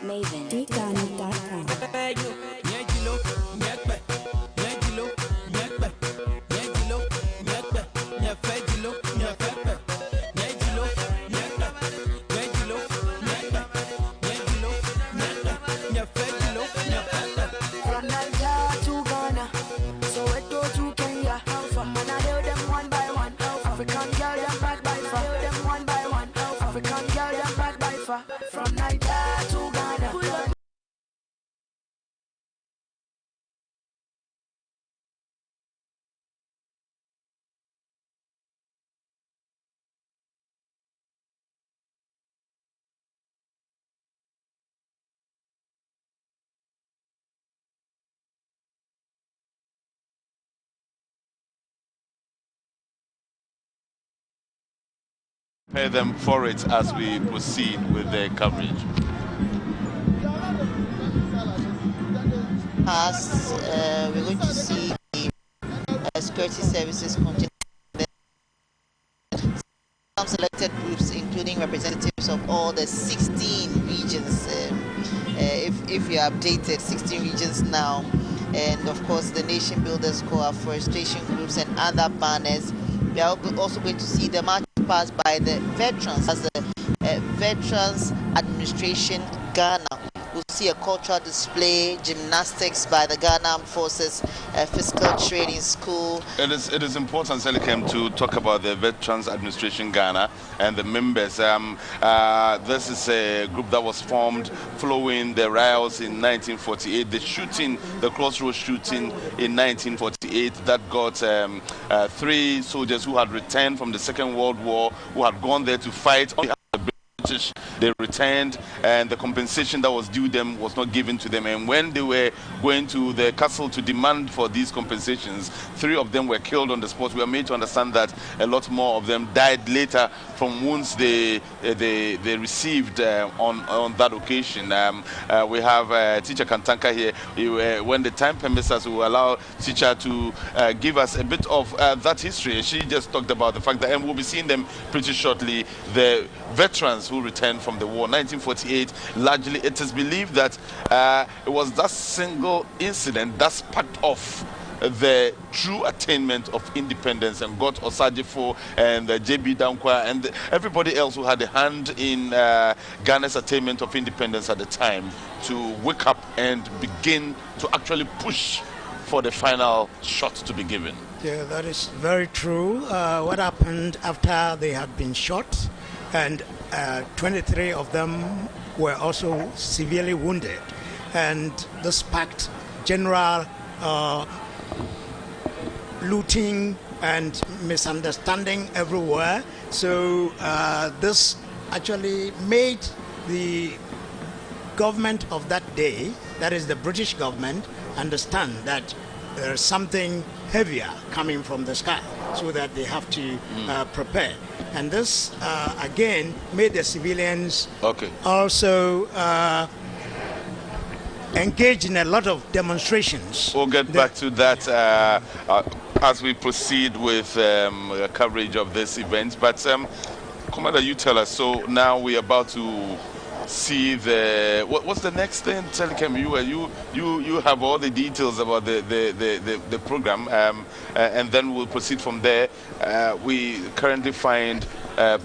Maven, DeepGhana.com. From Nigeria to Ghana. Prepare them for it as we proceed with the coverage. We're going to see security services continue. Some selected groups, including representatives of all the 16 regions. If you're updated, 16 regions now, and of course the Nation Builders Corps, forestation groups, and other banners. We are also going to see the march passed by the veterans as the Veterans Administration Ghana. We'll see a cultural display, gymnastics by the Ghana Armed Forces Physical Training School. It is important, Selikem, to talk about the Veterans Administration Ghana and the members. This is a group that was formed following the riots in 1948, the Crossroads shooting in 1948 that got 3 soldiers who had returned from the Second World War, who had gone there to fight. They returned, and the compensation that was due them was not given to them. And when they were going to the castle to demand for these compensations, 3 of them were killed on the spot. We are made to understand that a lot more of them died later from wounds they received on that occasion. We have Teacher Kantanka here. When the time permits us, we will allow Teacher to give us a bit of that history. She just talked about the fact that, and we'll be seeing them pretty shortly, the veterans who returned from the war, 1948. Largely, it is believed that it was that single incident that sparked off the true attainment of independence and got Osajifo and JB Dankwa and everybody else who had a hand in Ghana's attainment of independence at the time to wake up and begin to actually push for the final shot to be given. Yeah, that is very true. What happened after they had been shot, and 23 of them were also severely wounded, and this sparked general looting and misunderstanding everywhere. So this actually made the government of that day, that is the British government, understand that there is something heavier coming from the sky, so that they have to prepare. And this again made the civilians also engage in a lot of demonstrations. We'll get back to that as we proceed with coverage of this event. But Commander, you tell us. So now we're about to see the what's the next thing? Telecom, you have all the details about the program, and then we'll proceed from there. We currently find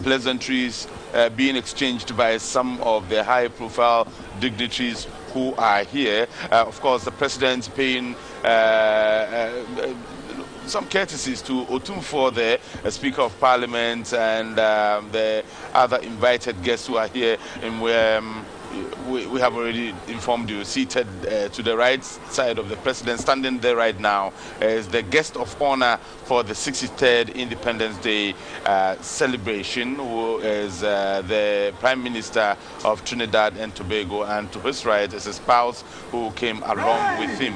pleasantries being exchanged by some of the high-profile dignitaries who are here. Of course, the president paying some courtesies to Otumfor, the Speaker of Parliament, and the other invited guests who are here. And we have already informed you, seated to the right side of the president, standing there right now, is the guest of honor for the 63rd Independence Day celebration, who is the Prime Minister of Trinidad and Tobago, and to his right is his spouse who came along with him.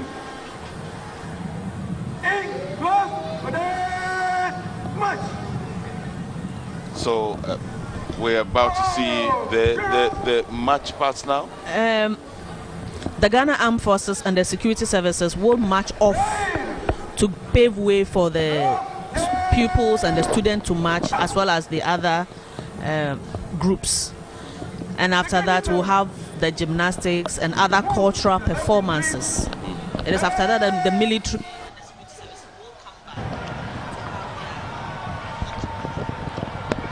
So we're about to see the march past now. The Ghana Armed Forces and the security services will march off to pave way for the pupils and the students to march, as well as the other groups. And after that, we'll have the gymnastics and other cultural performances. It is after that the military.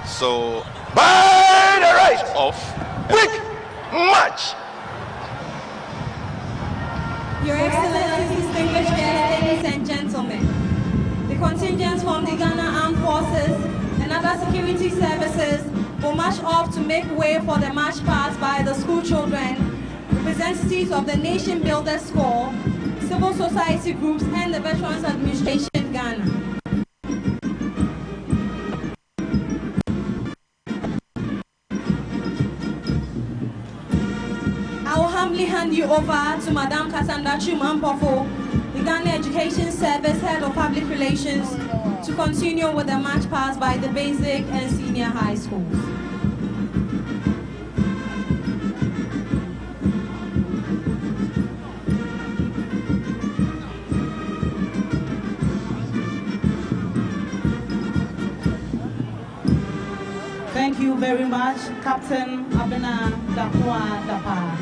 So, by the right of quick march. Your Excellencies, distinguished guests, ladies and gentlemen, the contingents from the Ghana Armed Forces and other security services will march off to make way for the march past by the school children, representatives of the Nation Builders Corps, civil society groups, and the Veterans Administration Ghana. I will humbly hand you over to Madame Cassandra Chumampofo, the Ghana Education Service Head of Public Relations, to continue with the march past by the basic and senior high schools. Thank you very much, Captain Abena Dapua Dapa.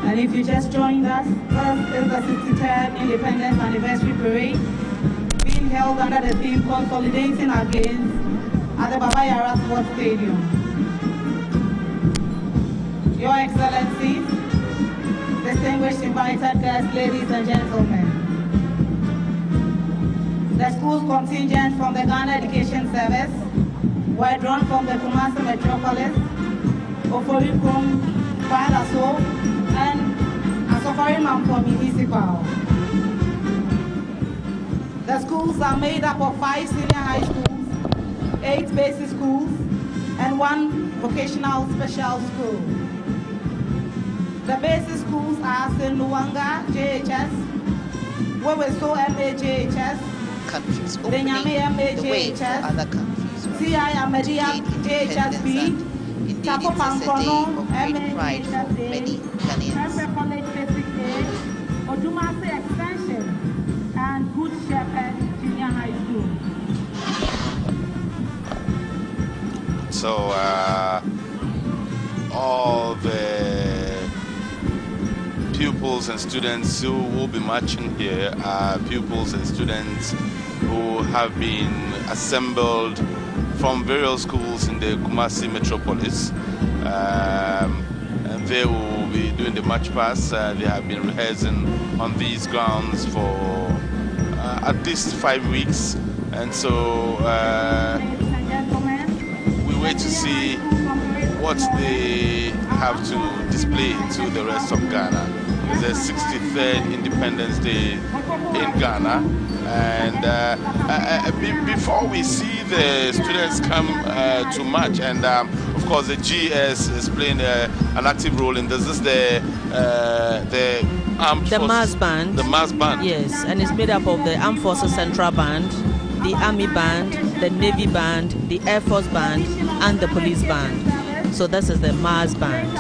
And if you just joined us, this is the 63rd Independence Anniversary Parade being held under the theme Consolidating Our Gains at the Baba Yara Sports Stadium. Your Excellencies, distinguished invited guests, ladies and gentlemen, the school's contingent from the Ghana Education Service were drawn from the Kumasi metropolis, Oforikum, Kwalaso, and Asofari Municipal. The schools are made up of 5 senior high schools, 8 basic schools, and 1 vocational special school. The basic schools are Senuanga JHS, Weweso MAJHS, Countries the opening Nyame the way for MAJHS, other countries CI Amadia JHSB, Indeed, it is a day of great pride for many Ghanaians. College Basic A, Odumase Extension, and Good Shepherd Junior High School. So all the pupils and students who will be marching here are pupils and students who have been assembled from various schools in the Kumasi metropolis. And they will be doing the march past. They have been rehearsing on these grounds for at least 5 weeks. And so we wait to see what they have to display to the rest of Ghana. It's the 63rd Independence Day in Ghana. And before we see the students come to march, and of course the GS is playing an active role in this. This is the armed forces, mass band. The mass band. Yes, and it's made up of the Armed Forces Central Band, the Army Band, the Navy Band, the Air Force Band, and the Police Band. So this is the mass band.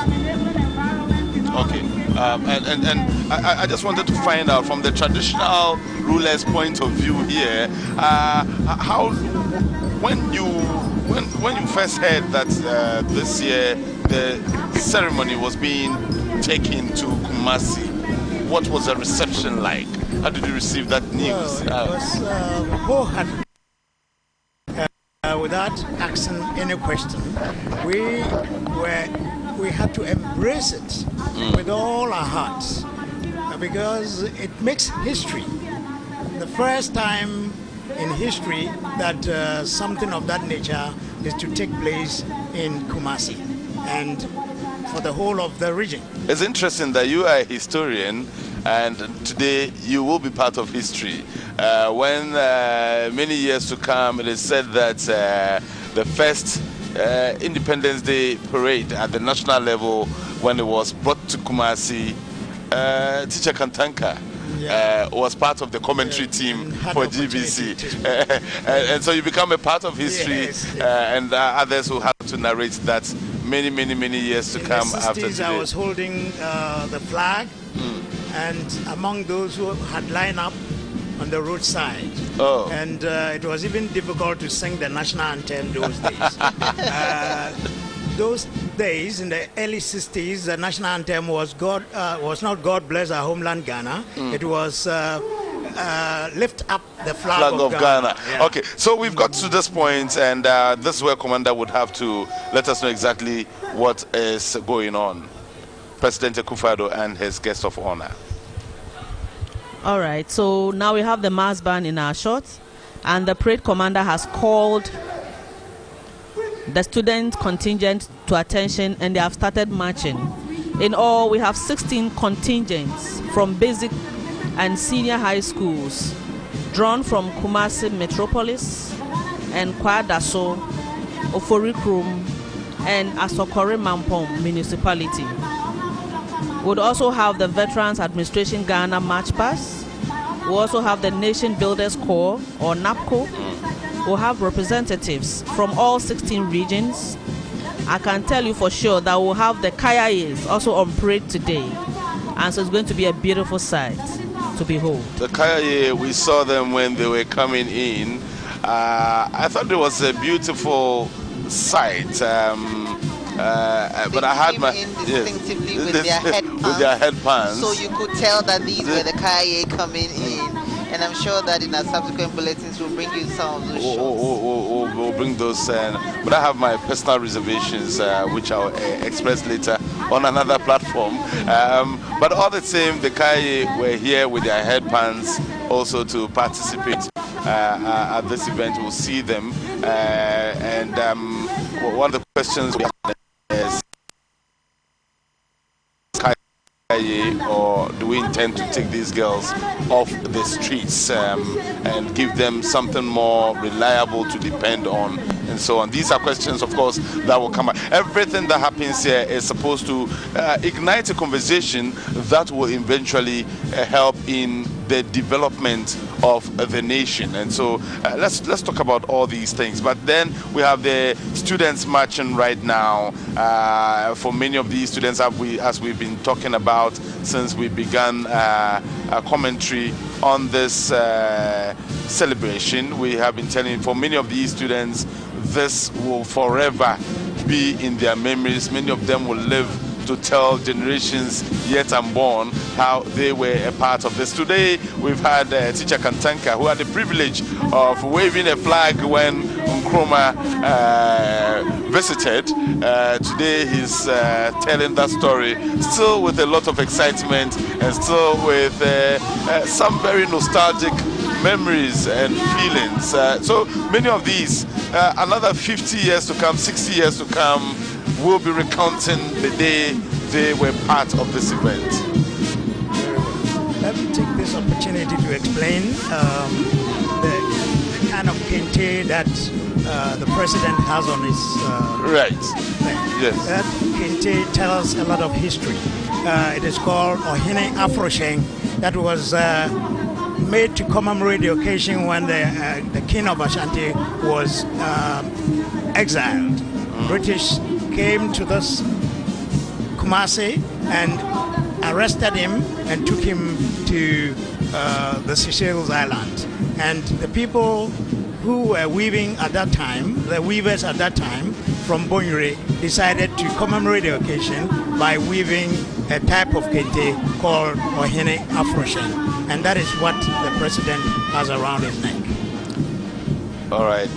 Okay. And I just wanted to find out from the traditional ruler's point of view here, how when you first heard that this year the ceremony was being taken to Kumasi, what was the reception like? How did you receive that news? It was wholehearted. Without asking any question, we had to embrace it with all our hearts because it makes history. The first time in history that something of that nature is to take place in Kumasi and for the whole of the region. It's interesting that you are a historian, and today you will be part of history. When many years to come, it is said that the first Independence Day parade at the national level, when it was brought to Kumasi, Teacher Kantanka was part of the commentary team for GBC. And so you become a part of history, and others will have to narrate that many years to come after today. I was holding the flag, and among those who had lined up on the roadside. And it was even difficult to sing the national anthem those days. Those days, in the early 60s, the national anthem was not God Bless Our Homeland Ghana. It was Lift Up the Flag of Ghana. Yeah. Okay, so we've got to this point, and this is where Commander would have to let us know exactly what is going on. President Akufo-Addo and his guest of honor. All right, so now we have the mass band in our shots, and the parade commander has called the student contingent to attention, and they have started marching. In all, we have 16 contingents from basic and senior high schools drawn from Kumasi Metropolis and Kwadaso, Oforikrum, and Asokore Mampong municipality. We'll also have the Veterans Administration Ghana March Pass. We'll also have the Nation Builders Corps, or NAPCO. We'll have representatives from all 16 regions. I can tell you for sure that we'll have the Kayayes also on parade today. And so it's going to be a beautiful sight to behold. The Kayaye, we saw them when they were coming in. I thought it was a beautiful sight. But I had my distinctively with their headbands. So you could tell that these were the Kaye coming in. And I'm sure that in our subsequent bulletins we'll bring you some of those shots. We'll bring those. But I have my personal reservations, which I'll express later on another platform. But all the same, the Kaye were here with their headbands also to participate at this event. We'll see them. And one of the questions we have is, or do we intend to take these girls off the streets and give them something more reliable to depend on, and so on? These are questions, of course, that will come up. Everything that happens here is supposed to ignite a conversation that will eventually help in the development of the nation. And so let's talk about all these things. But then we have the students marching right now. For many of these students, as we've been talking about since we began a commentary on this celebration, we have been telling for many of these students this will forever be in their memories. Many of them will live to tell generations yet unborn how they were a part of this. Today we've had Teacher Kantanka, who had the privilege of waving a flag when Nsoroma visited. Today he's telling that story, still with a lot of excitement and still with some very nostalgic memories and feelings. So many of these, another 50 years to come, 60 years to come, we'll be recounting the day they were part of this event. explain the kind of kente that the president has on his Right. thing. Yes. That kente tells a lot of history. It is called Ohene Afrosheng. That was made to commemorate the occasion when the king of Ashanti was exiled. British came to this Kumasi and arrested him and took him to the Seychelles Islands. And the people who were weaving at that time, the weavers at that time from Bonyure, decided to commemorate the occasion by weaving a type of kente called Ohene Afrosheng. And that is what the president has around his neck. All right,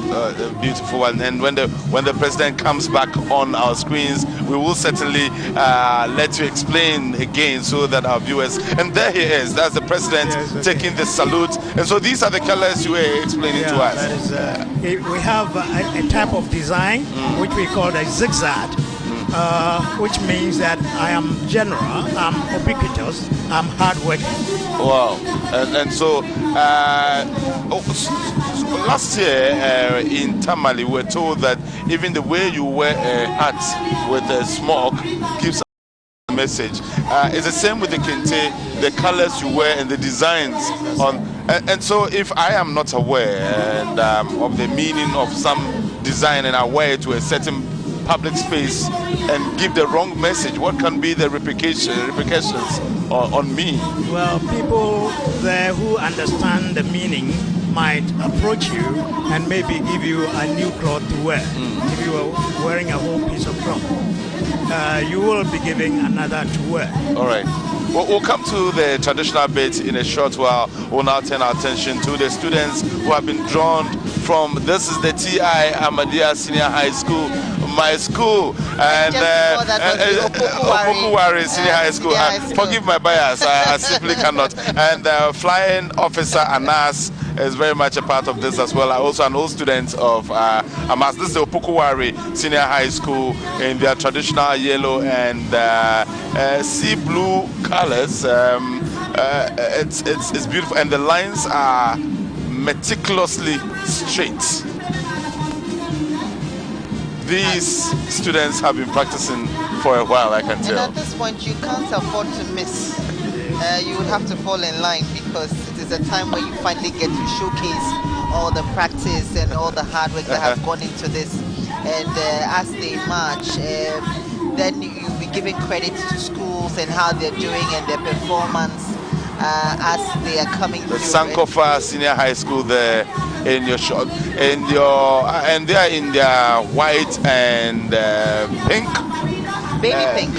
beautiful one. And when the president comes back on our screens, we will certainly let you explain again so that our viewers. And there he is. That's the president taking the salute. And so these are the colors you were explaining to us. That is, we have a type of design which we call a zigzag, which means that I am general, I'm ubiquitous, I'm hardworking. Wow. And so last year in Tamale, we were told that even the way you wear a hat with a smoke gives a message. It's the same with the kente, the colors you wear and the designs on. And so if I am not aware of the meaning of some design and I wear it to a certain public space and give the wrong message, what can be the repercussions on me? Well, people there who understand the meaning might approach you and maybe give you a new cloth to wear. If you are wearing a whole piece of cloth, you will be giving another to wear. All right. Well, we'll come to the traditional bit in a short while. We'll now turn our attention to the students who have been drawn from, this is the T.I. Ahmadiyya Senior High School, my school, and Opokuwari Senior High School. Forgive my bias, I simply cannot. And Flying Officer Anas is very much a part of this as well. I'm also an old student of Amas. This is the Opokuwari Senior High School in their traditional yellow and sea blue colors. It's beautiful, and the lines are meticulously straight. These students have been practicing for a while, I can tell. And at this point, you can't afford to miss. You would have to fall in line because it is a time where you finally get to showcase all the practice and all the hard work that has gone into this. And as they march, then you'll be giving credit to schools and how they're doing and their performance as they are coming through. The Sankofa Senior High School there in your shot, and they are in their white and pink. Baby pink.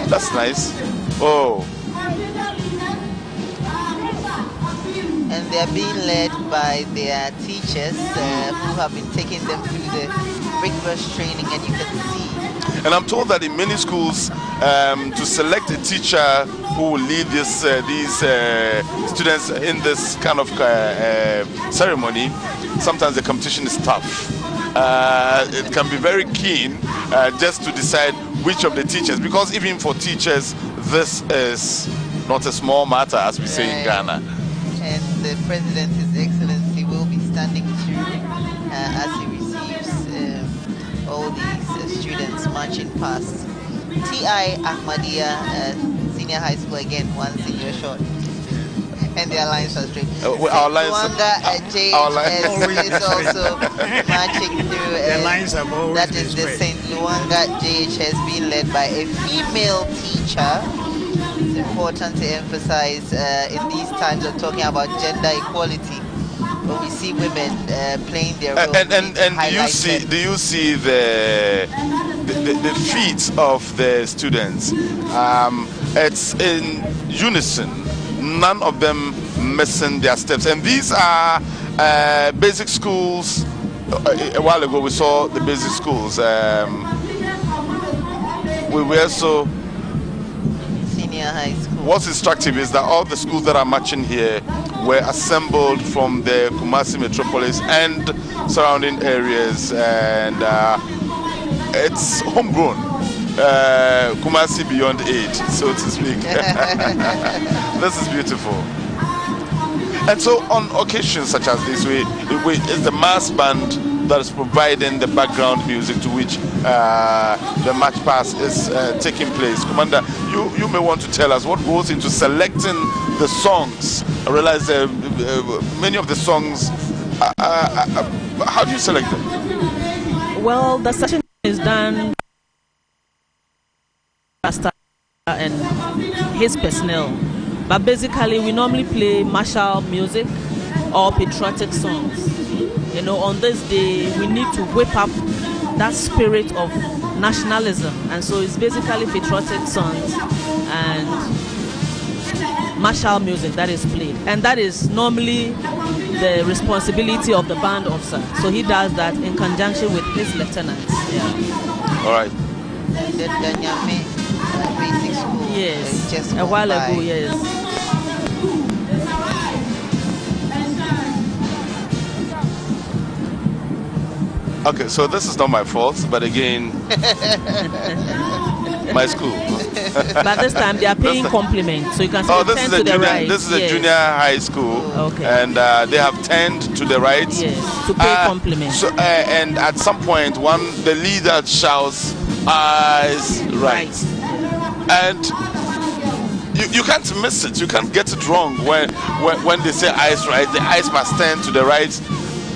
That's nice. Oh. And they are being led by their teachers who have been taking them through the rigorous training, and you can see. And I'm told that in many schools, to select a teacher who will lead these students in this kind of ceremony, sometimes the competition is tough. It can be very keen just to decide which of the teachers, because even for teachers, this is not a small matter, as we say in Ghana. And the President, His Excellency, will be standing through as he receives all these students marching past. T.I. Ahmadiyya Senior High School again, once in your shot. And their lines are straight. Our lines, JHS is also marching through. Their lines have always that been is the straight. St. Luanga JHS being led by a female teacher. It's important to emphasize in these times of talking about gender equality, when we see women playing their role. And do you see the feet of the students? It's in unison. None of them missing their steps. And these are basic schools. A while ago we saw the basic schools. We were so Senior high school. What's instructive is that all the schools that are marching here were assembled from the Kumasi metropolis and surrounding areas, and it's homegrown. Kumasi beyond age, so to speak. This is beautiful. And so on occasions such as this, it's the mass band that is providing the background music to which the march past is taking place. Commander, you may want to tell us what goes into selecting the songs. I realize many of the songs, how do you select them? Well, the session is done and his personnel. But basically, we normally play martial music or patriotic songs. You know, on this day, we need to whip up that spirit of nationalism. And so it's basically patriotic songs and martial music that is played. And that is normally the responsibility of the band officer. So he does that in conjunction with his lieutenants. Yeah. All right. The Danyame basic school. Yes, just a while ago, yes. Okay, so this is not my fault, but again, my school. But this time they are paying compliments, so you can see this is to the right. This is a junior high school, okay. And they have turned to the right. Yes, to pay compliments. So, and at some point, the leader shouts, "Eyes right," and you can't miss it. You can't get it wrong when they say "eyes right." The eyes must turn to the right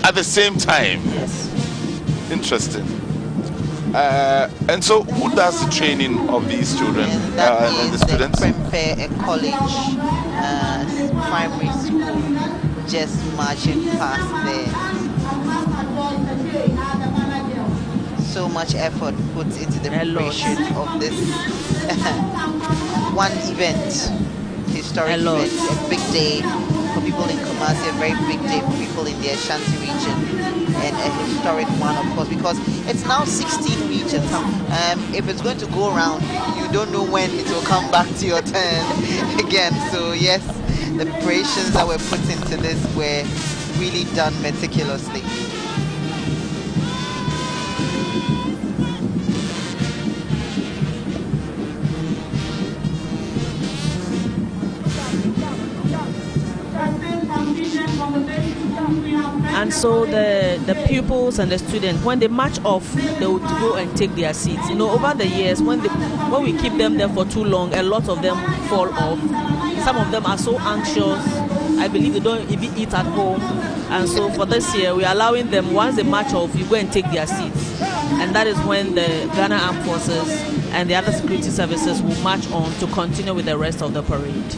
at the same time. Yes. Interesting. And so, who does the training of these children and the students? Funfair College primary school, just marching past there. So much effort put into the preparation of this one event, historic event, a big day for people in Kumasi, a very big day for people in the Ashanti region, and a historic one, of course, because it's now 16 regions. If it's going to go around, you don't know when it will come back to your turn again. So yes, the preparations that were put into this were really done meticulously. And so the pupils and the students, when they march off, they would go and take their seats. You know, over the years, when we keep them there for too long, a lot of them fall off. Some of them are so anxious. I believe they don't even eat at home. And so for this year, we're allowing them, once they march off, you go and take their seats. And that is when the Ghana Armed Forces and the other security services will march on to continue with the rest of the parade.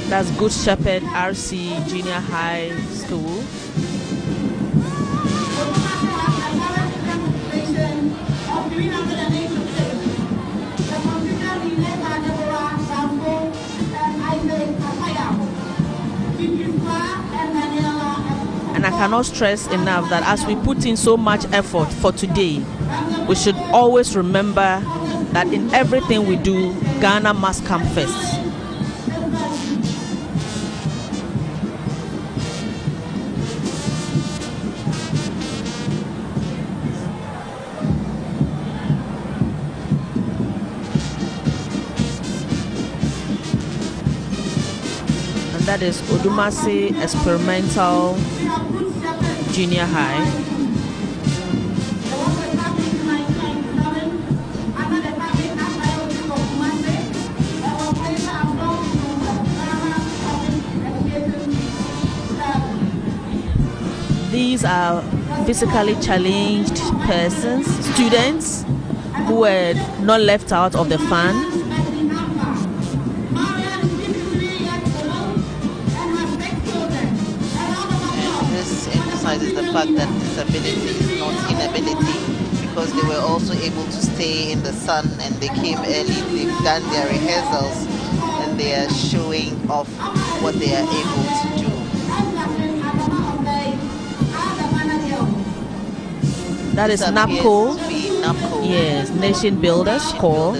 That's Good Shepherd RC Junior High School. And I cannot stress enough that as we put in so much effort for today, we should always remember that in everything we do, Ghana must come first. That is Odumasi Experimental Junior High. These are physically challenged persons, students who were not left out of the fun. Is the fact that disability is not inability, because they were also able to stay in the sun and they came early, they've done their rehearsals and they are showing off what they are able to do. That is NAPCO. Yes, Nation Builders Corps.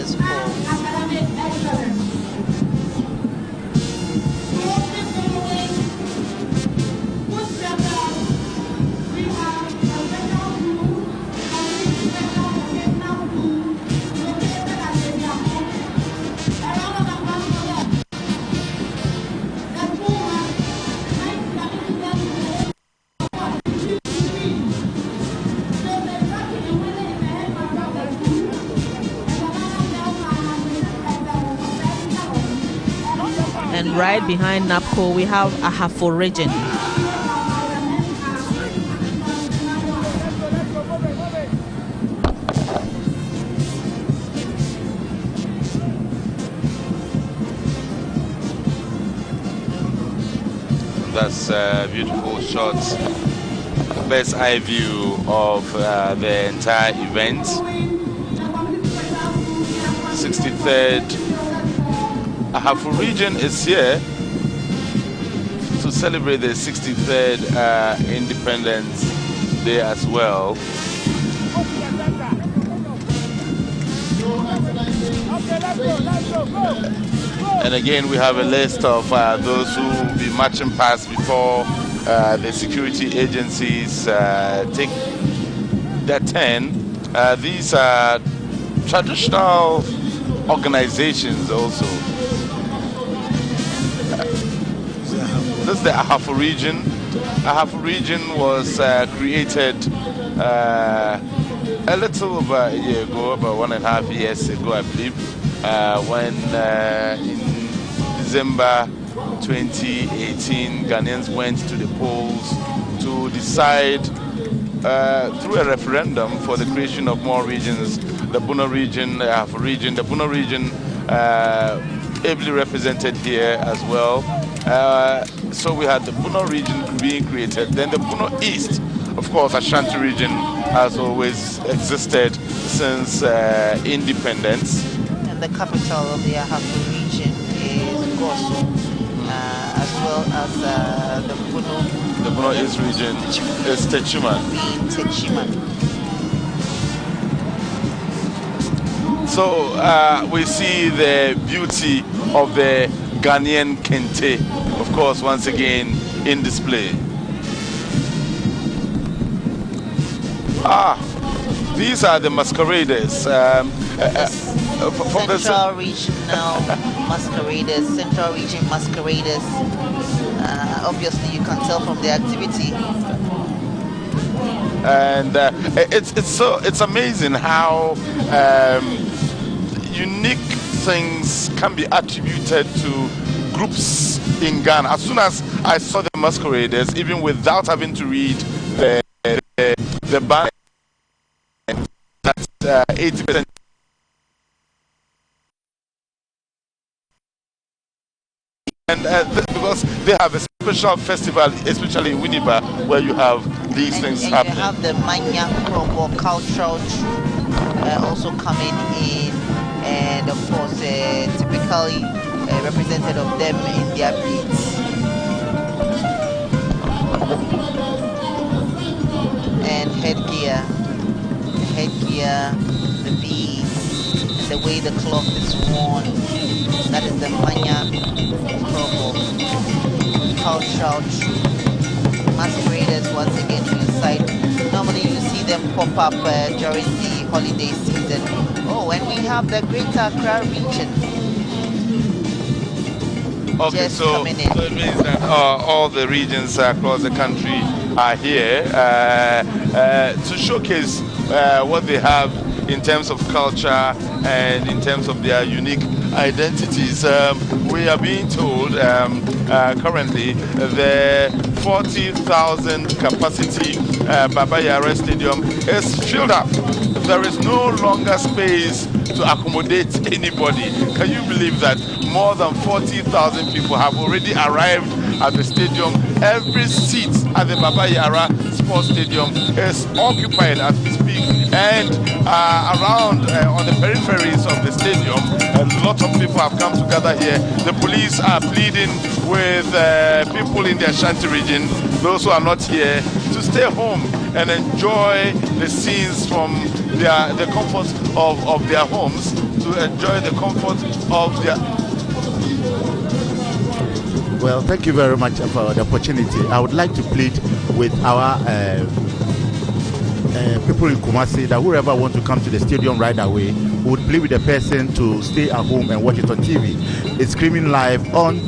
and right behind NAPCO we have Ahafo region. That's beautiful shots. Best eye view of the entire event. 63rd Ahafo region is here to celebrate the 63rd Independence Day as well. And again, we have a list of those who will be marching past before the security agencies take their turn. These are traditional organizations also. This is the Ahafo region. Ahafo region was created a little over a year ago, about 1.5 years ago, I believe, when in December 2018, Ghanaians went to the polls to decide through a referendum for the creation of more regions. The Bono region, the Ahafo region, the Bono region ably represented here as well. So we had the Bono region being created. Then the Bono East, of course, Ashanti region has always existed since independence. And the capital of the Ahafo region is Goso, as well as the Bono. The Bono East region is Techiman. So we see the beauty of the Ghanaian kente, of course, once again in display. These are the masqueraders. Central regional masqueraders, Central region masqueraders. Obviously, you can tell from the activity. And it's amazing how unique things can be attributed to groups in Ghana. As soon as I saw the masqueraders, even without having to read the banner, that's 80%. And because they have a special festival, especially in Winneba, where you have these things happening. You have the Manya Krobo cultural also coming in, and of course, typically represented of them in their beats. And headgear, the beads, and the way the cloth is worn. That is the Manya Krobo cultural troupe. Masqueraders once again inside. Normally you see them pop up during the holiday season. Oh, and we have the Greater Accra region. Okay, so it means that all the regions across the country are here to showcase what they have in terms of culture and in terms of their unique identities. We are being told currently the 40,000 capacity Baba Yara Stadium is filled up. There is no longer space to accommodate anybody. Can you believe that? More than 40,000 people have already arrived at the stadium. Every seat at the Baba Yara Sports Stadium is occupied as we speak. And around on the peripheries of the stadium, a lot of people have come together here. The police are pleading with people in the Ashanti region, those who are not here, to stay home and enjoy the scenes from the comfort of their homes, to enjoy the comfort of their... Well, thank you very much for the opportunity. I would like to plead with our people in Kumasi that whoever want to come to the stadium right away would plead with the person to stay at home and watch it on TV. It's streaming live on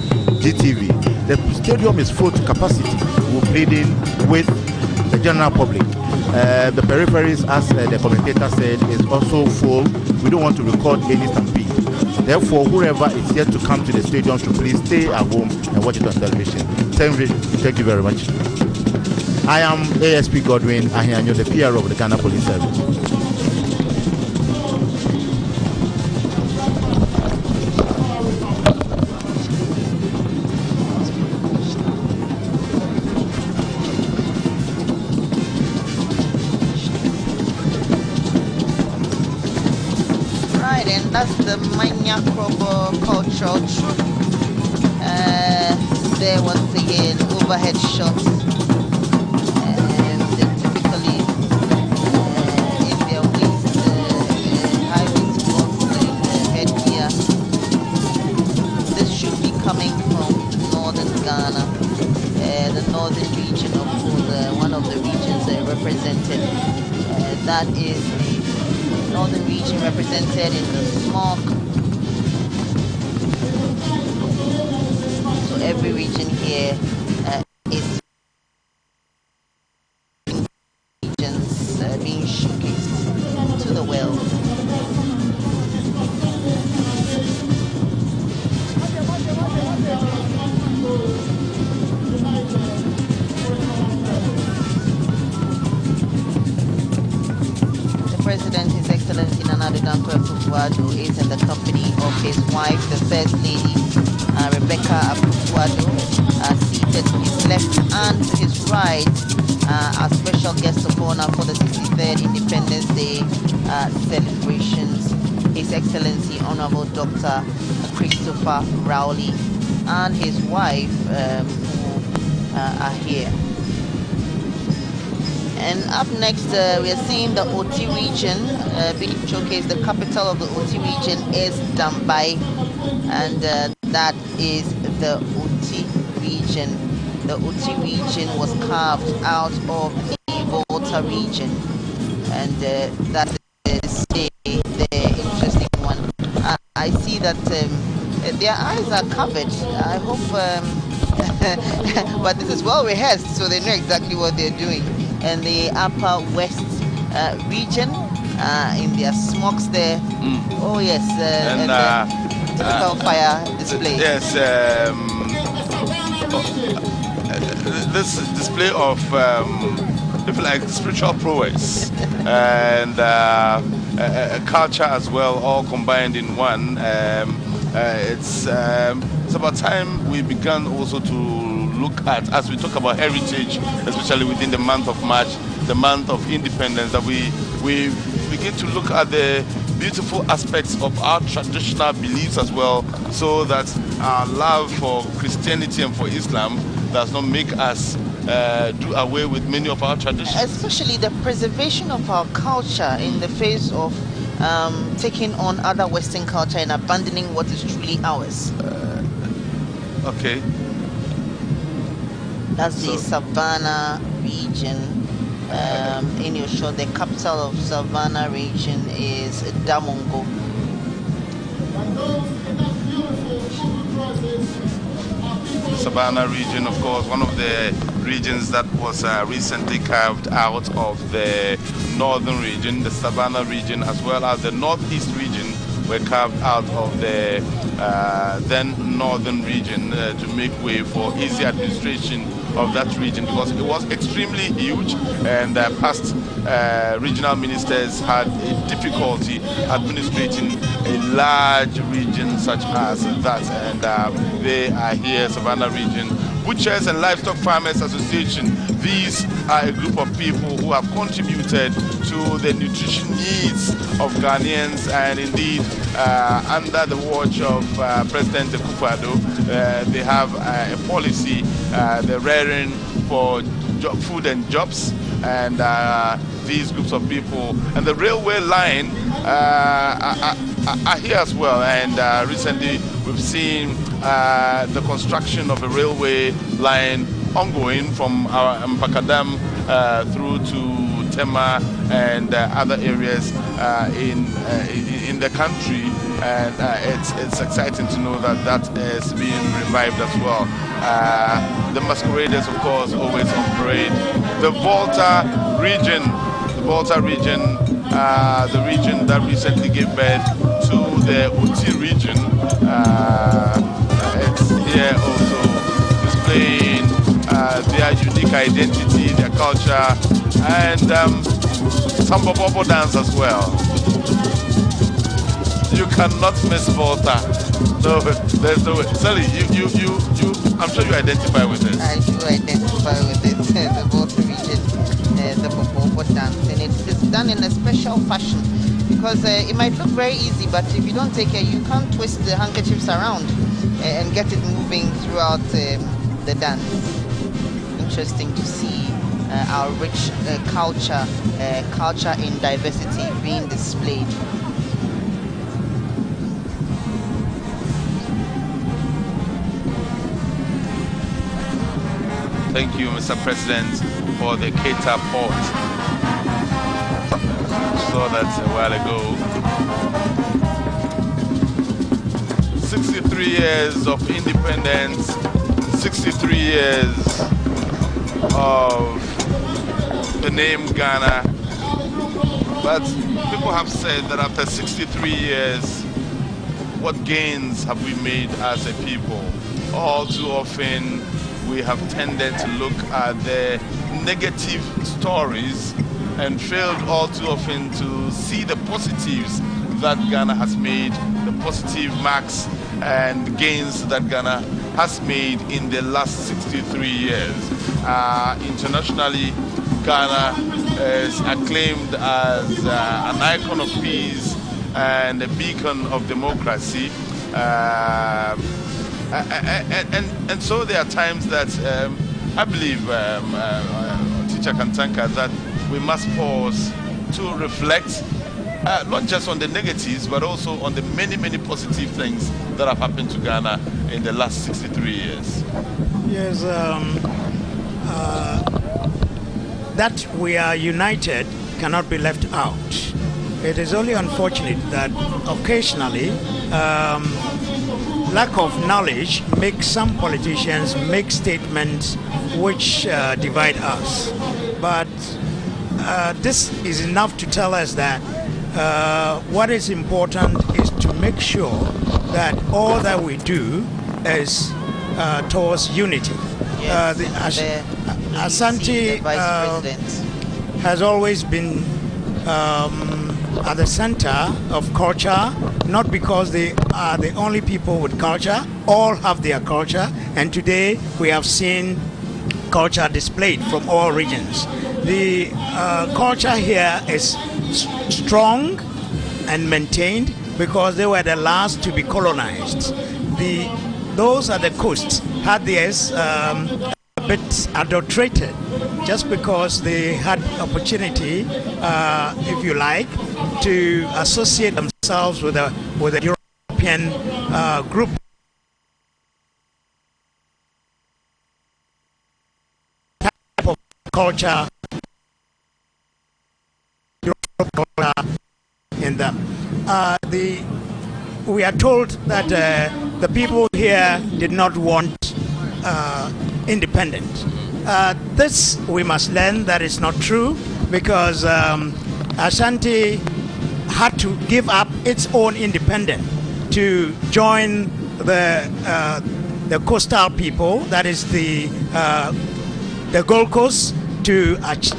GTV. The stadium is full to capacity. We're pleading with the general public. The peripheries, as the commentator said, is also full. We don't want to record any stampede. Therefore, whoever is yet to come to the stadium should please stay at home and watch it on television. Thank you very much. I am ASP Godwin Ahianyo, the PR of the Ghana Police Service. Right, and that's the Manya Krobo cultural troupe. There once again, overhead shots. Coming from northern Ghana, the northern region, of course, one of the regions represented. That is the northern region represented in the smoke. So every region here is regions being showcased to the world. President, His Excellency Nana Adom is in the company of his wife, the First Lady, Rebecca Akufo-Addo, seated to his left and to his right, as special guest of honor for the 63rd Independence Day celebrations. His Excellency Honorable Dr. Christopher Rowley and his wife who are here. And up next, we are seeing the OT region being showcased. The capital of the OT region is Dambai, and that is the OT region. The OT region was carved out of the Volta region, and that is the interesting one. I see that their eyes are covered. I hope, but this is well rehearsed, so they know exactly what they're doing. And the upper west region in their smokes there. Oh yes, and typical fire display. Yes, this display of if you like spiritual prowess and culture as well, all combined in one. It's about time we began also to look at, as we talk about heritage, especially within the month of March, the month of independence, that we begin to look at the beautiful aspects of our traditional beliefs as well, so that our love for Christianity and for Islam does not make us do away with many of our traditions. Especially the preservation of our culture in the face of taking on other Western culture and abandoning what is truly ours. Okay. That's the Savannah region. In your show, the capital of Savannah region is Damongo. Savannah region, of course, one of the regions that was recently carved out of the northern region. The Savannah region as well as the northeast region were carved out of the then northern region to make way for easy administration of that region, because it was extremely huge, and past regional ministers had a difficulty administrating a large region such as that, and they are here. Savannah region Butchers and Livestock Farmers Association, these are a group of people who have contributed to the nutrition needs of Ghanaians, and indeed under the watch of President Akufo-Addo, they have a policy, the raring for food and jobs, and these groups of people, and the railway line are here as well. And recently we've seen the construction of a railway line ongoing from our Mpakadam through to Tema and other areas in the country, and it's exciting to know that that is being revived as well. The masqueraders, of course, always on parade. The Volta region the region that recently gave birth to the Uti region. It's here also displaying their unique identity, their culture, and some bobo dance as well. You cannot miss Volta. No, there's no way. Sally, I'm sure you identify with it. I do identify with it. The Volta region, the bobo dance, and it's done in a special fashion because it might look very easy, but if you don't take care, you can't twist the handkerchiefs around and get it moving throughout the dance. Interesting to see our rich culture in diversity being displayed. Thank you, Mr. President, for the Keita port. Saw that a while ago. 63 years of independence, 63 years of the name Ghana. But people have said that after 63 years, what gains have we made as a people? All too often, we have tended to look at the negative stories and failed all too often to see the positives that Ghana has made, the positive marks and gains that Ghana has made in the last 63 years. Internationally, Ghana is acclaimed as an icon of peace and a beacon of democracy. And so there are times that I believe, Teacher Kantanka, that we must pause to reflect not just on the negatives, but also on the many, many positive things that have happened to Ghana in the last 63 years. Yes, that we are united cannot be left out. It is only unfortunate that occasionally lack of knowledge makes some politicians make statements which divide us. But this is enough to tell us that what is important is to make sure that all that we do is towards unity. Yes, The Asante has always been at the center of culture, not because they are the only people with culture. All have their culture, and today we have seen culture displayed from all regions. The culture here is strong and maintained because they were the last to be colonized. Those at the coast had theirs a bit adulterated just because they had opportunity, if you like, to associate themselves with a European group. Type of culture, European culture in them. We are told that the people here did not want independence. This we must learn that is not true, because Ashanti had to give up its own independence to join the coastal people, that is the Gold Coast, to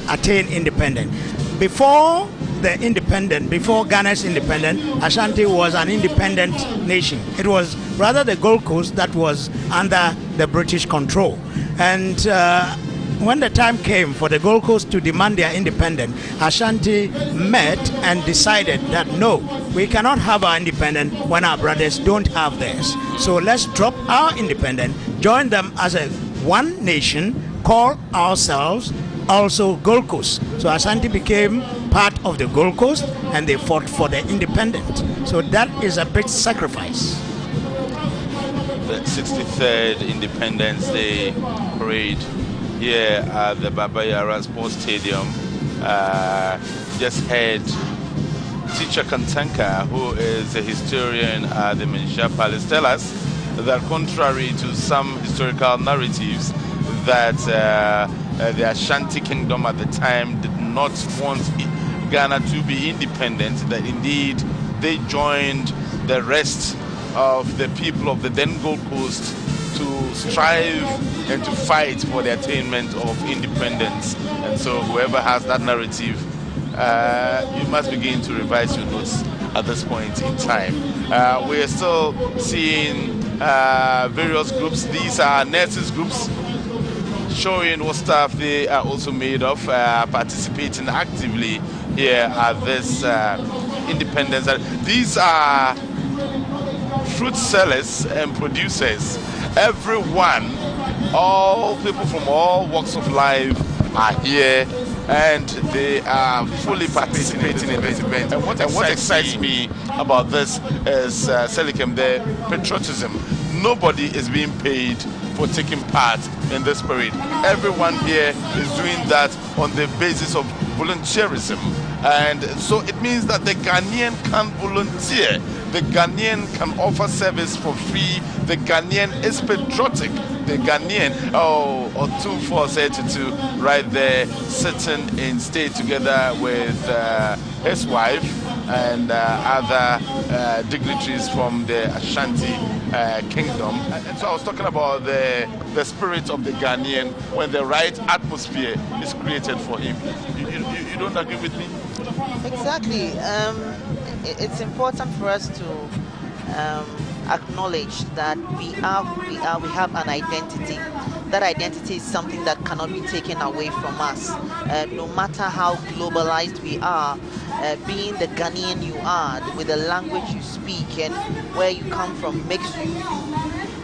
attain independence. Before Ghana's independence, Ashanti was an independent nation. It was rather the Gold Coast that was under the British control. And when the time came for the Gold Coast to demand their independence, Ashanti met and decided that no, we cannot have our independence when our brothers don't have theirs. So let's drop our independence, join them as a one nation, call ourselves also Gold Coast. So Ashanti became part of the Gold Coast and they fought for their independence. So that is a big sacrifice. The 63rd Independence Day parade here at the Yara Sports Stadium. Just heard Teacher Kantanka, who is a historian at the Minsha Palace, tell us that contrary to some historical narratives, that the Ashanti Kingdom at the time did not want Ghana to be independent, that indeed they joined the rest of the people of the then Gold Coast to strive and to fight for the attainment of independence. And so whoever has that narrative, you must begin to revise your notes at this point in time. We are still seeing various groups. These are nurses groups showing what stuff they are also made of, participating actively here at this independence. These are fruit sellers and producers. Everyone, all people from all walks of life are here, and they are fully participating in this event. And what excites me about this is Selikem, the patriotism. Nobody is being paid for taking part in this parade. Everyone here is doing that on the basis of volunteerism. And so it means that the Ghanaian can volunteer. The Ghanaian can offer service for free. The Ghanaian is patriotic. The Ghanaian, or 2432 right there, sitting in state together with his wife and other dignitaries from the Ashanti kingdom. And so I was talking about the spirit of the Ghanaian when the right atmosphere is created for him. You don't agree with me? Exactly. It's important for us to acknowledge that we are who we are. We have an identity. That identity is something that cannot be taken away from us. No matter how globalized we are, being the Ghanaian you are, with the language you speak and where you come from makes you you.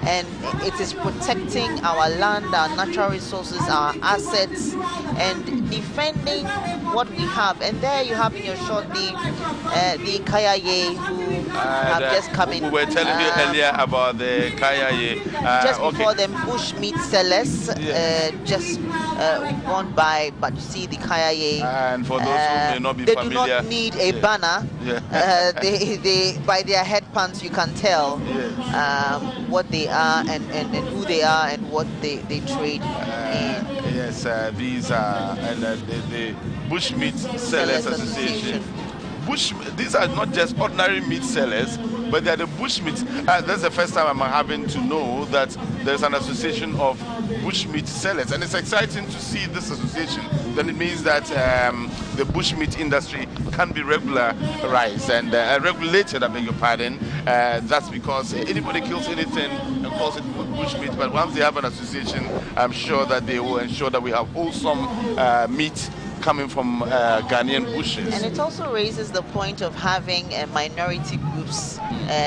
And it is protecting our land, our natural resources, our assets, and defending what we have. And there you have in your short the Kayaye who have just come in. We were telling you earlier about the Kayaye. Just before them, bush meat sellers just gone by, but you see the Kayaye. And for those who may not be they familiar, do not need a banner. They by their headpans you can tell what they are and who they are and what they trade in. Yes, these are the Bush Meat Sellers Association. These are not just ordinary meat sellers, but they are the bush meat. That's the first time I'm having to know that there's an association of bush meat sellers, and it's exciting to see this association. Then it means that the bush meat industry can be regularized and regulated. I beg your pardon. That's because anybody kills anything and calls it bush meat, but once they have an association, I'm sure that they will ensure that we have wholesome meat coming from Ghanaian bushes. And it also raises the point of having minority groups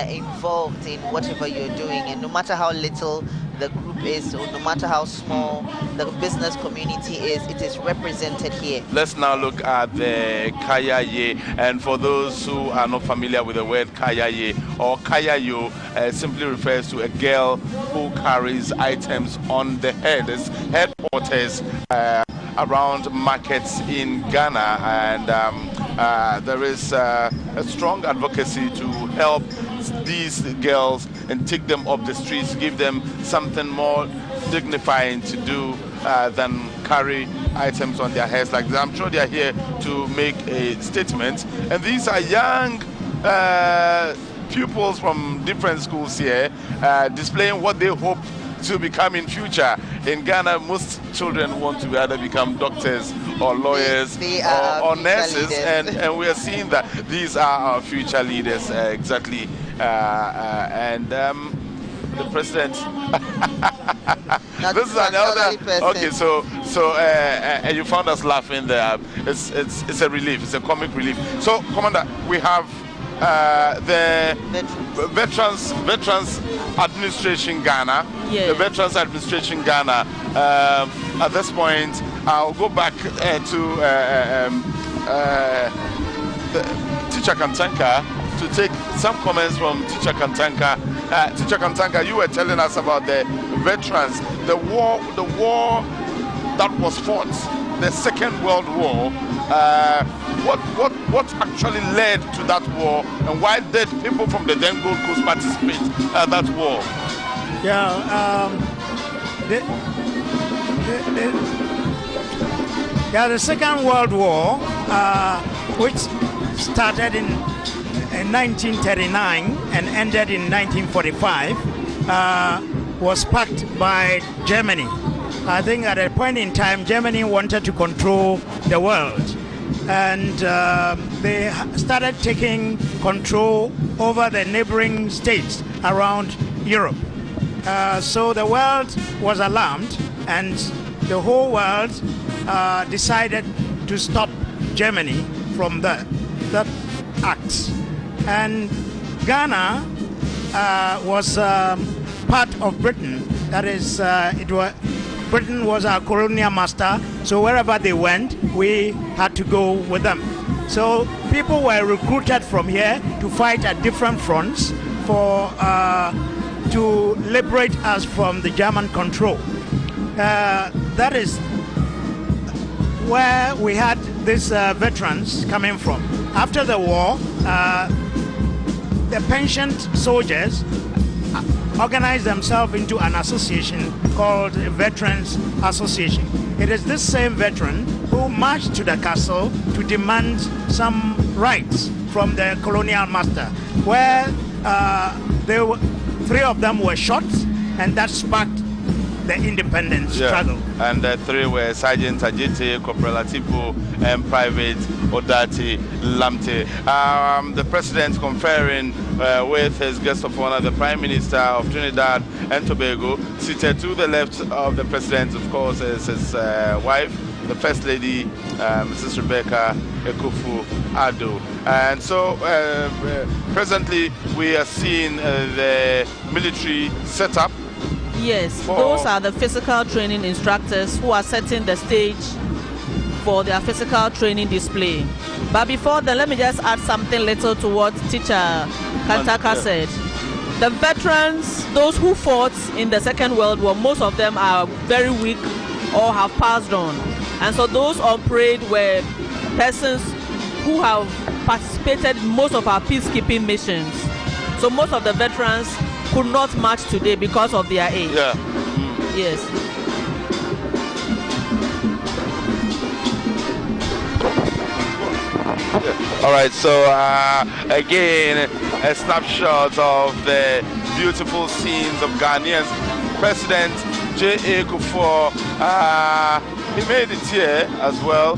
involved in whatever you're doing, and no matter how little the group is, or no matter how small the business community is, it is represented here. Let's now look at the Kayaye, and for those who are not familiar with the word Kayaye or Kayayo, simply refers to a girl who carries items on the head. It's headquarters around markets in Ghana, and there is a strong advocacy to help these girls and take them off the streets, give them something more dignifying to do than carry items on their heads like that. I'm sure they are here to make a statement, and these are young pupils from different schools here displaying what they hope to become in future. In Ghana, most children want to either become doctors or lawyers or nurses, and we are seeing that these are our future leaders, exactly. And the president. This is another. Okay, so and you found us laughing there. It's a relief. It's a comic relief. So, Commander, we have the Veterans Administration Ghana. Yes. The Veterans Administration Ghana. At this point, I'll go back to Teacher Kantanka to take some comments from Teacher Kantanka. Teacher Kantanka, you were telling us about the veterans, the war that was fought, the Second World War. What actually led to that war, and why did people from the then Gold Coast participate at that war? The Second World War which started in 1939 and ended in 1945, was packed by Germany. I think at a point in time, Germany wanted to control the world, and they started taking control over the neighboring states around Europe. So the world was alarmed, and the whole world decided to stop Germany from that act. And Ghana was part of Britain. That is, Britain was our colonial master, so wherever they went, we had to go with them. So people were recruited from here to fight at different fronts to liberate us from the German control. That is where we had these veterans coming from. After the war, the pensioned soldiers organized themselves into an association called Veterans Association. It is this same veteran who marched to the castle to demand some rights from the colonial master, where three of them were shot, and that sparked the independence struggle. And the three were Sergeant Ajite, Corporal Atipo, and Private Odati Lamte. The president conferring with his guest of honor, the Prime Minister of Trinidad and Tobago. Seated to the left of the president, of course, is his wife, the First Lady, Mrs. Rebecca Ekufu-Addo. And so presently we are seeing the military setup. Yes, those are the physical training instructors who are setting the stage for their physical training display. But before then, let me just add something little to what Teacher Kantaka said. The veterans, those who fought in the Second World War, most of them are very weak or have passed on. And so those on parade were persons who have participated in most of our peacekeeping missions. So most of the veterans could not march today because of their age. Yeah. Yes. All right, so again, a snapshot of the beautiful scenes of Ghanaians. President J.A. Kufuor, he made it here as well.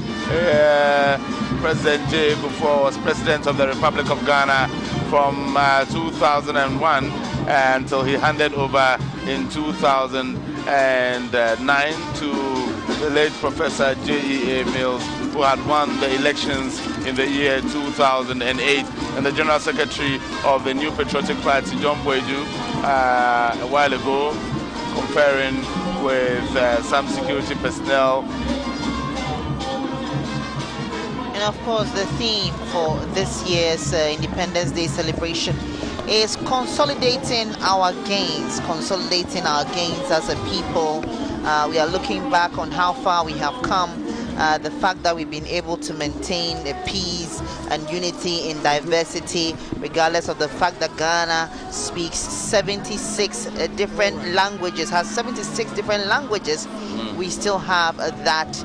President J.A. Kufuor was president of the Republic of Ghana from 2001 until he handed over in 2009 to the late Professor J.E.A. Mills, who had won the elections in the year 2008, and the General Secretary of the New Patriotic Party, John Boyju, a while ago, conferring with some security personnel. And of course, the theme for this year's Independence Day celebration is consolidating our gains as a people. We are looking back on how far we have come. The fact that we've been able to maintain a peace and unity in diversity, regardless of the fact that Ghana speaks 76 different languages, has 76 different languages, we still have that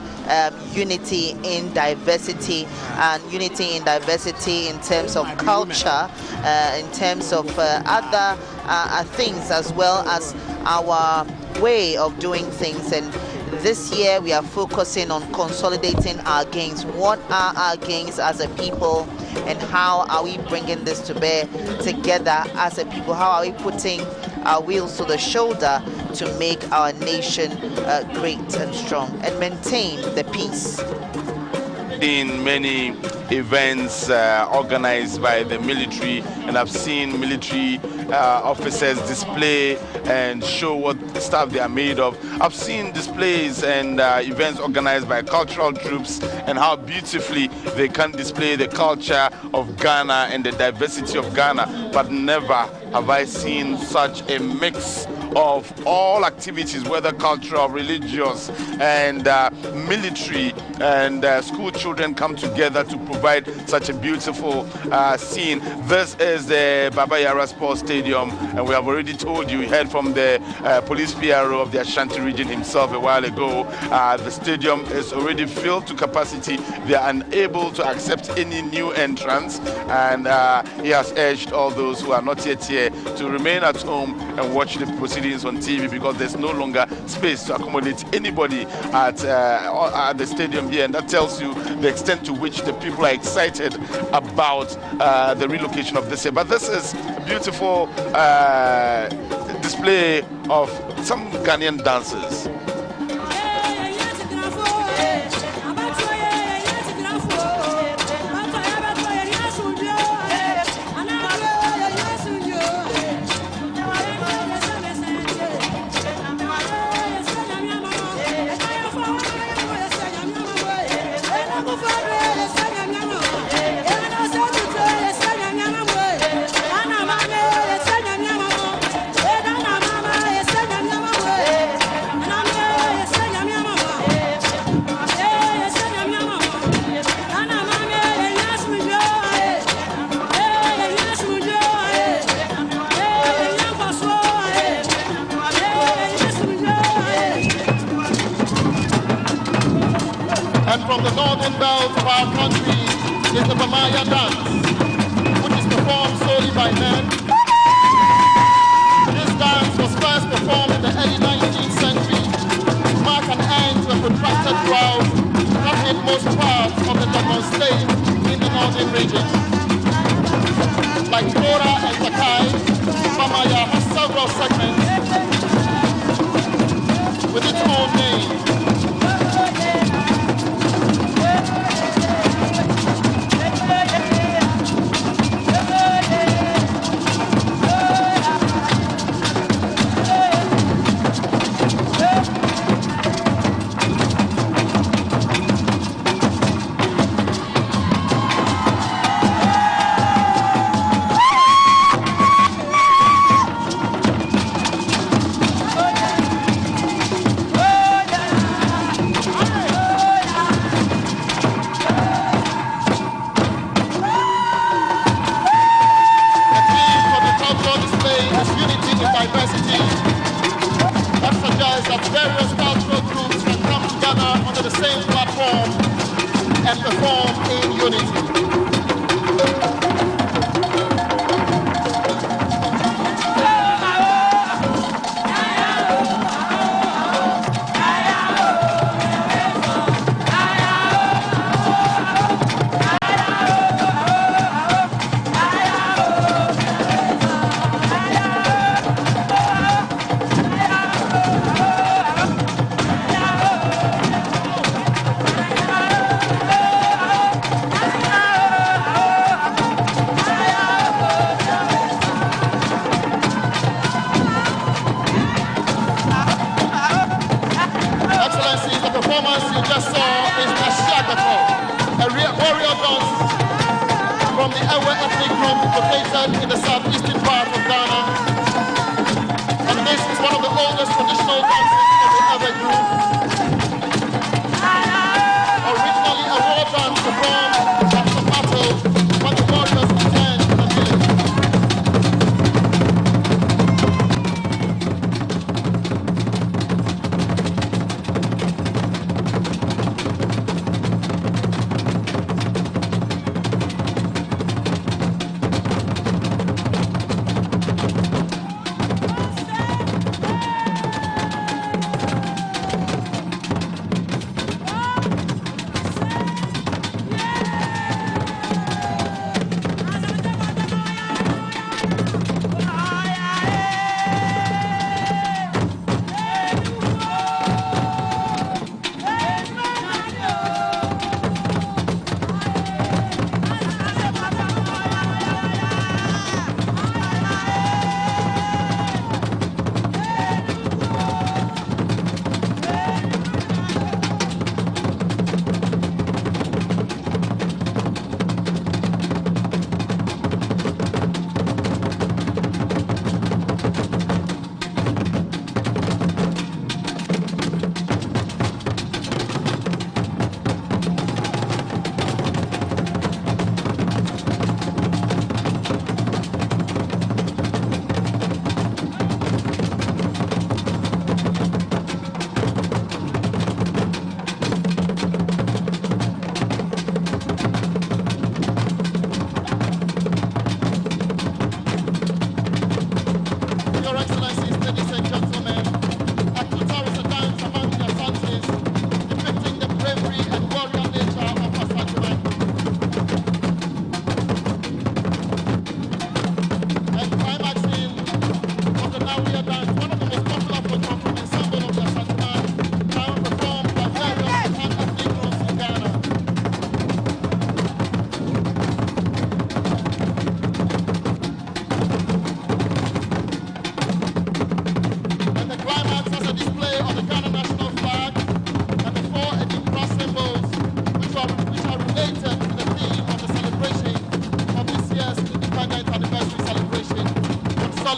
unity in diversity, and unity in diversity in terms of culture, in terms of other things, as well as our way of doing things. And this year we are focusing on consolidating our gains. What are our gains as a people, and how are we bringing this to bear together as a people? How are we putting our wheels to the shoulder to make our nation great and strong and maintain the peace? In many events organized by the military, and I've seen military officers display and show what stuff they are made of. I've seen displays and events organized by cultural groups, and how beautifully they can display the culture of Ghana and the diversity of Ghana, but never have I seen such a mix of all activities, whether cultural, religious, and military, and school children come together to provide such a beautiful scene. This is the Baba Yara Sports Stadium, and we have already told you, we heard from the police PRO of the Ashanti region himself a while ago. The stadium is already filled to capacity. They are unable to accept any new entrants, and he has urged all those who are not yet here to remain at home and watch the proceedings on TV, because there's no longer space to accommodate anybody at the stadium here, and that tells you the extent to which the people are excited about the relocation of this year. But this is a beautiful display of some Ghanaian dancers. And from the northern belt of our country is the Bamaya dance, which is performed solely by men. This dance was first performed in the early 19th century to mark an end to a protracted drought that hit most parts of the Dogon state in the northern region. Like Flora and Sakai, Bamaya has several segments with its own name.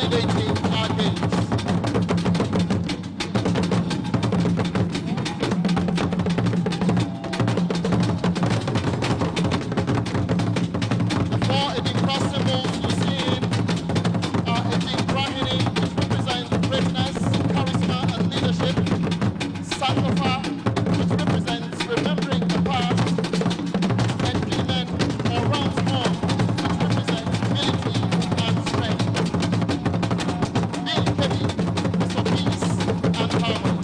consolidating our gains. Before Edem cross symbols, you see Edem Brahmini, which represents greatness, charisma, and leadership. Sankofa, which represents remembering the past. And Gimen, or round more, which represents humility and strength. Being heavy is for peace and harmony.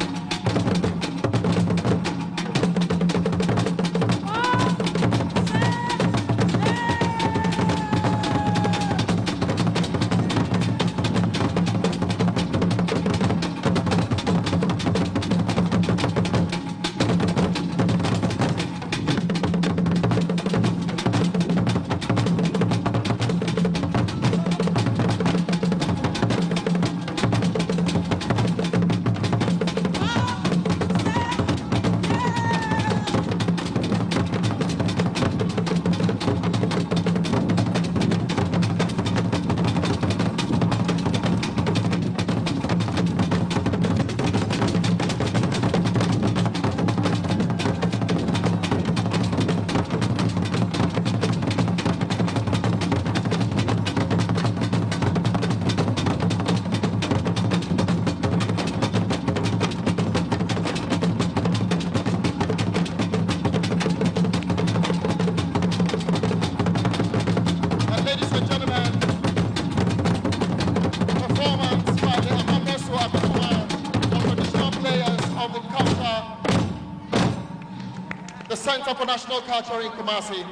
Center for National Culture in Kumasi.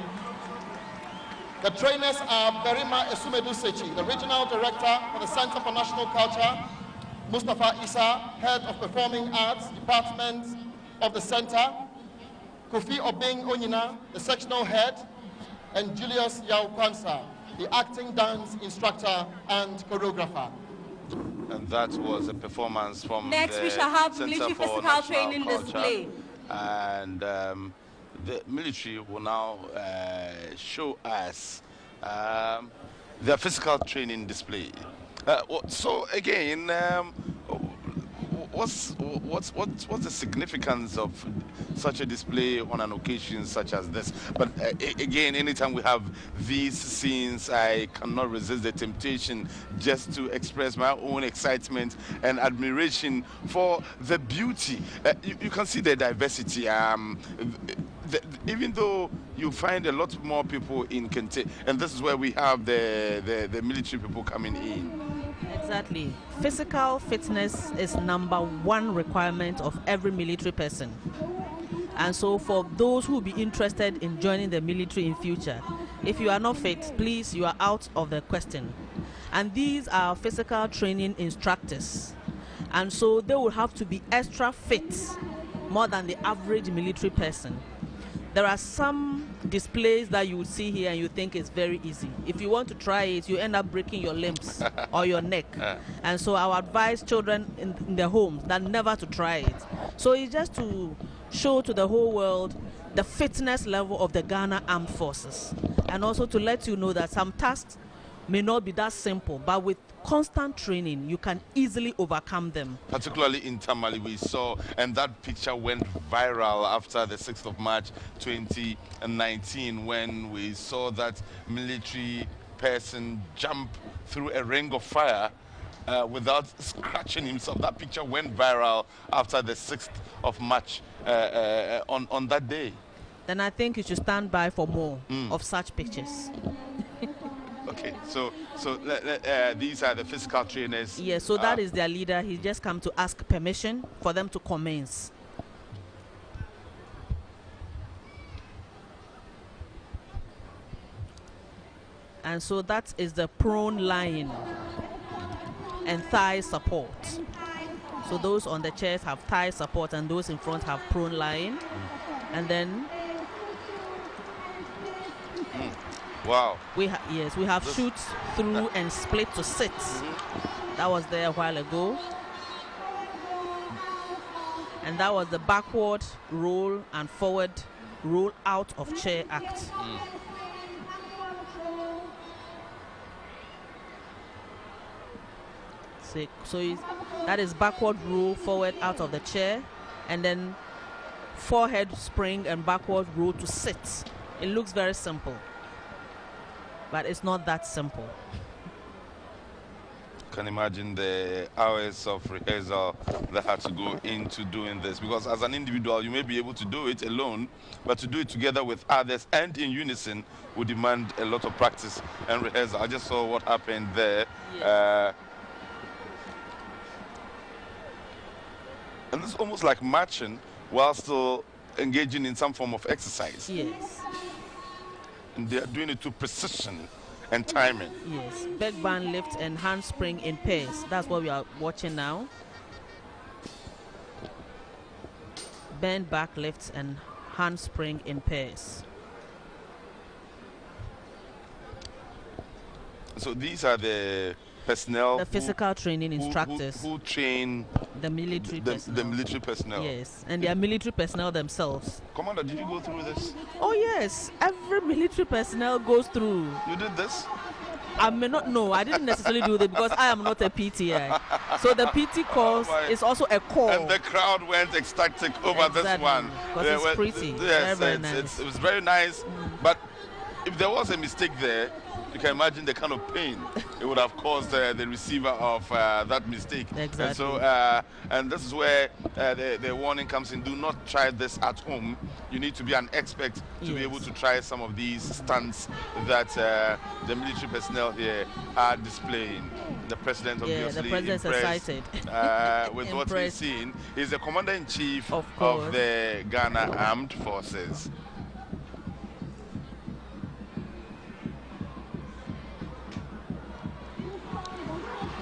The trainers are Berima Esumedu-Sechi, the Regional Director for the Center for National Culture, Mustafa Isa, Head of Performing Arts Department of the Center, Kofi Obeng Onyina, the Sectional Head, and Julius Yaukwansa, the Acting Dance Instructor and Choreographer. And that was a performance from Next, the we shall have Center military for physical National training Culture. display. And the military will now show us their physical training display. So again, what's the significance of such a display on an occasion such as this? But again, anytime we have these scenes, I cannot resist the temptation just to express my own excitement and admiration for the beauty. You can see the diversity. Even though you find a lot more people in Kente, and this is where we have the military people coming in. Exactly. Physical fitness is #1 requirement of every military person. And so for those who will be interested in joining the military in future, if you are not fit, please, you are out of the question. And these are physical training instructors. And so they will have to be extra fit, more than the average military person. There are some displays that you will see here and you think it's very easy. If you want to try it, you end up breaking your limbs or your neck. And so I would advise children in their homes that never to try it. So it's just to show to the whole world the fitness level of the Ghana Armed Forces. And also to let you know that some tasks may not be that simple, but with constant training, you can easily overcome them. Particularly in Tamale, we saw, and that picture went viral after the 6th of March 2019, when we saw that military person jump through a ring of fire without scratching himself. That picture went viral after the 6th of March on that day. Then I think you should stand by for more of such pictures. Okay, so these are the physical trainers. Yes, so that is their leader. He just come to ask permission for them to commence. And so that is the prone lying and thigh support. So those on the chairs have thigh support and those in front have prone lying. And then wow. We have shoot through and split to sit. That was there a while ago. And that was the backward roll and forward roll out of chair act. That is backward roll, forward out of the chair, and then forehead spring and backward roll to sit. It looks very simple, but it's not that simple. Can imagine the hours of rehearsal that had to go into doing this, because as an individual you may be able to do it alone, but to do it together with others and in unison would demand a lot of practice and rehearsal. I just saw what happened there. Yes. And it's almost like marching while still engaging in some form of exercise. Yes. And they are doing it to precision and timing. Yes, back band lift and handspring in pairs. That's what we are watching now. Bend back lifts and handspring in pairs. So these are the personnel, the physical training instructors who train the military personnel. The military personnel. Yes, and they are military personnel themselves. Commander, did you go through this? Oh yes, every military personnel goes through. You did this? I may not know. I didn't necessarily do it because I am not a PTI. So the PT course is also a core. And the crowd went ecstatic over this one. Because it's pretty. Yes, very nice. It was very nice. But if there was a mistake there, you can imagine the kind of pain it would have caused the receiver of that mistake. Exactly. And so, and this is where the warning comes in. Do not try this at home. You need to be an expert to be able to try some of these stunts that the military personnel here are displaying. The president obviously the president is excited with what he's seen. He's the commander-in-chief of the Ghana Armed Forces.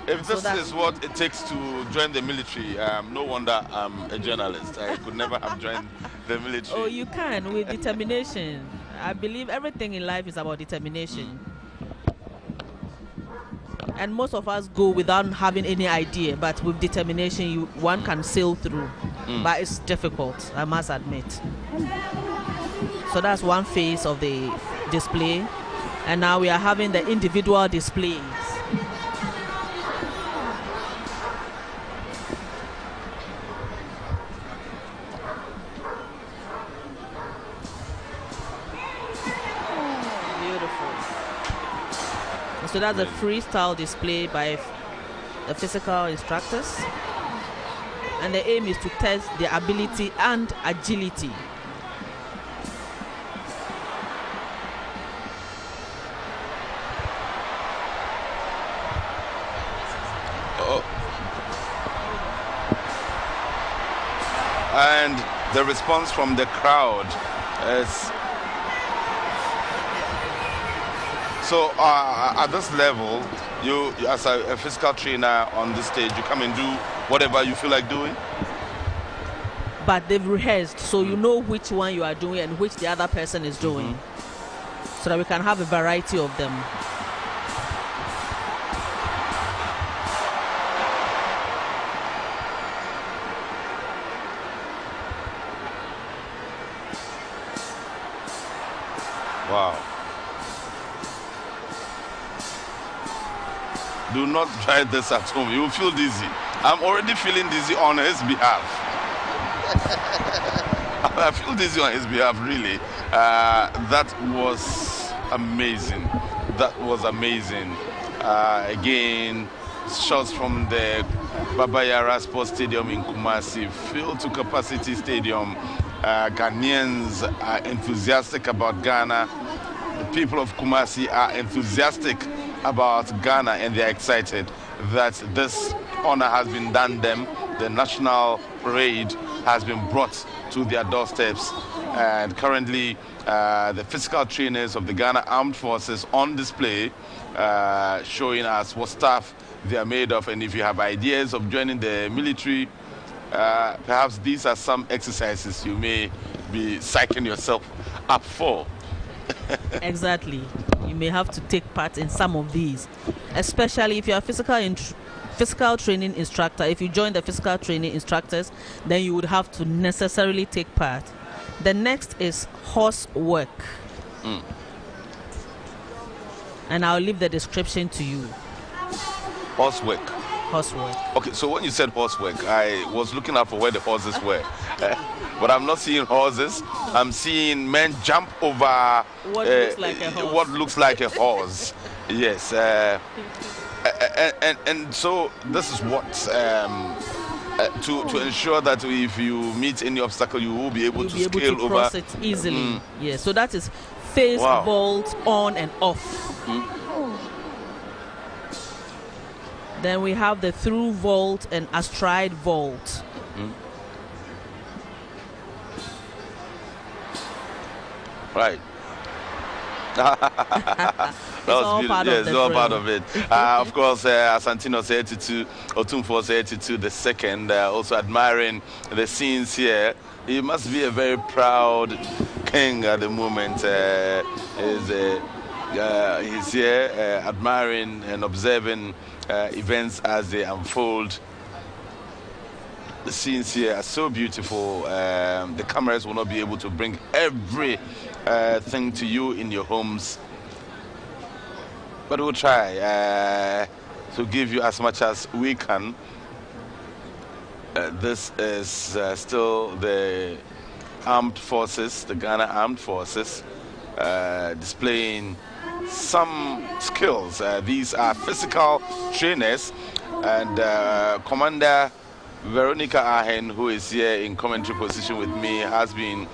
If this is what it takes to join the military, no wonder I'm a journalist. I could never have joined the military. Oh, you can with determination. I believe everything in life is about determination. And most of us go without having any idea, but with determination, one can sail through. But it's difficult, I must admit. So that's one phase of the display. And now we are having the individual displays. So that's a freestyle display by the physical instructors. And the aim is to test their ability and agility. And the response from the crowd is... So at this level, you as a physical trainer on this stage, you come and do whatever you feel like doing? But they've rehearsed, so you know which one you are doing and which the other person is doing. So that we can have a variety of them. Wow. Do not try this at home. You will feel dizzy. I'm already feeling dizzy on his behalf. I feel dizzy on his behalf, really. That was amazing. That was amazing. Again, shots from the Yara Sports Stadium in Kumasi, filled to capacity stadium. Ghanaians are enthusiastic about Ghana. The people of Kumasi are enthusiastic about Ghana, and they're excited that this honor has been done them. The national parade has been brought to their doorsteps, and currently the physical trainers of the Ghana Armed Forces on display, showing us what stuff they are made of. And if you have ideas of joining the military, perhaps these are some exercises you may be psyching yourself up for. Exactly. You may have to take part in some of these, especially if you're a physical training instructor. If you join the physical training instructors, then you would have to necessarily take part. The next is horse work. And I'll leave the description to you. Horse work. horsework. Okay, so when you said horsework, I was looking out for where the horses were. But I'm not seeing horses. I'm seeing men jump over what looks like a horse. What looks like a horse. Yes. And so this is what to ensure that if you meet any obstacle, you will be able to scale over. Cross it easily. Yeah. So that is face vault on and off. Then we have the through vault and astride vault. Right. That was beautiful. Yes, all part of it. Of course, Asantino's 82, Otumfo's 82, the second, also admiring the scenes here. He must be a very proud king at the moment. He's here admiring and observing events as they unfold. The scenes here are so beautiful. The cameras will not be able to bring every thing to you in your homes, but we'll try to give you as much as we can. This is still the armed forces, the Ghana Armed Forces, displaying some skills. These are physical trainers, and Commander Veronica Ahen, who is here in commentary position with me, has been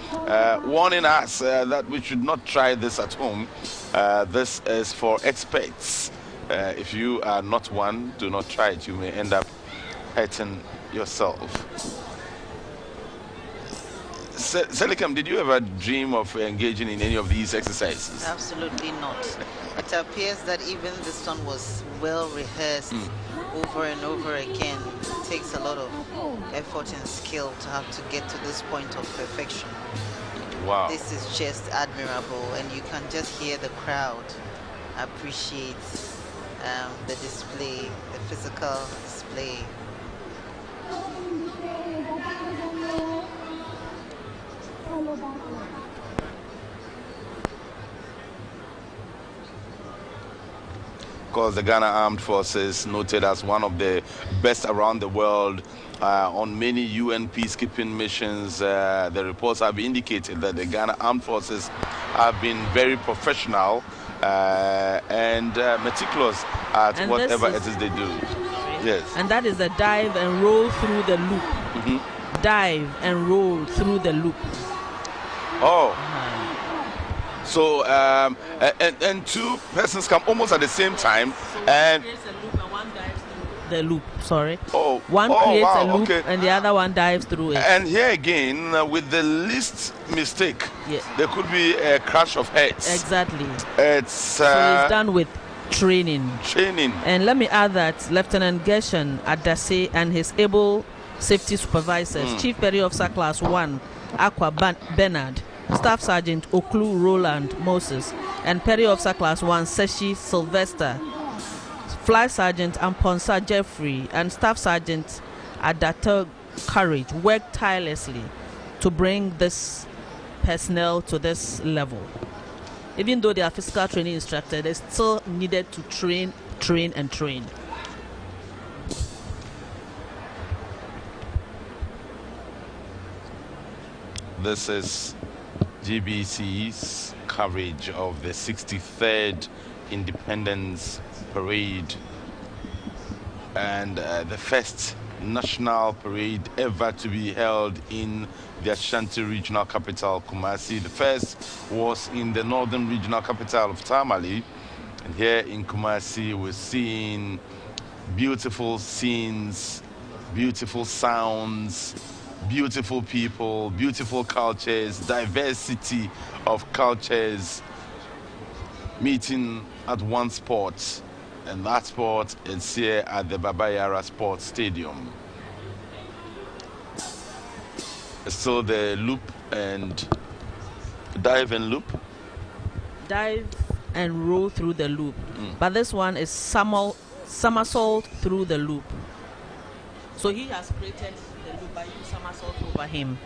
warning us that we should not try this at home. This is for experts. If you are not one, do not try it. You may end up hurting yourself. Selikam, did you ever dream of engaging in any of these exercises? Absolutely not. It appears that even this one was well rehearsed over and over again. It takes a lot of effort and skill to have to get to this point of perfection. Wow. This is just admirable, and you can just hear the crowd appreciate the display, the physical display. Of course, the Ghana Armed Forces, noted as one of the best around the world on many UN peacekeeping missions. The reports have indicated that the Ghana Armed Forces have been very professional and meticulous at and whatever it is they do. Yes. And that is the dive and roll through the loop. Dive and roll through the loop. Oh. So, and two persons come almost at the same time, and one dives through the loop. Sorry. Oh, one creates a loop, okay. and the other one dives through it. And here again, with the least mistake, there could be a crash of heads. Exactly. So it's done with training. And let me add that Lieutenant Gershon Adase and his able safety supervisors, Chief Petty Officer Class 1, Aqua Bernard, Staff Sergeant Oklu Roland Moses, and Petty Officer Class 1 Seshi Sylvester, Flight Sergeant Amponsa Jeffrey, and Staff Sergeant Adata Courage worked tirelessly to bring this personnel to this level. Even though they are physical training instructors, they still needed to train. This is GBC's coverage of the 63rd Independence Parade and the first national parade ever to be held in the Ashanti regional capital, Kumasi. The first was in the northern regional capital of Tamale. And here in Kumasi, we're seeing beautiful scenes, beautiful sounds, beautiful people, beautiful cultures, diversity of cultures meeting at one spot, and that spot is here at the Yara Sports Stadium. So the loop and dive and loop? Dive and roll through the loop. But this one is somersault through the loop. So he has created the loop by you somersault over him.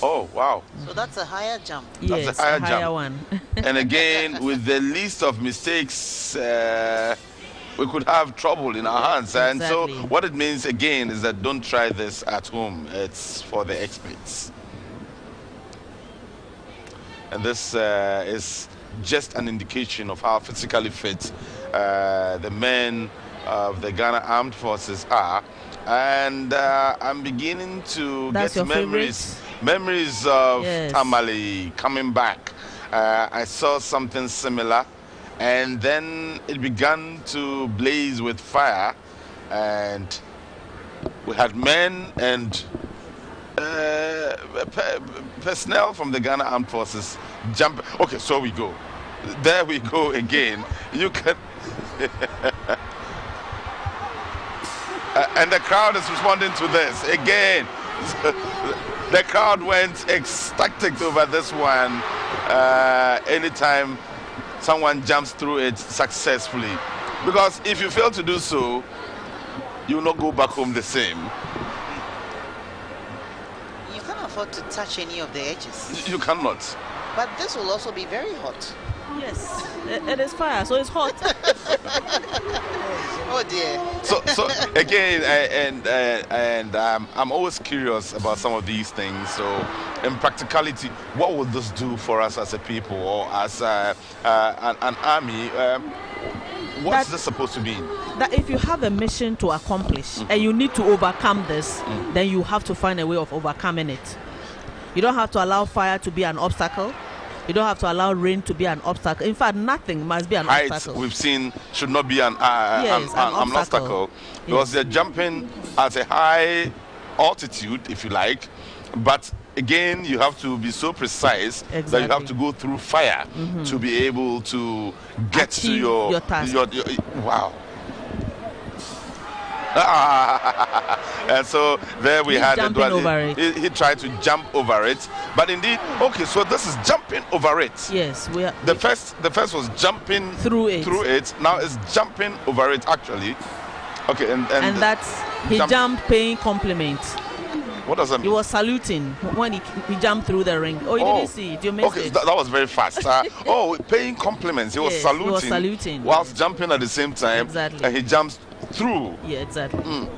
Oh, wow. So that's a higher jump. Yes, That's a higher jump. one. And again, with the least of mistakes, we could have trouble in our hands. And so Exactly. what it means, again, is that don't try this at home. It's for the experts. And this is just an indication of how physically fit the men of the Ghana Armed Forces are. And I'm beginning to That's get your memories of Yes. Tamale coming back. I saw something similar, and then it began to blaze with fire, and we had men and personnel from the Ghana Armed Forces jump. Okay, so we go. There we go again. You can. And the crowd is responding to this again. The crowd went ecstatic over this one. Anytime someone jumps through it successfully, because if you fail to do so, you will not go back home the same. You can't afford to touch any of the edges. You cannot. But this will also be very hot. Yes, it is fire, so it's hot. Oh dear. So again, I'm always curious about some of these things. So, in practicality, what would this do for us as a people or as an army? What's this supposed to mean? That if you have a mission to accomplish and you need to overcome this, then you have to find a way of overcoming it. You don't have to allow fire to be an obstacle. You don't have to allow rain to be an obstacle. In fact, nothing must be an Height, obstacle. we've seen, should not be an obstacle. obstacle. Because they're jumping at a high altitude, if you like. But again, you have to be so precise that you have to go through fire to be able to get to your task. Wow. And so there we had jumping over it. He tried to jump over it, but indeed, okay, so this is jumping over it. Yes, the first was jumping through it. Now it's jumping over it actually. Okay, and that's he jumped paying compliments. What does that mean? He was saluting when he jumped through the ring. Oh, you didn't see it. You missed it. That was very fast. Paying compliments. He was saluting. He was saluting whilst jumping at the same time. Exactly. And he jumps through. Yeah, exactly.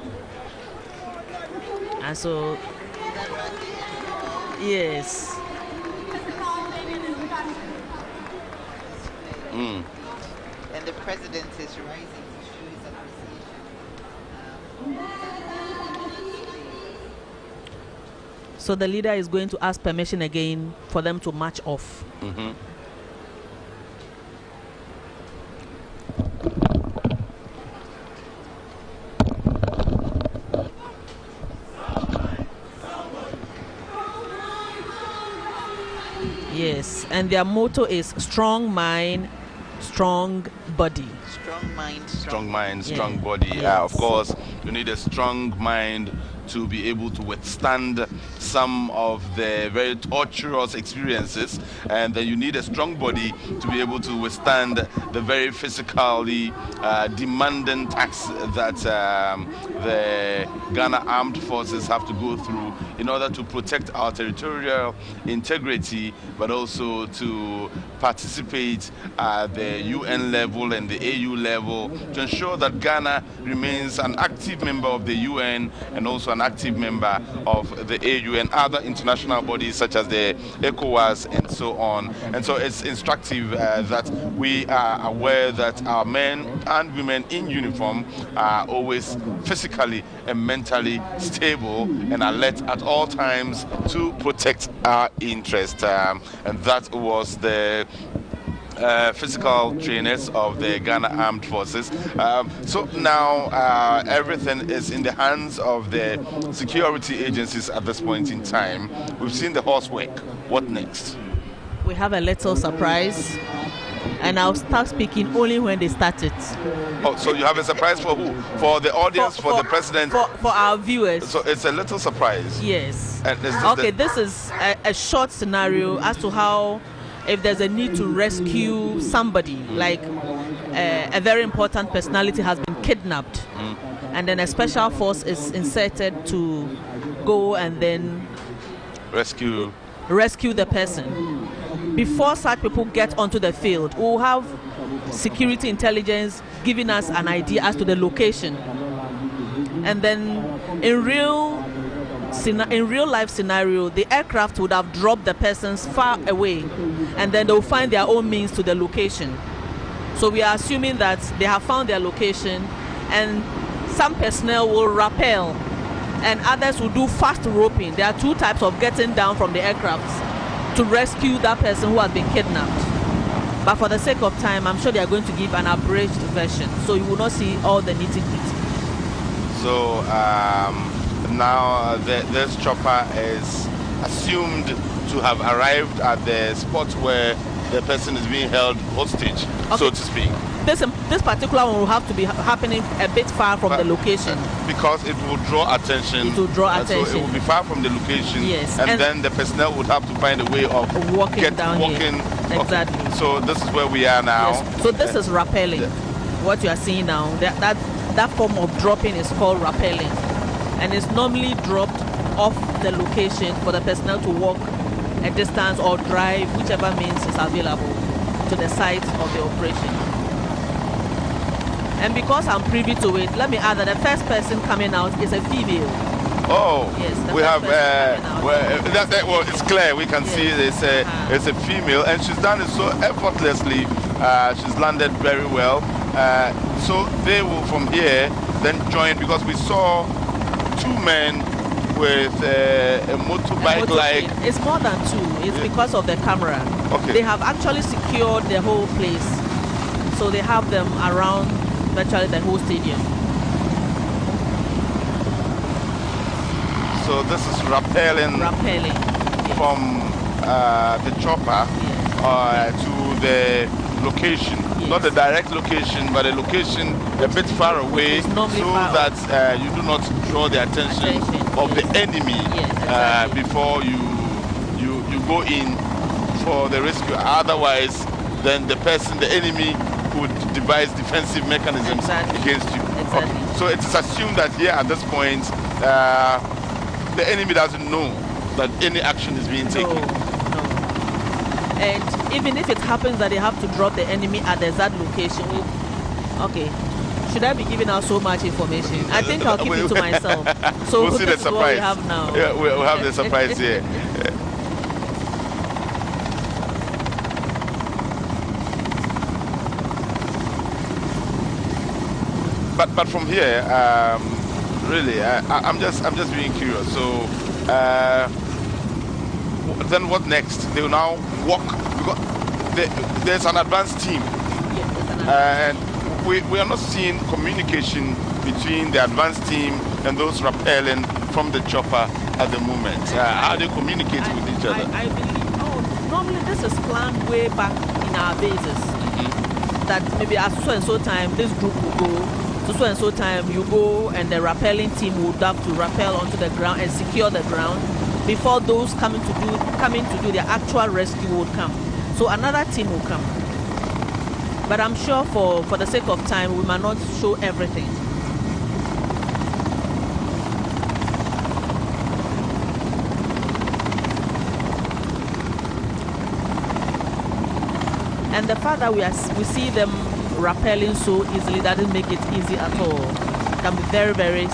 And so, yes. And the president is rising to show his appreciation. So the leader is going to ask permission again for them to march off. Yes, and their motto is strong mind, strong body. Strong mind, strong body. Yes. Of course, you need a strong mind to be able to withstand some of the very torturous experiences, and then you need a strong body to be able to withstand the very physically demanding tasks that the Ghana Armed Forces have to go through in order to protect our territorial integrity, but also to participate at the UN level and the AU level to ensure that Ghana remains an active member of the UN and also an active member of the AU and other international bodies such as the ECOWAS and so on. And so it's instructive that we are aware that our men and women in uniform are always physically and mentally stable and alert at all times to protect our interest. And that was the physical trainers of the Ghana Armed Forces. So now everything is in the hands of the security agencies at this point in time. We've seen the horse work. What next? We have a little surprise, and I'll start speaking only when they start it. Oh, so you have a surprise for who? For the audience, for the president? For our viewers. So it's a little surprise. Yes. And this is a short scenario as to how, if there's a need to rescue somebody, like a very important personality has been kidnapped, and then a special force is inserted to go and then rescue the person. Before such people get onto the field, we'll have security intelligence giving us an idea as to the location. And then in real life scenario, the aircraft would have dropped the persons far away, and then they'll find their own means to the location. So we are assuming that they have found their location, and some personnel will rappel and others will do fast roping. There are two types of getting down from the aircrafts to rescue that person who has been kidnapped. But for the sake of time, I'm sure they are going to give an abridged version, so you will not see all the nitty-gritty. So now this chopper is assumed to have arrived at the spot where the person is being held hostage, so to speak. This particular one will have to be happening a bit far from the location. Because it will draw attention. It will draw attention. So it will be far from the location. Yes. And then the personnel would have to find a way of walking down here. Exactly. Okay. So this is where we are now. Yes. So this is rappelling. What you are seeing now, that form of dropping is called rappelling. And it's normally dropped off the location for the personnel to walk a distance or drive, whichever means is available, to the site of the operation. And because I'm privy to it, let me add that the first person coming out is a female. Oh, yes. We have, well, it's clear. We can see it's a female, and she's done it so effortlessly. She's landed very well. So they will from here then join, because we saw two men with a motorbike like. It's more than two. It's because of the camera. Okay. They have actually secured the whole place. So they have them around virtually the whole stadium. So this is rappelling from the chopper to the location. Yes. Not the direct location, but a location a bit far away, so that you do not draw the attention of the enemy before you go in for the rescue. Otherwise, then the enemy would devise defensive mechanisms against you. Exactly. Okay. So it is assumed that here at this point, the enemy doesn't know that any action is being taken. No. And even if it happens that they have to drop the enemy at the exact location, okay, should I be giving out so much information? I think I'll keep it to myself. So we'll see the surprise. What we have now. Yeah, we'll have the surprise here. But from here, really, I'm just being curious. So then what next? They will now walk, because there's an advanced team, and we are not seeing communication between the advanced team and those rappelling from the chopper at the moment. How they communicate with each other? I believe, normally this is planned way back in our bases. That maybe at so and so time this group will go. So and so time you go, and the rappelling team would have to rappel onto the ground and secure the ground before those coming to do the actual rescue would come. So another team will come. But I'm sure for the sake of time, we might not show everything. And the fact that we see them rappelling so easily doesn't make it easy at all. It can be very, very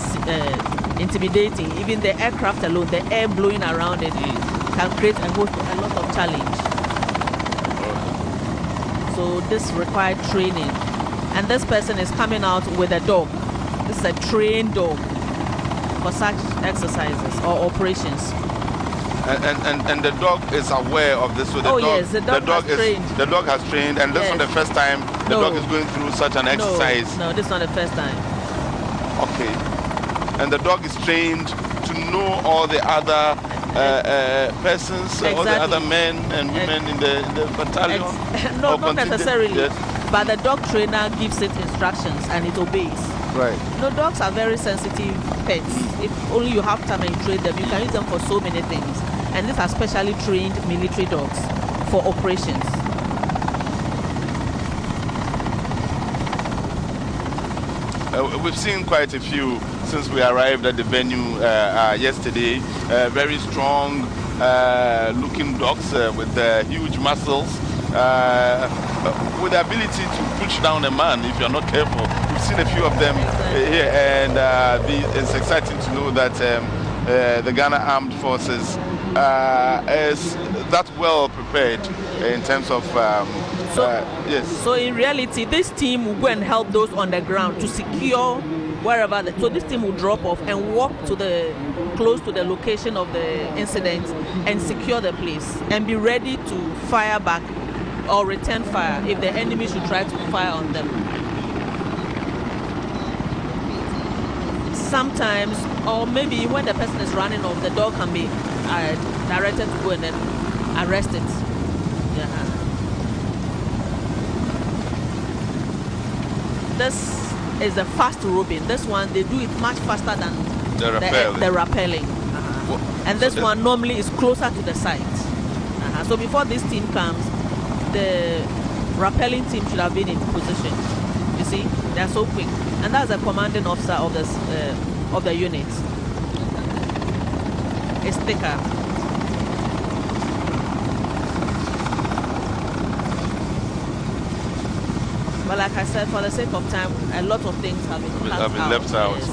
intimidating. Even the aircraft alone, the air blowing around it, can create a lot of challenge. So this required training. And this person is coming out with a dog. This is a trained dog for such exercises or operations. And the dog is aware of this. So yes, the dog has trained. The dog has trained, and this is not the first time the dog is going through such an exercise. No, this is not the first time. Okay. And the dog is trained to know all the other persons, all the other men and women in the battalion? Not necessarily. Yes. But the dog trainer gives it instructions and it obeys. Right. Dogs are very sensitive pets. If only you have time and you train them, you can use them for so many things. And these are specially trained military dogs for operations. We've seen quite a few since we arrived at the venue yesterday. Very strong, looking dogs with huge muscles, with the ability to push down a man if you're not careful. We've seen a few of them here, and it's exciting to know that the Ghana Armed Forces is that well prepared in terms of yes. So in reality, this team will go and help those on the ground to secure wherever. So this team will drop off and walk to close to the location of the incident and secure the place and be ready to fire back or return fire if the enemy should try to fire on them. Sometimes, or maybe when the person is running off, the dog can be directed to go and then arrest it. Yeah. This is a fast roping. This one, they do it much faster than the rappelling. And this one normally is closer to the site. So before this team comes, the rappelling team should have been in position. You see, they are so quick. And that's the commanding officer of this of the unit. It's thicker. But like I said, for the sake of time, a lot of things have been left out. Yes.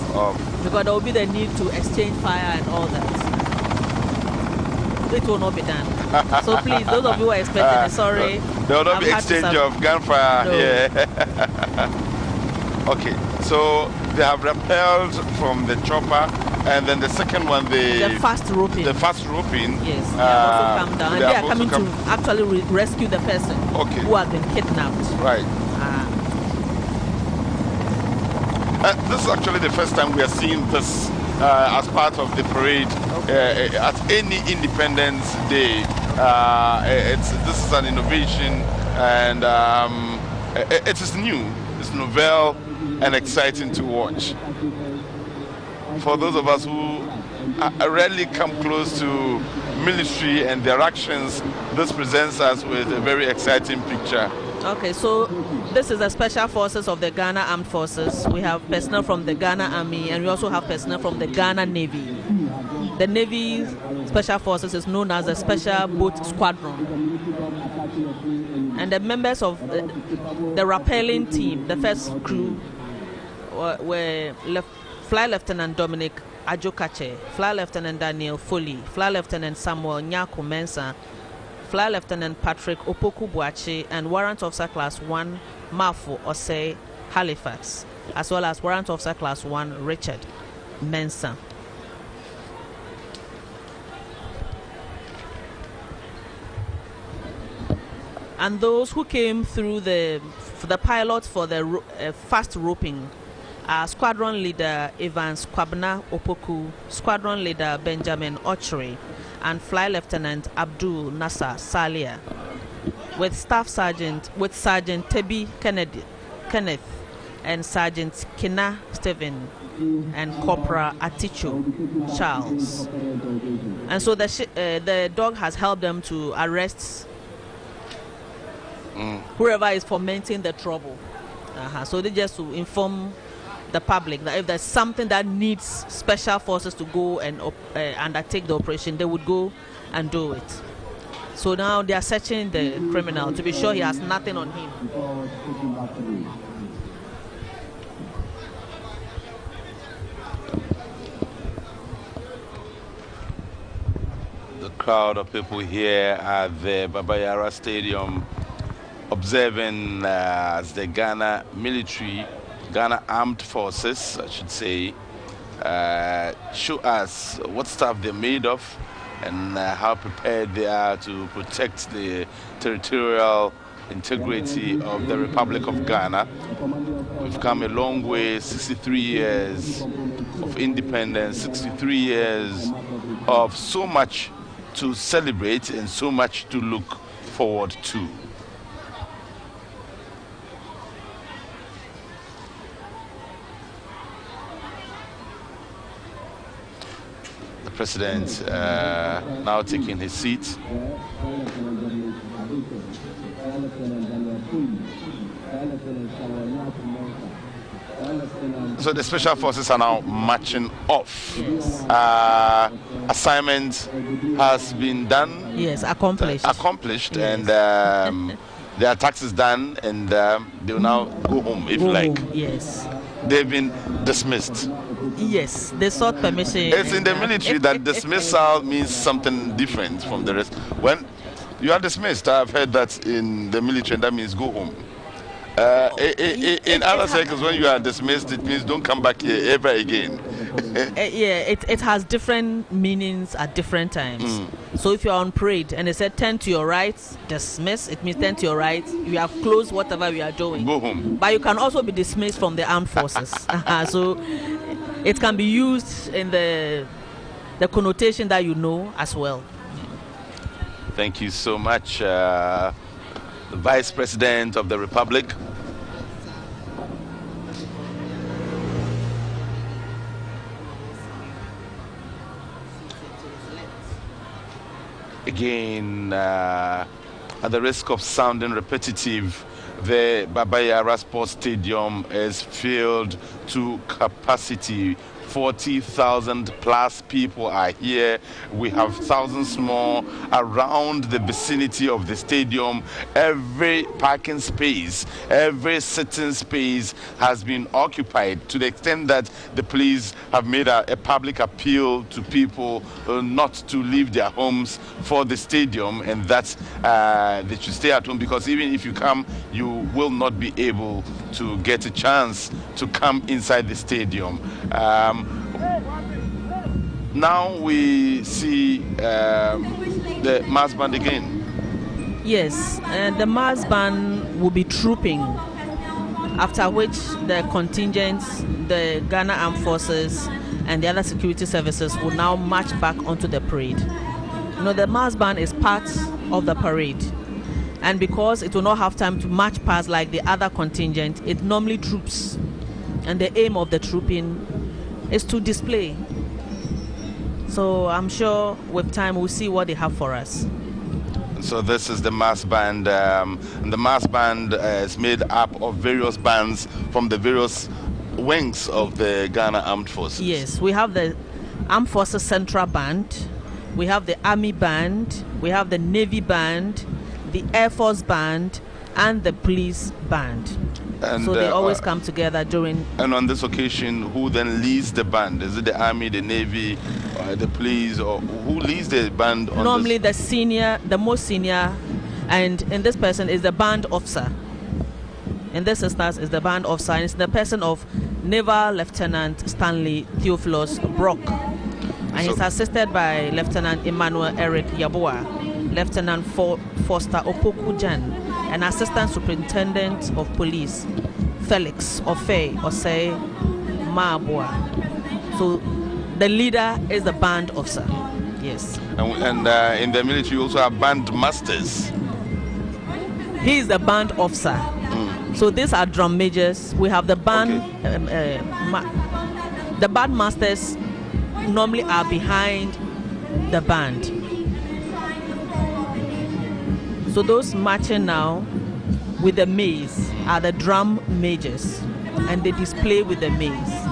Because there will be the need to exchange fire and all that. It will not be done. So please, those of you who are expecting it, sorry. There will not be exchange of gunfire here. Okay, so they have rappelled from the chopper, and then the second one, the fast roping. The fast roping. Yes, they have also come down. And they are coming to actually rescue the person who has been kidnapped. Right. This is actually the first time we are seeing this as part of the parade at any Independence Day. This is an innovation, and it is new, it's novel and exciting to watch. For those of us who rarely come close to military and their actions, this presents us with a very exciting picture. Okay, so this is the Special Forces of the Ghana Armed Forces. We have personnel from the Ghana Army, and we also have personnel from the Ghana Navy. The Navy Special Forces is known as the Special Boat Squadron. And the members of the rappelling team, the first crew, were Flight Lieutenant Dominic Ajokache, Flight Lieutenant Daniel Foley, Flight Lieutenant Samuel Nyako Mensah, Flight Lieutenant Patrick Opoku Buachi, and Warrant Officer Class 1 Mafo Osei Halifax, as well as Warrant Officer Class 1 Richard Mensah. And those who came through the pilots for the fast roping are Squadron Leader Evans Kwabna Opoku, Squadron Leader Benjamin Ochre, and Flight Lieutenant Abdul Nasser Salia, with Sergeant Tebi Kenneth, and Sergeant Kina Stephen, and Corporal Aticho Charles. And so the dog has helped them to arrest whoever is fomenting the trouble. So they just to inform the public that if there's something that needs special forces to go and undertake the operation, they would go and do it. So now they are searching the criminal to be sure he has nothing on him. The crowd of people here at the Yara Stadium observing as the Ghana Armed Forces, I should say, show us what stuff they're made of and how prepared they are to protect the territorial integrity of the Republic of Ghana. We've come a long way, 63 years of independence, 63 years of so much to celebrate and so much to look forward to. President now taking his seat. So the special forces are now marching off. Yes. Assignment has been done. Yes, accomplished. Accomplished, Yes. and their tax is done, and they will now go home, if you like. Yes. They've been dismissed. Yes, they sought permission. It's in the military that dismissal means something different from the rest. When you are dismissed, I've heard that in the military, that means go home. In other circles, when you are dismissed, it means don't come back here ever again. It has different meanings at different times. So if you're on parade and they said turn to your right, dismiss, it means turn to your right. You have closed whatever we are doing. Go home. But you can also be dismissed from the armed forces. So it can be used in the connotation that you know as well. Thank you so much, the Vice President of the Republic. Again, at the risk of sounding repetitive, the Yara Sports Stadium is filled to capacity. 40,000 plus people are here. We have thousands more around the vicinity of the stadium. Every parking space, every sitting space has been occupied, to the extent that the police have made a public appeal to people not to leave their homes for the stadium, and that they should stay at home, because even if you come, you will not be able to get a chance to come inside the stadium. Now we see the mass band again. Yes, the mass band will be trooping, after which the contingents, the Ghana Armed Forces and the other security services will now march back onto the parade. You know, the mass band is part of the parade, and because it will not have time to march past like the other contingent, it normally troops, and the aim of the trooping is to display. So I'm sure with time we'll see what they have for us. So this is the mass band, and the mass band is made up of various bands from the various wings of the Ghana Armed Forces. Yes, we have the Armed Forces Central Band, we have the Army Band, we have the Navy Band, the Air Force Band, and the Police Band. And so they always come together during. And on this occasion, who then leads the band? Is it the Army, the Navy, the police, or who leads the band? Normally the most senior, and in this person is the band officer. In this instance is the band officer, and it's the person of Naval Lieutenant Stanley Theophilus Brock. And he's assisted by Lieutenant Emmanuel Eric Yaboa, Lieutenant Foster Opoku Jan, and Assistant Superintendent of Police Felix Osei Maabua. So the leader is the band officer. Yes. And in the military, you also have band masters. He is the band officer. So these are drum majors. We have the band. Okay. The band masters normally are behind the band. So those marching now with the maize are the drum majors, and they display with the maize.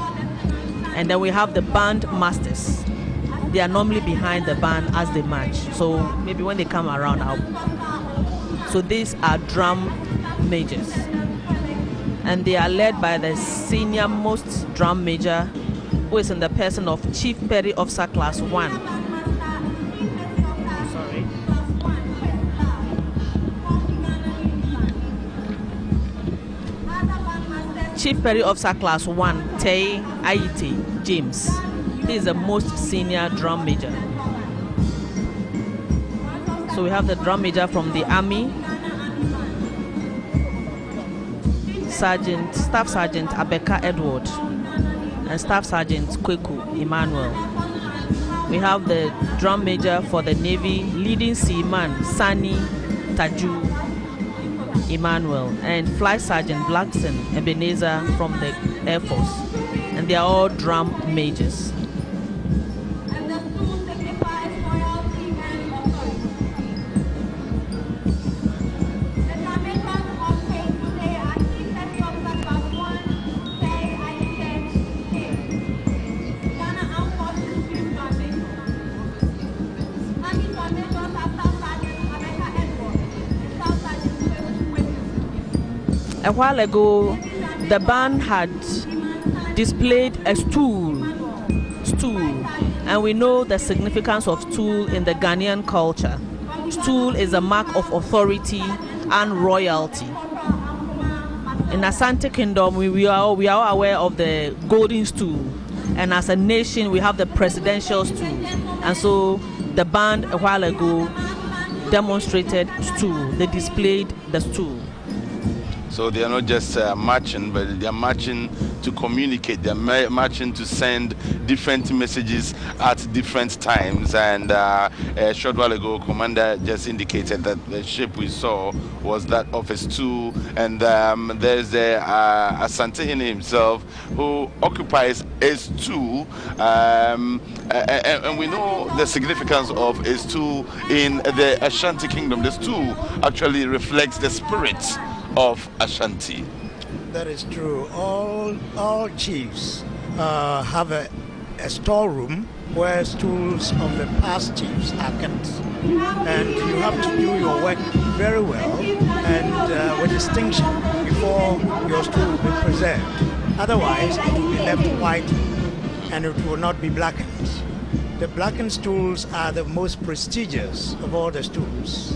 And then we have the band masters. They are normally behind the band as they march. So maybe when they come around, so these are drum majors, and they are led by the senior most drum major, who is in the person of Chief Petty Officer Class 1. Sorry. Chief Petty Officer Class 1, Tay Aite James. He is the most senior drum major. So we have the drum major from the Army, Staff Sergeant Abeka Edward, and Staff Sergeant Kweku Emmanuel. We have the drum major for the Navy, Leading Seaman Sani Taju Emmanuel, and Flight Sergeant Blackson Ebenezer from the Air Force. And they are all drum majors. while ago, the band had displayed a stool, and we know the significance of stool in the Ghanaian culture. Stool is a mark of authority and royalty. In Asante Kingdom, we are aware of the golden stool, and as a nation, we have the presidential stool. And so, the band a while ago demonstrated stool. They displayed the stool. So they are not just marching, but they are marching to communicate. They are marching to send different messages at different times. And a short while ago, Commander just indicated that the ship we saw was that of a stool. And there's Asantehene himself who occupies a stool. And we know the significance of a stool in the Ashanti Kingdom. The stool actually reflects the spirit of Ashanti. That is true. All chiefs have a storeroom where stools of the past chiefs are kept, and you have to do your work very well and with distinction before your stool will be preserved. Otherwise, it will be left white and it will not be blackened. The blackened stools are the most prestigious of all the stools.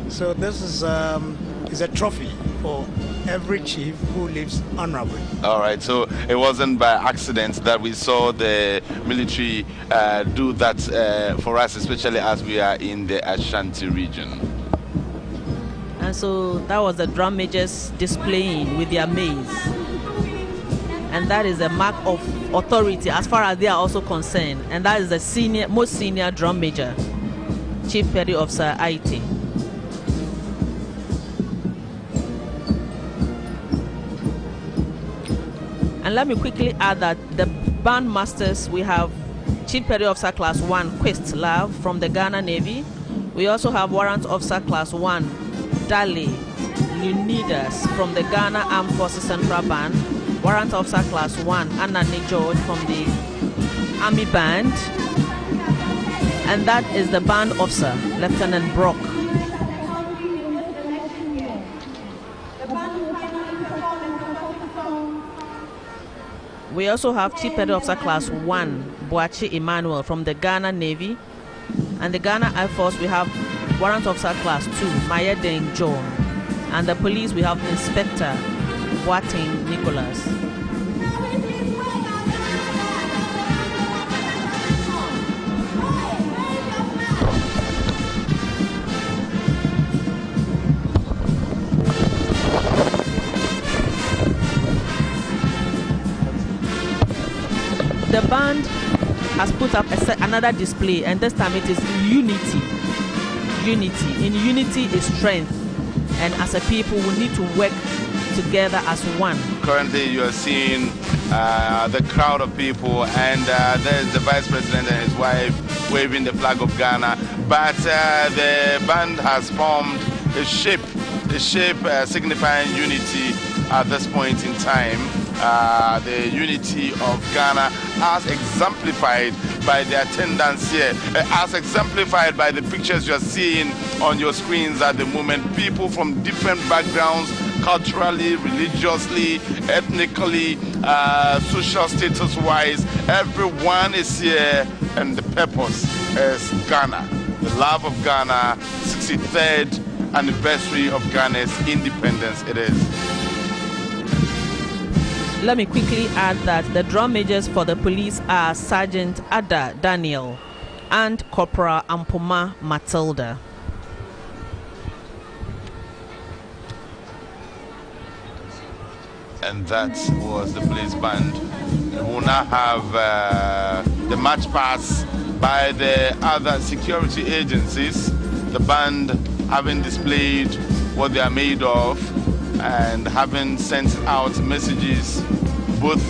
So this is a trophy for every chief who lives honorably. All right, so it wasn't by accident that we saw the military do that for us, especially as we are in the Ashanti region. And so that was the drum majors displaying with their maize. And that is a mark of authority as far as they are also concerned. And that is the most senior drum major, Chief Petty Officer IT. And let me quickly add that the band masters, we have Chief Petty Officer Class 1 Quist Love from the Ghana Navy. We also have Warrant Officer Class 1 Dale Leonidas from the Ghana Armed Forces Central Band. Warrant Officer Class 1 Anani George from the Army Band. And that is the band officer, Lieutenant Brock. We also have Chief Petty Officer Class 1, Boachi Emmanuel from the Ghana Navy. And the Ghana Air Force, we have Warrant Officer Class 2, Mayedeng John. And the police, we have Inspector Boateng Nicholas. The band has put up another display, and this time it is unity. Unity. In unity is strength, and as a people we need to work together as one. Currently you are seeing the crowd of people, and there's the Vice President and his wife waving the flag of Ghana. But the band has formed a shape signifying unity at this point in time. The unity of Ghana as exemplified by the attendance here, as exemplified by the pictures you're seeing on your screens at the moment. People from different backgrounds, culturally, religiously, ethnically, social status-wise, everyone is here, and the purpose is Ghana. The love of Ghana, 63rd anniversary of Ghana's independence it is. Let me quickly add that the drum majors for the police are Sergeant Ada Daniel and Corporal Ampoma Matilda. And that was the police band. We will now have the march pass by the other security agencies. The band having displayed what they are made of and having sent out messages both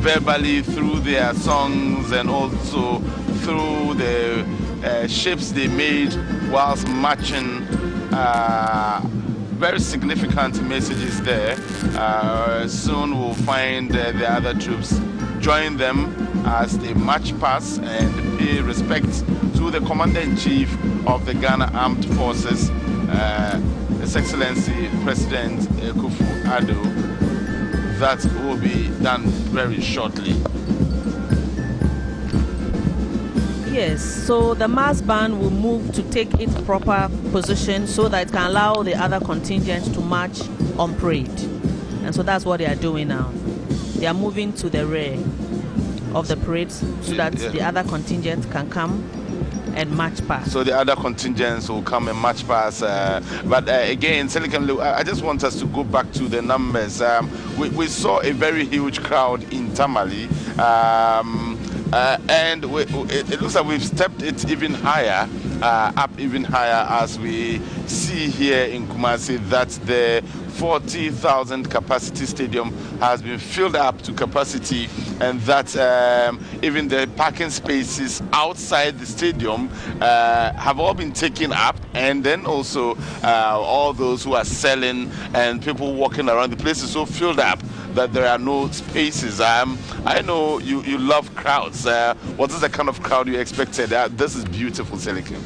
verbally through their songs and also through the shapes they made whilst marching. Very significant messages there. Soon we'll find the other troops join them as they march past and pay respect to the Commander-in-Chief of the Ghana Armed Forces. His Excellency President Kufu Addo, that will be done very shortly. Yes, so the mass band will move to take its proper position so that it can allow the other contingents to march on parade. And so that's what they are doing now. They are moving to the rear of the parade so that the other contingent can come and march past. So the other contingents will come and march past. But again, Silicon, I just want us to go back to the numbers. We saw a very huge crowd in Tamale. And it looks like we've stepped it even higher, up even higher, as we see here in Kumasi that the 40,000 capacity stadium has been filled up to capacity, and that even the parking spaces outside the stadium have all been taken up, and then also all those who are selling and people walking around, the place is so filled up that there are no spaces. I know you love crowds. What is the kind of crowd you expected? This is beautiful, Silicon.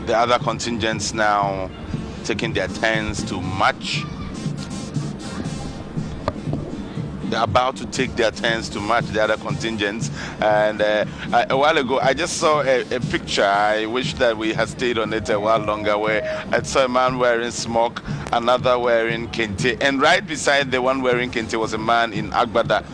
The other contingents now taking their turns to march. They're about to take their turns to march, the other contingents. And a while ago, I just saw a picture. I wish that we had stayed on it a while longer, where I saw a man wearing smock, another wearing kente, and right beside the one wearing kente was a man in Agbada.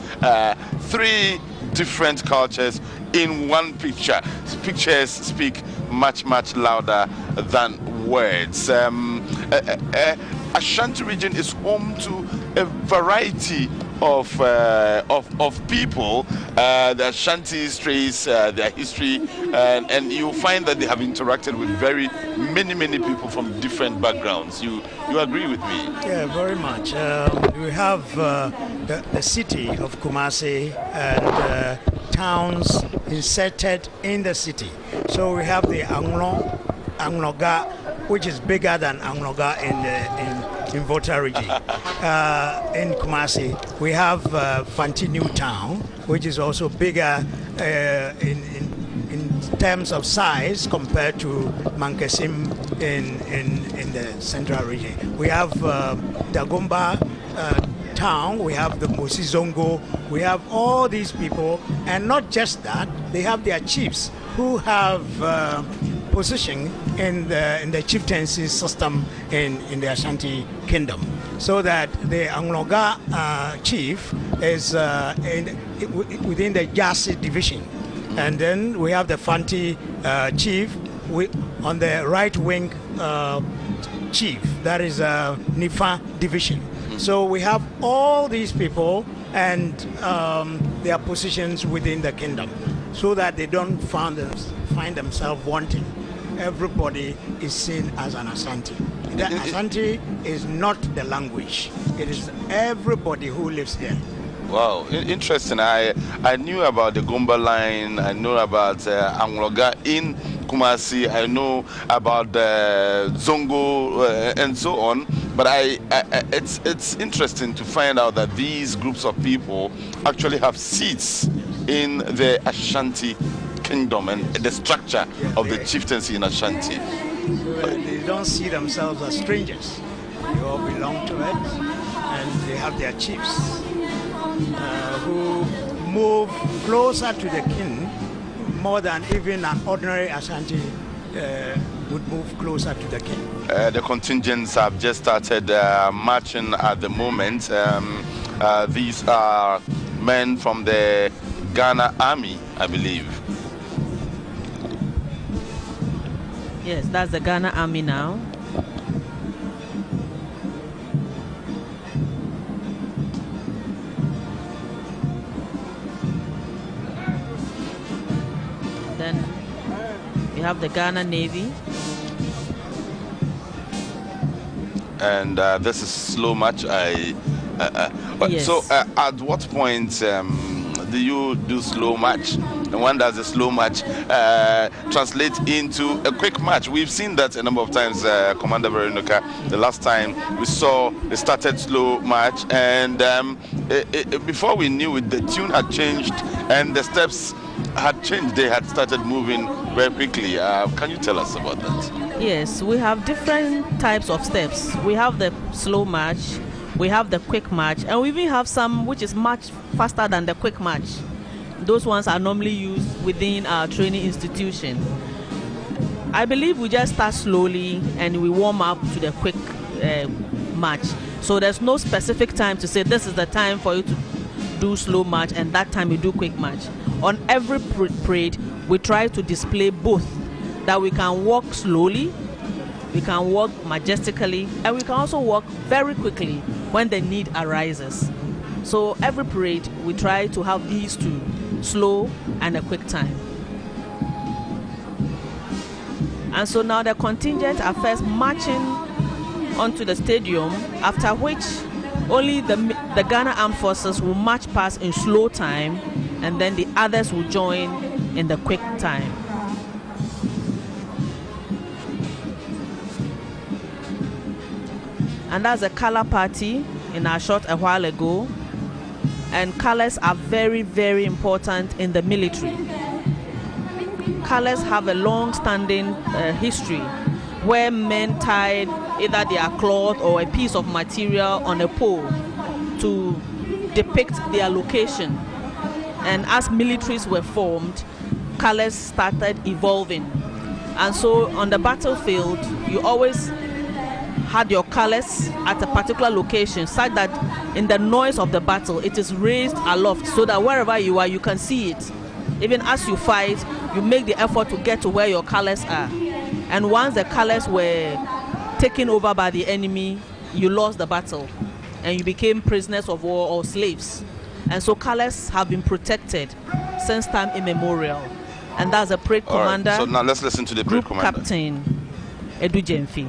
Three different cultures in one picture. Pictures speak much louder than words. Ashanti region is home to a variety of people. The Ashanti trace their history, and you find that they have interacted with many people from different backgrounds. You agree with me? Yeah, very much. We have the city of Kumasi and towns inserted in the city. So we have the Angloga, which is bigger than Angloga in Volta region. In Kumasi, we have Fanti New Town, which is also bigger in terms of size compared to Mankesim in the central region. We have Dagomba town, we have the Mosizongo, we have all these people, and not just that, they have their chiefs who have position in the chieftaincy system in the Ashanti kingdom, so that the Angloga chief is within the Jasi division, and then we have the Fanti chief on the right wing chief, that is Nifa division. So we have all these people and their positions within the kingdom, so that they don't find themselves wanting. Everybody is seen as an Ashanti. The Ashanti is not the language. It is everybody who lives here. Wow, interesting. I knew about the Gomba line. I know about Angloga in Kumasi. I know about the Zongo and so on. But it's interesting to find out that these groups of people actually have seats in the Ashanti kingdom and the structure of the chieftaincy in Ashanti. So they don't see themselves as strangers. They all belong to it, and they have their chiefs who move closer to the king more than even an ordinary Ashanti would move closer to the king. The contingents have just started marching at the moment. These are men from the Ghana Army, I believe. Yes, that's the Ghana Army now. We have the Ghana Navy. And this is slow match. Yes. So at what point do you do slow match? And when does the slow match translate into a quick match? We've seen that a number of times, Commander Veronica. The last time we saw it started slow match, and before we knew it, the tune had changed and the steps had changed. They had started moving very quickly. Can you tell us about that? Yes, we have different types of steps. We have the slow march, we have the quick march, and we even have some which is much faster than the quick march. Those ones are normally used within our training institution. I believe we just start slowly and we warm up to the quick march. So there's no specific time to say this is the time for you to do slow march and that time you do quick march. On every parade, we try to display both, that we can walk slowly, we can walk majestically, and we can also walk very quickly when the need arises. So every parade, we try to have these two, slow and a quick time. And so now the contingent are first marching onto the stadium, after which only the Ghana Armed Forces will march past in slow time, and then the others will join in the quick time. And that's a color party in our shot a while ago. And colors are very, very important in the military. Colors have a long-standing history where men tied either their cloth or a piece of material on a pole to depict their location. And as militaries were formed, colors started evolving. And so on the battlefield, you always had your colors at a particular location such that in the noise of the battle, it is raised aloft so that wherever you are, you can see it. Even as you fight, you make the effort to get to where your colors are. And once the colors were taken over by the enemy, you lost the battle and you became prisoners of war or slaves. And so colors have been protected since time immemorial. And that's a parade commander. Right, so now let's listen to the parade commander. Captain Edu Jemfi.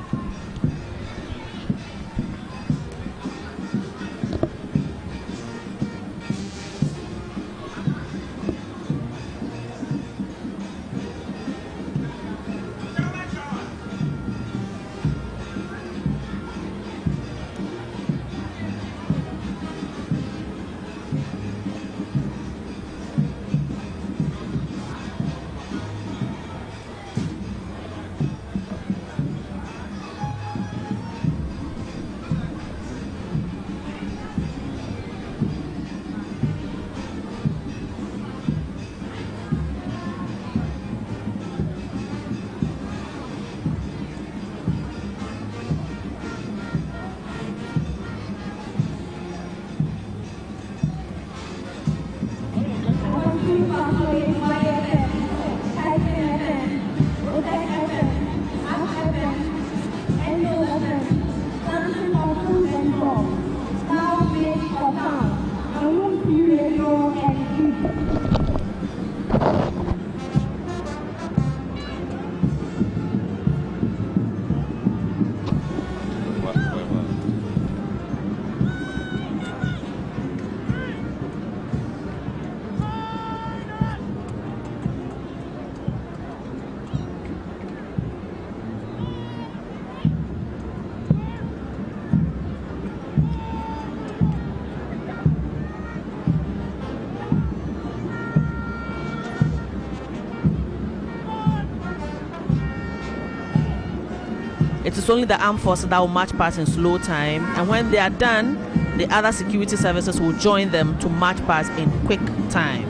It is only the armed forces that will march past in slow time, and when they are done, the other security services will join them to march past in quick time.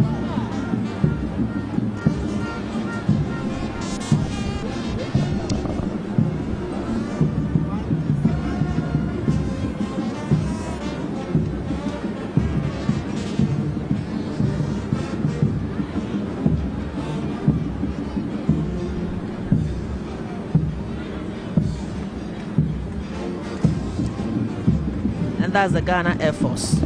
And that's the Ghana Air Force.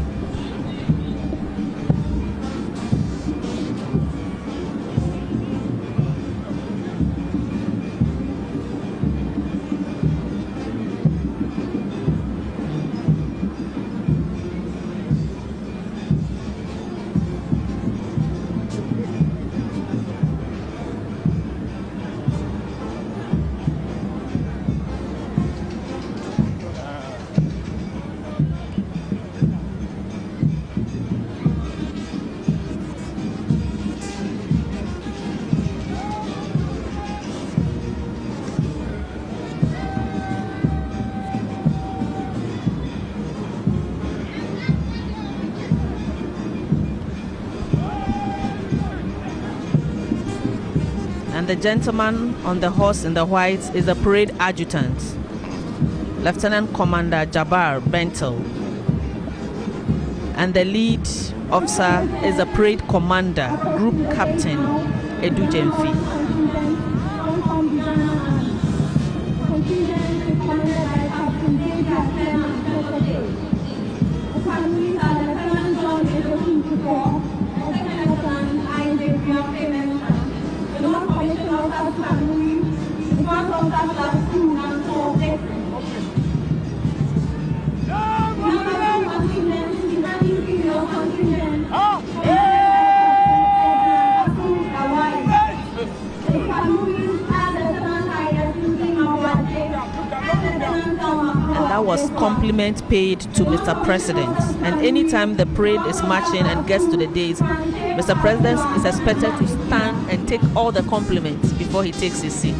And the gentleman on the horse in the white is the parade adjutant, Lieutenant Commander Jabbar Bentel. And the lead officer is the parade commander, Group Captain Edu Jemfi. That was compliment paid to Mr. President. And anytime the parade is marching and gets to the days, Mr. President is expected to stand and take all the compliments before he takes his seat.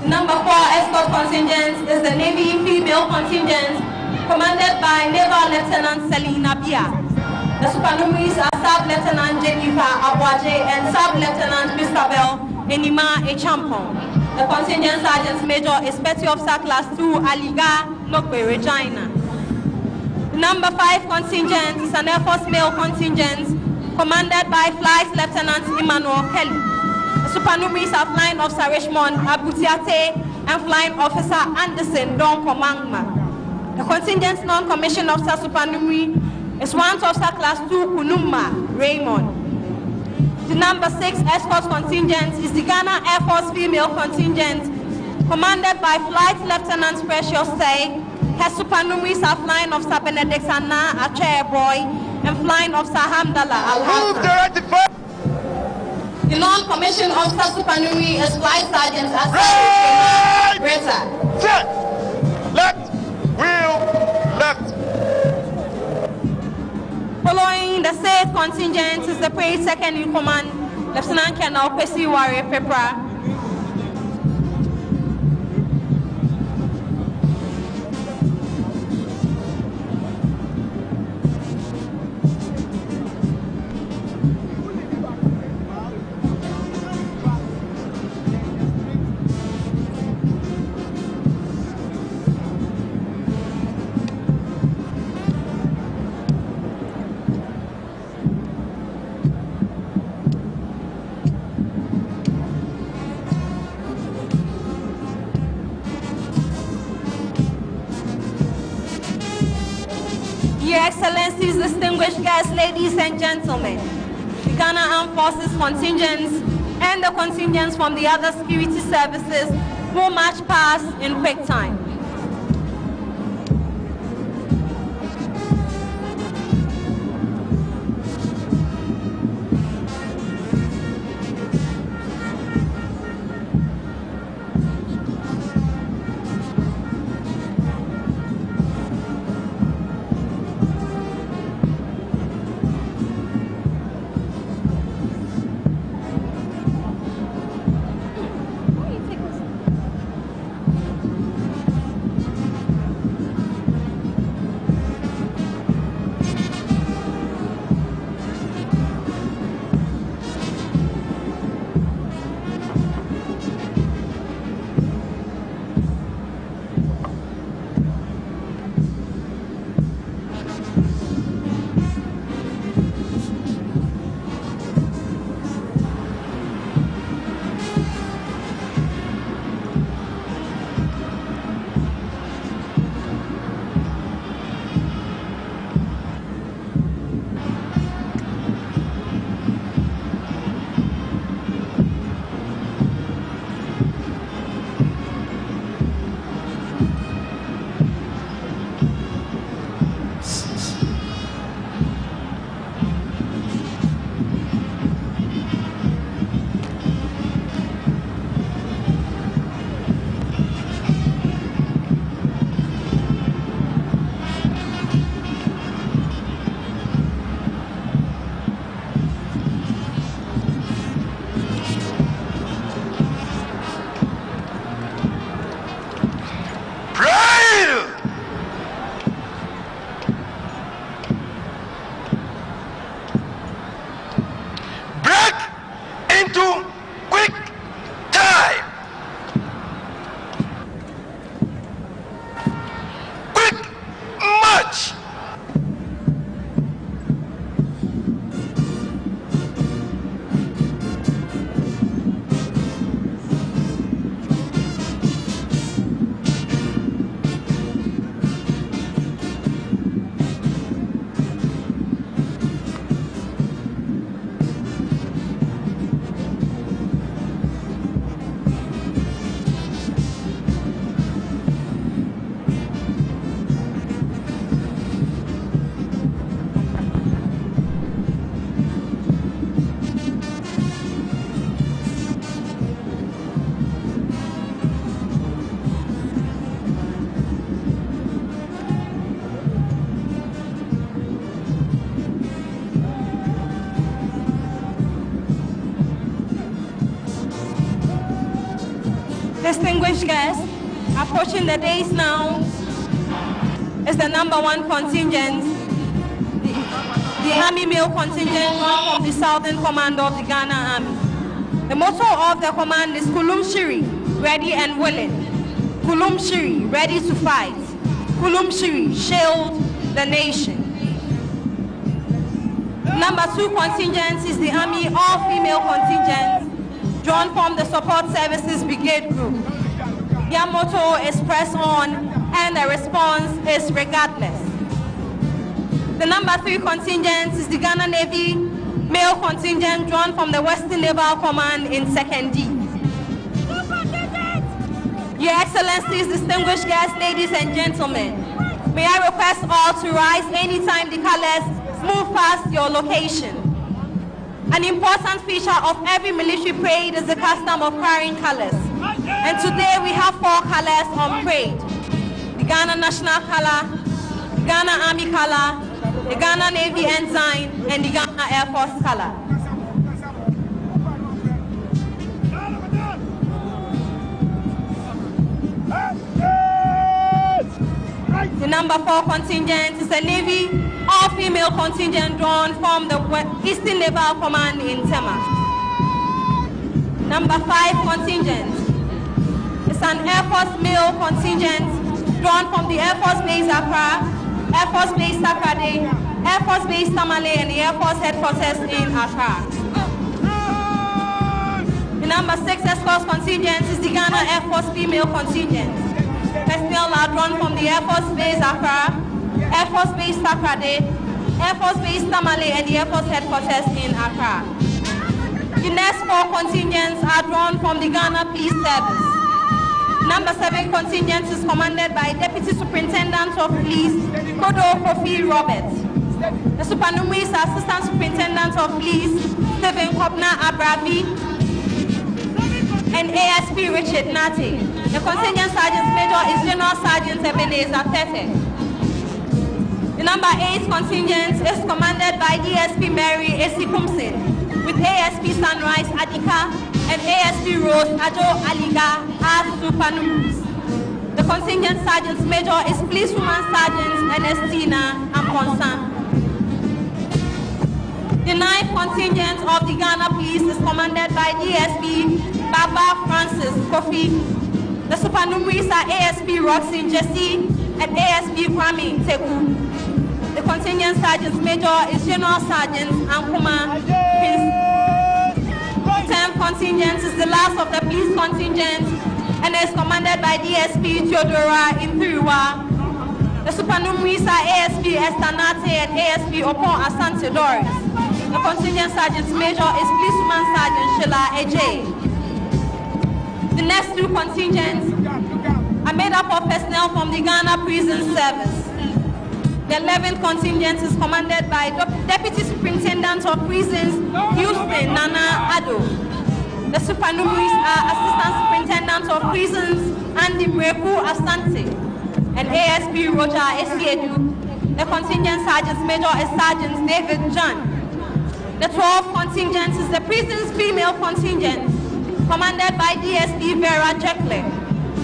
Number 4 escort contingent is the Navy female contingent, commanded by Naval Lieutenant Selina Bia. The supernumeraries are Sub Lieutenant Jennifer Abwaje and Sub Lieutenant Christabel Enima Echampong. The contingent sergeant major is Petty Officer Class 2 Aliga Lokwe Regina. The number 5 contingent is an Air Force male contingent, commanded by Flight Lieutenant Emmanuel Kelly. The supernumeraries are Flying Officer Richmond Abutiate and Flying Officer Anderson Don Komangma. The contingent's non-commissioned officer supernumerary is Warrant Officer Class 2 Kunuma Raymond. The number 6 escort contingent is the Ghana Air Force female contingent, commanded by Flight Lieutenant Precious Shay. Her supernumeraries are Flying Officer Benedict Sana Achair Boy and Flying Officer Hamdallah Al-Hassan. The non-commissioned officer supernumerary is Flight Sergeant Asad Greta. Left, wheel, left. Following the safe contingent is the Parade Second in Command, Lieutenant Colonel Kwesi Ware Pepra. Your Excellencies, distinguished guests, ladies and gentlemen, the Ghana Armed Forces contingents and the contingents from the other security services will march past in quick time. distinguished guests, approaching the dais now is the #1 contingent, the Army Male Contingent from the Southern Command of the Ghana Army. The motto of the command is Kulum Shiri, ready and willing. Kulum Shiri, ready to fight. Kulum Shiri, shield the nation. #2 contingent is the Army All-Female Contingent, drawn from the Support Services Brigade Group. Their motto is press on, and the response is regardless. The #3 contingent is the Ghana Navy Male Contingent, drawn from the Western Naval Command in 2nd D. Your Excellencies, distinguished guests, ladies and gentlemen, may I request all to rise anytime the colors move past your location. An important feature of every military parade is the custom of carrying colors. And today we have 4 colors on parade: the Ghana National Color, the Ghana Army Color, the Ghana Navy Ensign, and the Ghana Air Force Color. The #4 contingent is a Navy all-female contingent drawn from the Eastern Naval Command in Tema. #5 contingent is an Air Force male contingent drawn from the Air Force Base Accra, Air Force Base Takrade, Air Force Base Tamale, and the Air Force Headquarters in Accra. The #6 escort contingent is the Ghana Air Force female contingent. Personnel are drawn from the Air Force Base Accra, Air Force Base Takrade, Air Force Base Tamale, and the Air Force Headquarters in Accra. The next 4 contingents are drawn from the Ghana Police Service. #7 contingent is commanded by Deputy Superintendent of Police, Kodo Kofi Robert. The supernumerary is Assistant Superintendent of Police, Stephen Kobna Abrabi, and ASP Richard Nate. The contingent Sergeant Major is General Sergeant Ebenezer Tete. The #8 contingent is commanded by DSP Mary Esikumsin, with ASP Sunrise Adika and ASP Rose Ajo Aliga as supernumeraries. The contingent Sergeant Major is Policewoman Sergeant Ernestina Amponsan. The 9th contingent of the Ghana Police is commanded by DSP Baba Francis Kofi. The supernumeraries are ASP Roxy Jesse and ASP Kwame Teku. The contingent Sergeant Major is General Sergeant Ankuma Prince. The 10th contingent is the last of the police contingent and is commanded by DSP Theodora Imperiwa. The supernumeraries are ASP Estanate and ASP Opon Asante Doris. The contingent Sergeant Major is Policewoman Sergeant Sheila Eje. The next 2 contingents are made up of personnel from the Ghana Prison Service. The 11th contingent is commanded by Deputy Superintendent of Prisons, Houston Nana Adom. The supernumeraries are Assistant Superintendent of Prisons, Andy Mreku Asante, and ASP Roger Esiedu. The contingent Sergeant Major is Sergeant David John. The 12th contingent is the Prisons Female Contingent, commanded by DSP Vera Jekyll.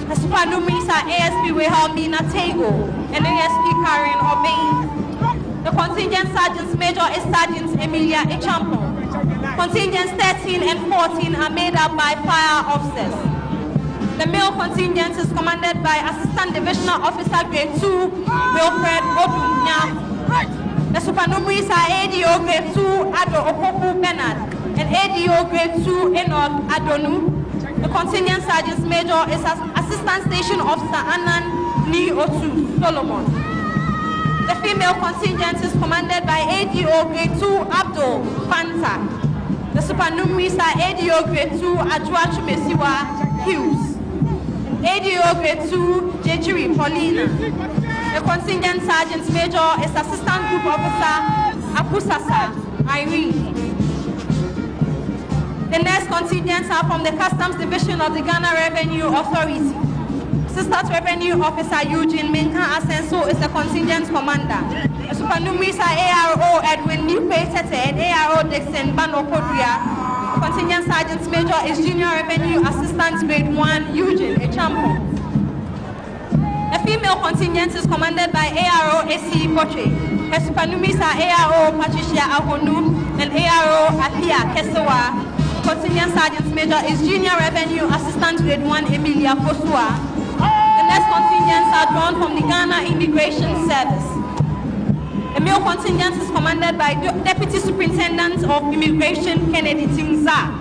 The supernumeraries are ASP Wehelmina Tego and ASP Karen Obey. The contingent Sergeant Major is Sergeant Emilia Echampo. Contingents 13 and 14 are made up by fire officers. The male contingent is commanded by Assistant Divisional Officer Grade 2 Wilfred Odunya. The supernumeraries are ADO Grade 2 Ado Opoku Bernard and ADO Grade 2 Enoch Adonu. The contingent Sergeant Major is Assistant Station Officer Anan Ni Otu Solomon. The female contingent is commanded by ADO Grade 2 Abdul Fanta. The supernumeraries are ADO Grade 2 Ajua Chumesiwa Hughes. ADO Grade 2 Jejiri Paulina. The contingent Sergeant Major is Assistant Group Officer Apusasa Irene. The next contingents are from the Customs Division of the Ghana Revenue Authority. Assistant Revenue Officer Eugene Minka Asenso is the contingent commander. The supernumeraries are ARO Edwin Nipe Tete and ARO Dixon Bano Kodria. The Contingent Sergeant Major is Junior Revenue Assistant Grade 1 Eugene Echampo. The female contingent is commanded by ARO AC Boche. Her supernumerals are ARO Patricia Ahonu and ARO Apia Kesewa. Contingent Sergeant Major is Junior Revenue Assistant Grade 1 Emilia Fosua. The next contingents are drawn from the Ghana Immigration Service. The male contingent is commanded by Deputy Superintendent of Immigration Kennedy Timza.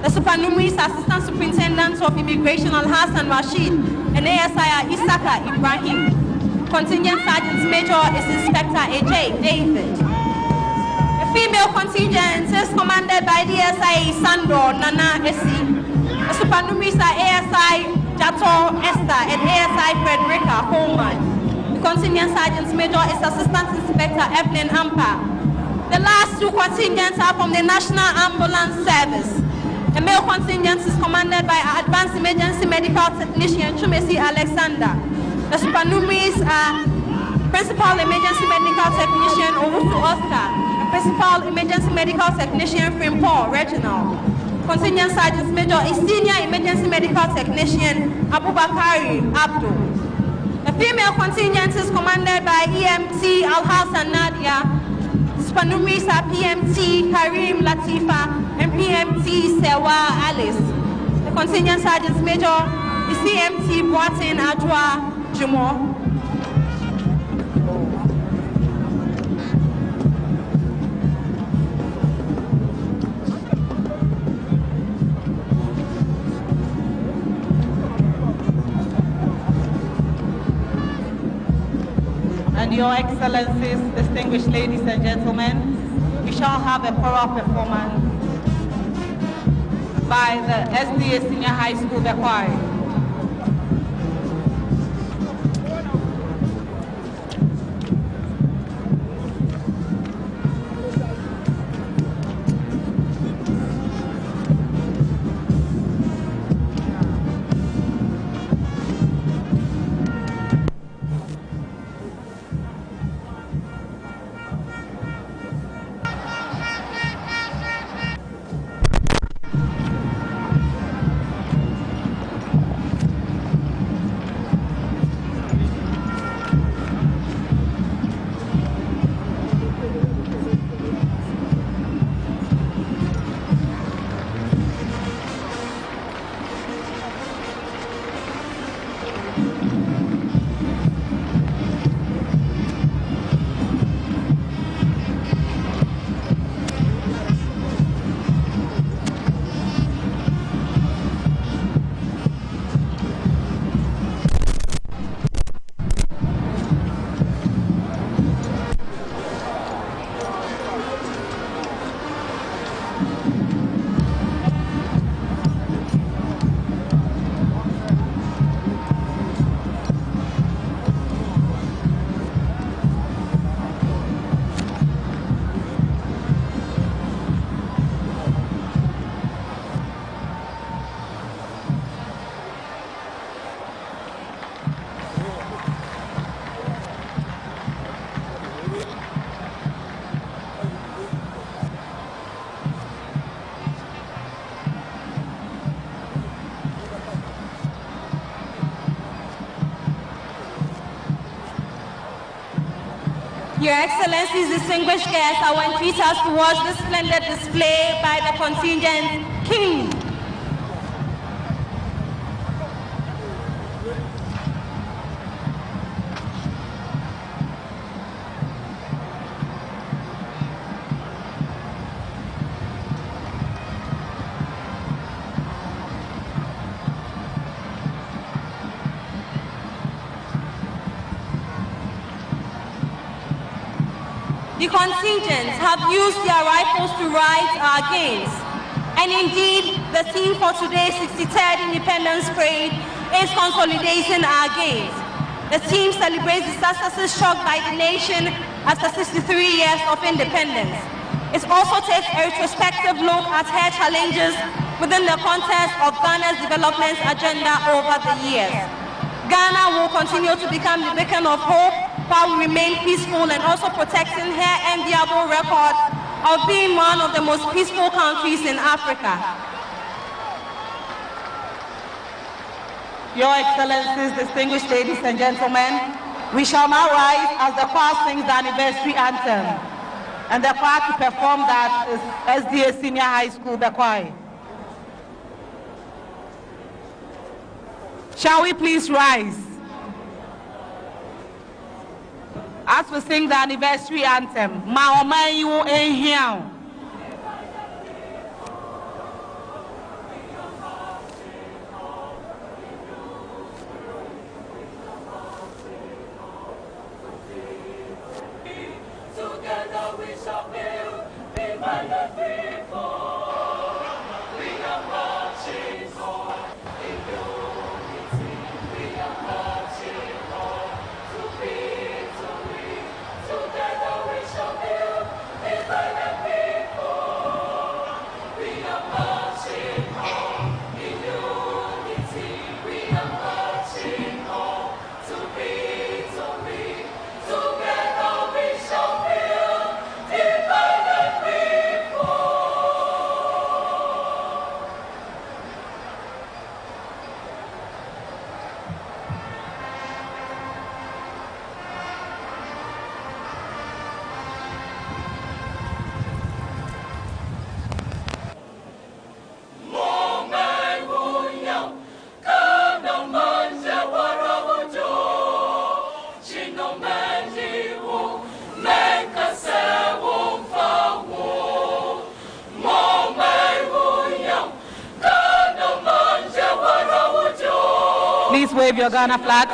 The supernumerary Assistant Superintendent of Immigration Al-Hassan Rashid and ASI Isaka Ibrahim. Contingent Sergeant Major is Inspector AJ David. The female contingent is commanded by DSI Sandro Nana Esi. The supernumerary ASI Jato Esther and ASI Frederica Holman. The Contingent Sergeant Major is Assistant Inspector Evelyn Ampa. The last two contingents are from the National Ambulance Service. The male contingent is commanded by Advanced Emergency Medical Technician Chumesi Alexander. The supernumeraries are Principal Emergency Medical Technician Owusu Oscar and Principal Emergency Medical Technician Frimpong Reginald. Contingent Sergeant Major is Senior Emergency Medical Technician Abubakari Abdul. The female contingent is commanded by EMT Al-Hassan Nadia. Supernumeraries are PMT Karim Latifa and PMT Sewa Alice. The Contingent Sergeant Major is CMT Boatin Adwa Jumo. And Your Excellencies, distinguished ladies and gentlemen, we shall have a choral performance by the SDA Senior High School, the choir. Your Excellencies, distinguished guests, I want you to watch this splendid display by the contingent King. The contingents have used their rifles to ride our games. And indeed, the theme for today's 63rd Independence Parade is consolidating our gains. The theme celebrates the successes struck by the nation after 63 years of independence. It also takes a retrospective look at her challenges within the context of Ghana's development agenda over the years. Ghana will continue to become the beacon of hope while we remain peaceful and also protecting her enviable record of being one of the most peaceful countries in Africa. Your Excellencies, distinguished ladies and gentlemen, we shall now rise as the choir sings the anniversary anthem. And the choir to perform that is SDA Senior High School, the choir. Shall we please rise? As we sing the anniversary anthem, Maomayu Ehiao. Together we shall build divided people. We are marching on in unity. We are marching on to victory. Together we shall build divided people. We are marching on in unity. We are marching on to victory. Together we shall build divided people. Please wave your Ghana flag.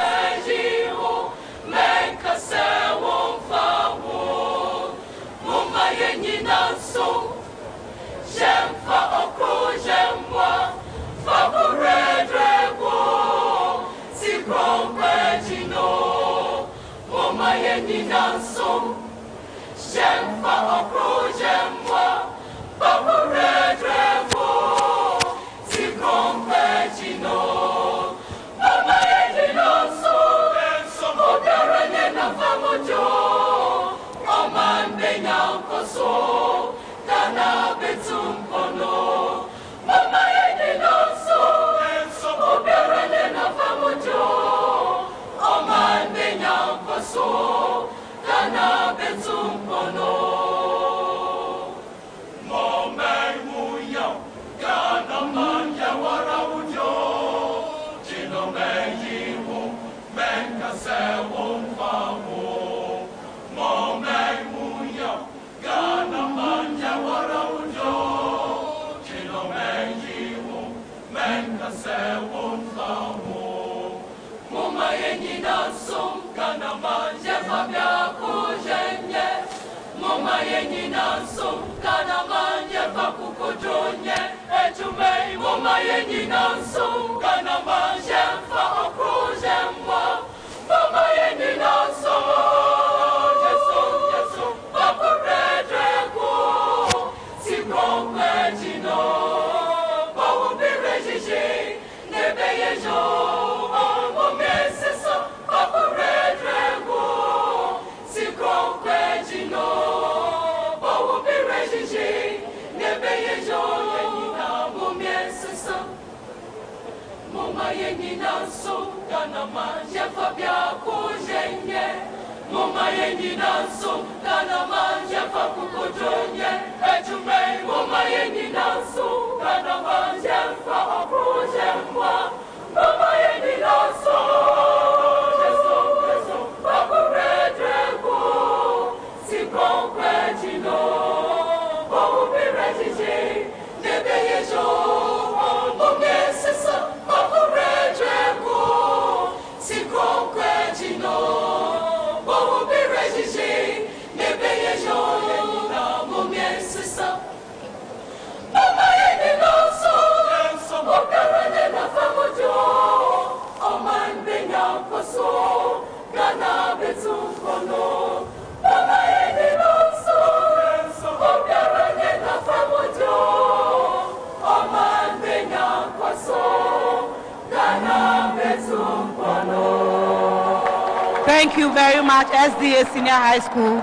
Thank you very much, SDA Senior High School.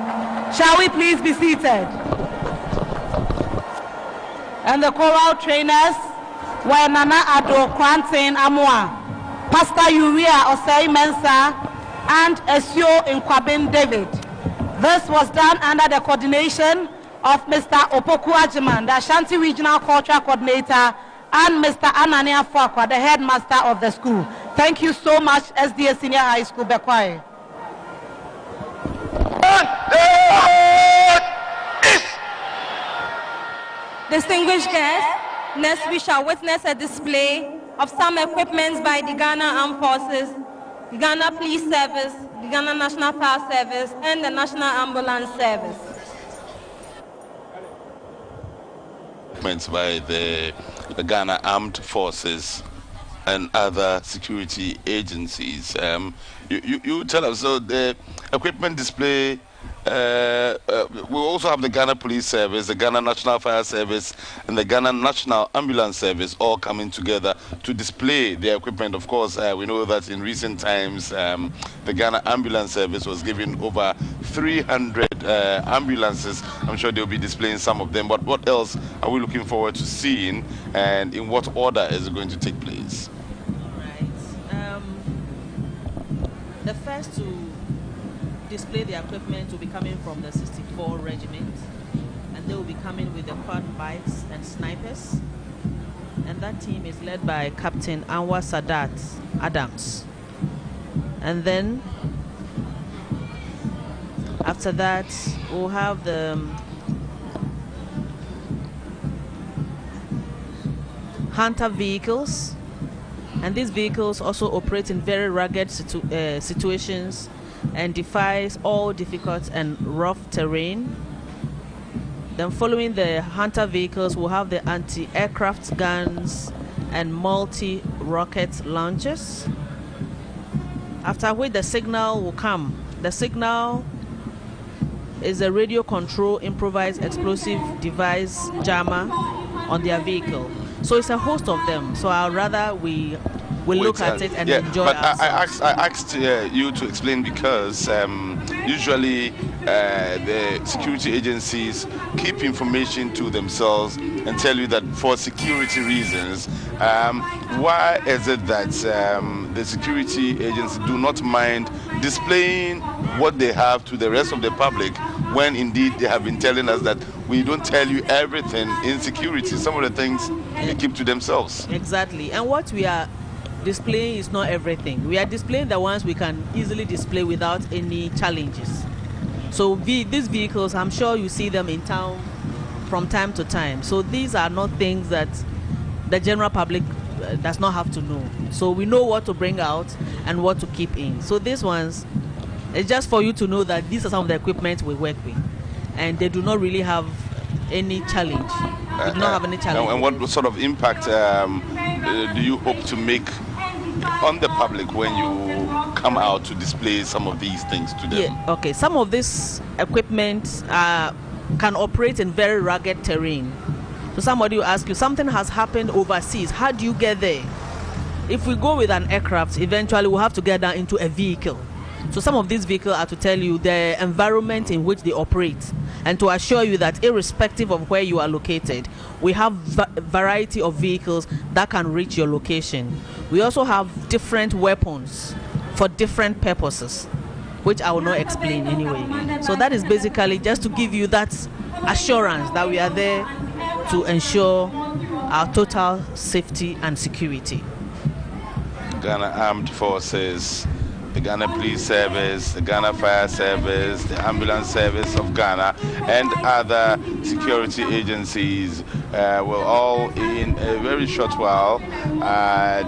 Shall we please be seated? And the choral trainers were Nana Ado Krantin Amua, Pastor Uriah Osei Mensa, and Esio Nkwabin David. This was done under the coordination of Mr. Opoku Ajiman, the Ashanti Regional Cultural Coordinator, and Mr. Anania Fuakwa, the headmaster of the school. Thank you so much, SDA Senior High School, Bekwai. Distinguished guests, next we shall witness a display of some equipment by the Ghana Armed Forces, the Ghana Police Service, the Ghana National Fire Service, and the National Ambulance Service. By the Ghana Armed Forces and other security agencies. You tell us, so the equipment display, we also have the Ghana Police Service, the Ghana National Fire Service, and the Ghana National Ambulance Service all coming together to display their equipment. Of course, we know that in recent times, the Ghana Ambulance Service was given over 300 ambulances. I'm sure they'll be displaying some of them, but what else are we looking forward to seeing, and in what order is it going to take place? The first to display the equipment will be coming from the 64 Regiment, and they will be coming with the quad bikes and snipers, and that team is led by Captain Anwar Sadat Adams. And then after that we'll have the Hunter vehicles, and these vehicles also operate in very rugged situations and defies all difficult and rough terrain. Then following the Hunter vehicles, we'll have the anti-aircraft guns and multi-rocket launchers. After which the signal will come. The signal is a radio control improvised explosive device jammer on their vehicle. So it's a host of them. So I'd rather we look at it and enjoy it. But I asked you to explain because usually the security agencies keep information to themselves and tell you that for security reasons. Why is it that the security agencies do not mind displaying what they have to the rest of the public, when indeed they have been telling us that we don't tell you everything in security? Some of the things they keep to themselves. Exactly. And what we are displaying is not everything. We are displaying the ones we can easily display without any challenges. So these vehicles, I'm sure you see them in town from time to time. So these are not things that the general public does not have to know. So we know what to bring out and what to keep in. So these ones, it's just for you to know that these are some of the equipment we work with, and they do not really have any challenge. They do not have any challenge. And what sort of impact do you hope to make on the public when you come out to display some of these things to them? Yeah, okay. Some of this equipment can operate in very rugged terrain. So somebody will ask you, something has happened overseas. How do you get there? If we go with an aircraft, eventually we'll have to get down into a vehicle. So some of these vehicles are to tell you the environment in which they operate, and to assure you that irrespective of where you are located, we have variety of vehicles that can reach your location. We also have different weapons for different purposes, which I will not explain anyway. So that is basically just to give you that assurance that we are there to ensure our total safety and security. Ghana Armed Forces, the Ghana Police Service, the Ghana Fire Service, the Ambulance Service of Ghana, and other security agencies will all in a very short while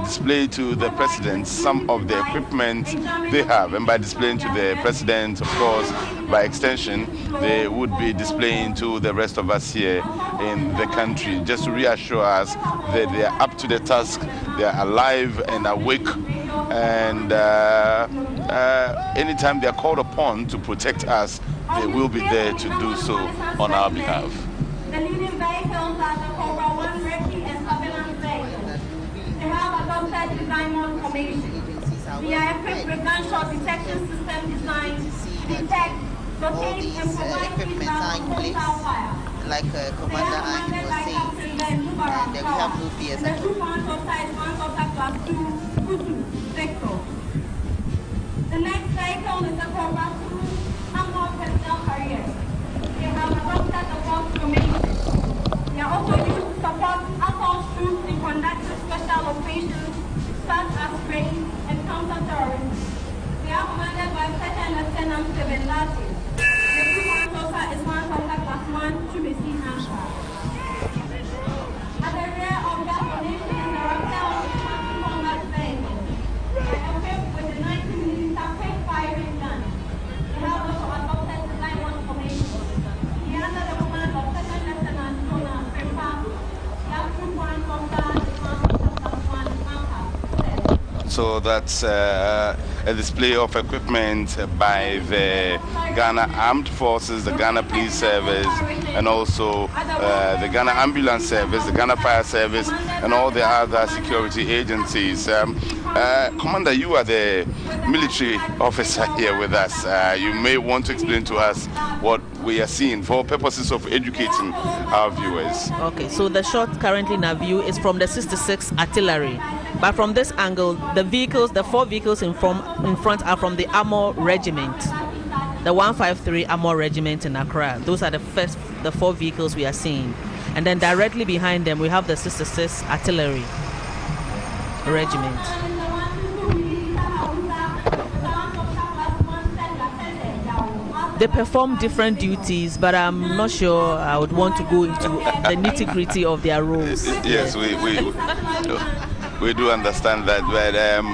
display to the President some of the equipment they have. And by displaying to the President, of course, by extension, they would be displaying to the rest of us here in the country, just to reassure us that they are up to the task, they are alive and awake, and anytime they are called upon to protect us, they will be there to do so on our behalf. The leading vehicles are the Cobra 1 Rescue and Surveillance vehicles. They have adopted the Diamond formation. They are equipped with gunshot detection system designed to detect, locate, and provide equipment are in place, like Commander Andy was saying. and then Nubaram And then we Tower. have no PS And the at group one officer is one officer class 2, Kutu, Victor. The next vehicle is the Cobra 2 armored personnel carrier. They have adopted the force formation. They are also used to support assault troops in conducting special operations such as raid and counter-terrorism. They are commanded by Second Lieutenant Steven Lati. The group one officer is one officer class 1, Chumesi Hansha. At the rear of their formation, there are cells of combat vehicles. They are equipped with the 19mm quick firing gun. They have also adopted the Line 1 formation. They are under the command of Second Lieutenant Jonah Frempa. That group one officer is one officer class 1, Anka. So that's a display of equipment by the Ghana Armed Forces, the Ghana Police Service, and also the Ghana Ambulance Service, the Ghana Fire Service, and all the other security agencies. Commander, you are the military officer here with us. You may want to explain to us what we are seeing for purposes of educating our viewers. Okay, so the shot currently in our view is from the 66 artillery. But from this angle, the 4 vehicles in front are from the Armor Regiment, the 153 Armor Regiment in Accra. Those are the 4 vehicles we are seeing. And then directly behind them, we have the 66 Artillery Regiment. They perform different duties, but I'm not sure I would want to go into the nitty-gritty of their roles. Yes, we do understand that,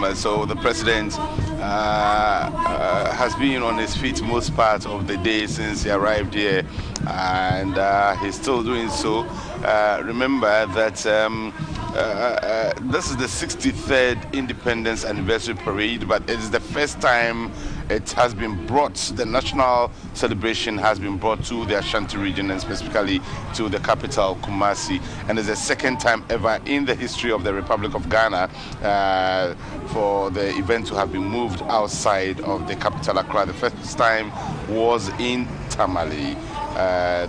but so the president has been on his feet most part of the day since he arrived here, and he's still doing so. Remember that this is the 63rd Independence Anniversary Parade, but it is the first time it has been brought, the national celebration has been brought to the Ashanti region, and specifically to the capital, Kumasi. And it's the second time ever in the history of the Republic of Ghana for the event to have been moved outside of the capital, Accra. The first time was in Tamale,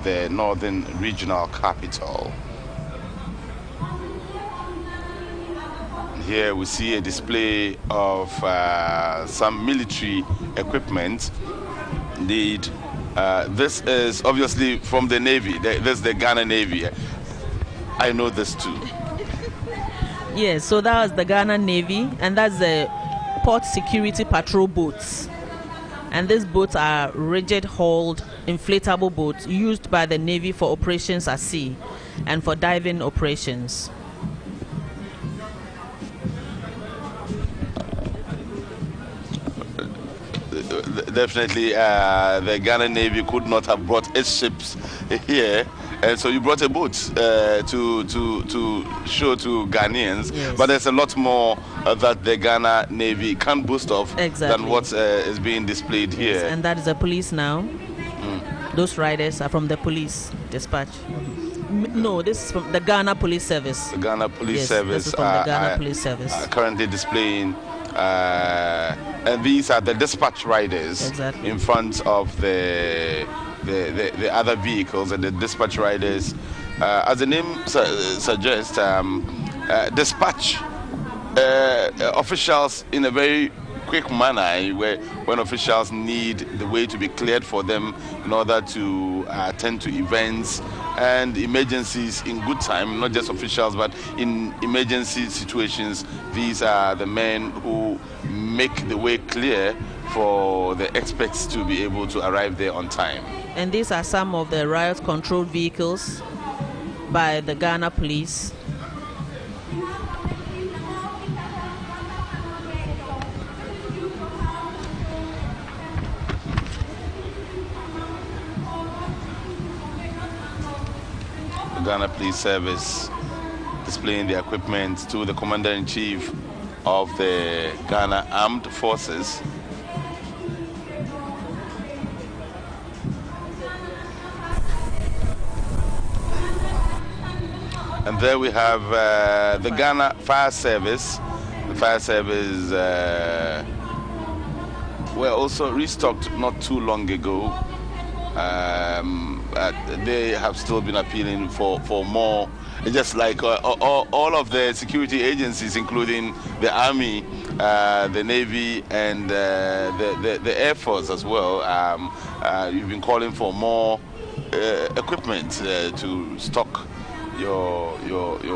the northern regional capital. Here we see a display of some military equipment. Indeed, this is obviously from the Navy. This is the Ghana Navy. I know this too. Yes, so that was the Ghana Navy, and that's the port security patrol boats. And these boats are rigid-hulled, inflatable boats used by the Navy for operations at sea and for diving operations. Definitely, the Ghana Navy could not have brought its ships here, and so you brought a boat to show to Ghanaians. Yes. But there's a lot more that the Ghana Navy can boast of than what is being displayed here. Yes, and that is the police now. Those riders are from the police dispatch. No, this is from the Ghana Police Service. The Ghana Police Service. This is from the Ghana Police Service. Currently displaying. And these are the dispatch riders in front of the other vehicles, and the dispatch riders, as the name suggests, dispatch officials in a very quick manner, when officials need the way to be cleared for them in order to attend to events and emergencies in good time. Not just officials, but in emergency situations, these are the men who make the way clear for the experts to be able to arrive there on time. And these are some of the riot control vehicles by the Ghana Police. Ghana Police Service displaying their equipment to the Commander-in-Chief of the Ghana Armed Forces. And there we have the Ghana Fire Service. The Fire Service were also restocked not too long ago. they have still been appealing for more. Just like all of the security agencies, including the Army, the Navy, and the Air Force as well. You've been calling for more equipment to stock your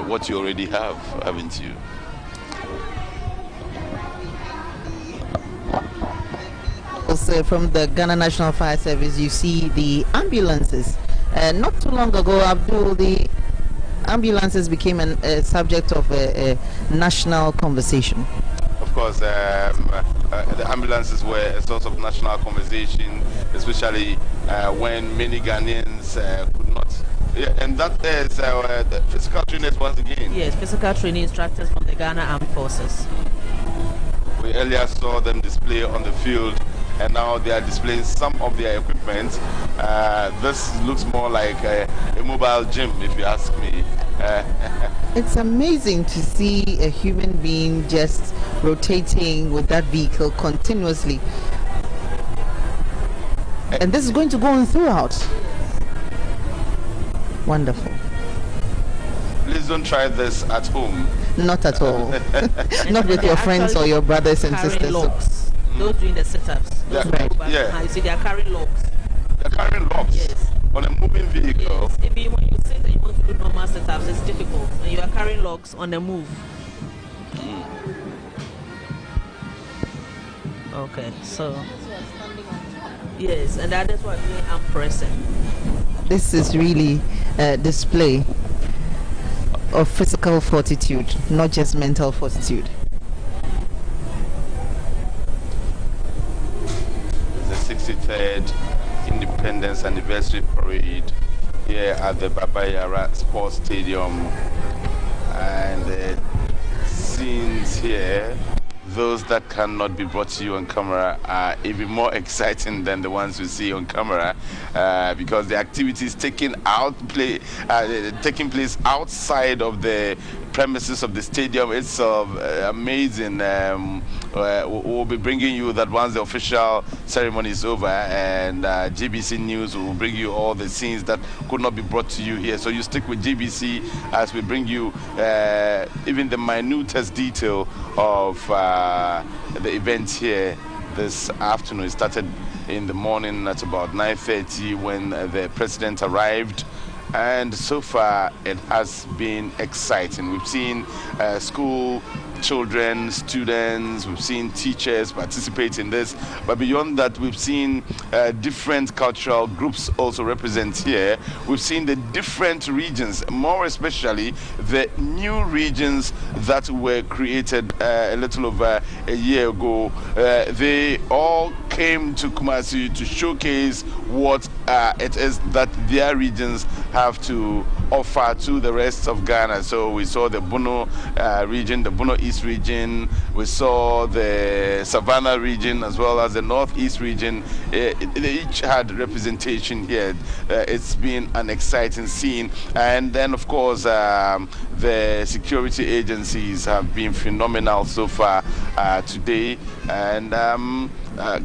what you already have, haven't you? Also, from the Ghana National Fire Service, you see the ambulances. Not too long ago, Abdul, the ambulances became a subject of a national conversation. Of course, the ambulances were a source of national conversation, especially when many Ghanaians could not. Yeah, and that is the physical trainers once again. Yes, physical training instructors from the Ghana Armed Forces. We earlier saw them display on the field, and now they are displaying some of their equipment. This looks more like a mobile gym, if you ask me. It's amazing to see a human being just rotating with that vehicle continuously. And this is going to go on throughout. Wonderful. Please don't try this at home. Not at all. Not with your friends or your brothers and sisters. Logs. Those doing the sit-ups. Yeah. You see, they are carrying logs. They're carrying logs. Yes. On a moving vehicle. Yes. Maybe when you sit and you want to do normal sit-ups, it's difficult. And you are carrying logs on the move. Okay, so. Yes, and that is what we are pressing. This is really a display of physical fortitude, not just mental fortitude. The 63rd Independence Anniversary Parade here at the Yara Sports Stadium, and the scenes here, those that cannot be brought to you on camera, are even more exciting than the ones we see on camera, because the activities taking place outside of the premises of the stadium. It's amazing. We'll be bringing you that once the official ceremony is over, and GBC News will bring you all the scenes that could not be brought to you here. So you stick with GBC as we bring you even the minutest detail of the event here this afternoon. It started in the morning at about 9:30 when the president arrived. And so far, it has been exciting. We've seen school children, students, we've seen teachers participate in this. But beyond that, we've seen different cultural groups also represent here. We've seen the different regions, more especially the new regions that were created a little over a year ago. They all came to Kumasi to showcase what it is that their regions have to offer to the rest of Ghana. So we saw the Bono region, the Bono East region, we saw the Savannah region as well as the Northeast region. They each had representation here. It's been an exciting scene. And then of course the security agencies have been phenomenal so far today. And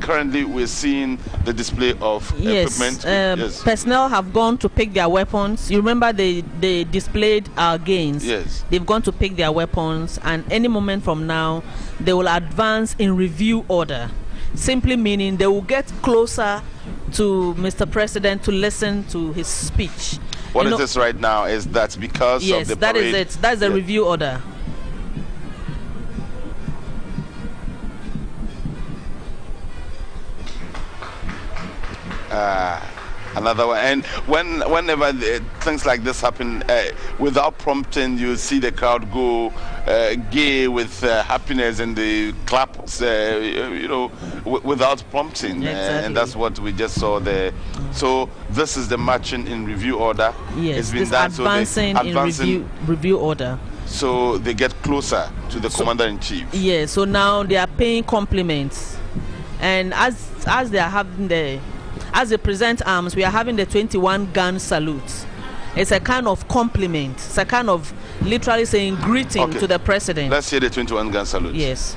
currently we're seeing the display of equipment. Yes, personnel have gone to pick their weapons. You remember they displayed our gains. Yes. They've gone to pick their weapons, and any moment from now they will advance in review order, simply meaning they will get closer to Mr. President to listen to his speech. What is this right now is that because of the parade? Yes, that is it. That's the review order. Another one. And whenever things like this happen, without prompting, you see the crowd go gay with happiness, and they clap, without prompting. Exactly. And that's what we just saw there. So this is the marching in review order. Yes, it's been this done, advancing in review order. So they get closer to the commander-in-chief. Yeah, so now they are paying compliments. And as they are having as they present arms, we are having the 21 gun salute. It's a kind of compliment. It's a kind of literally saying greeting to the president. Let's hear the 21 gun salute. Yes.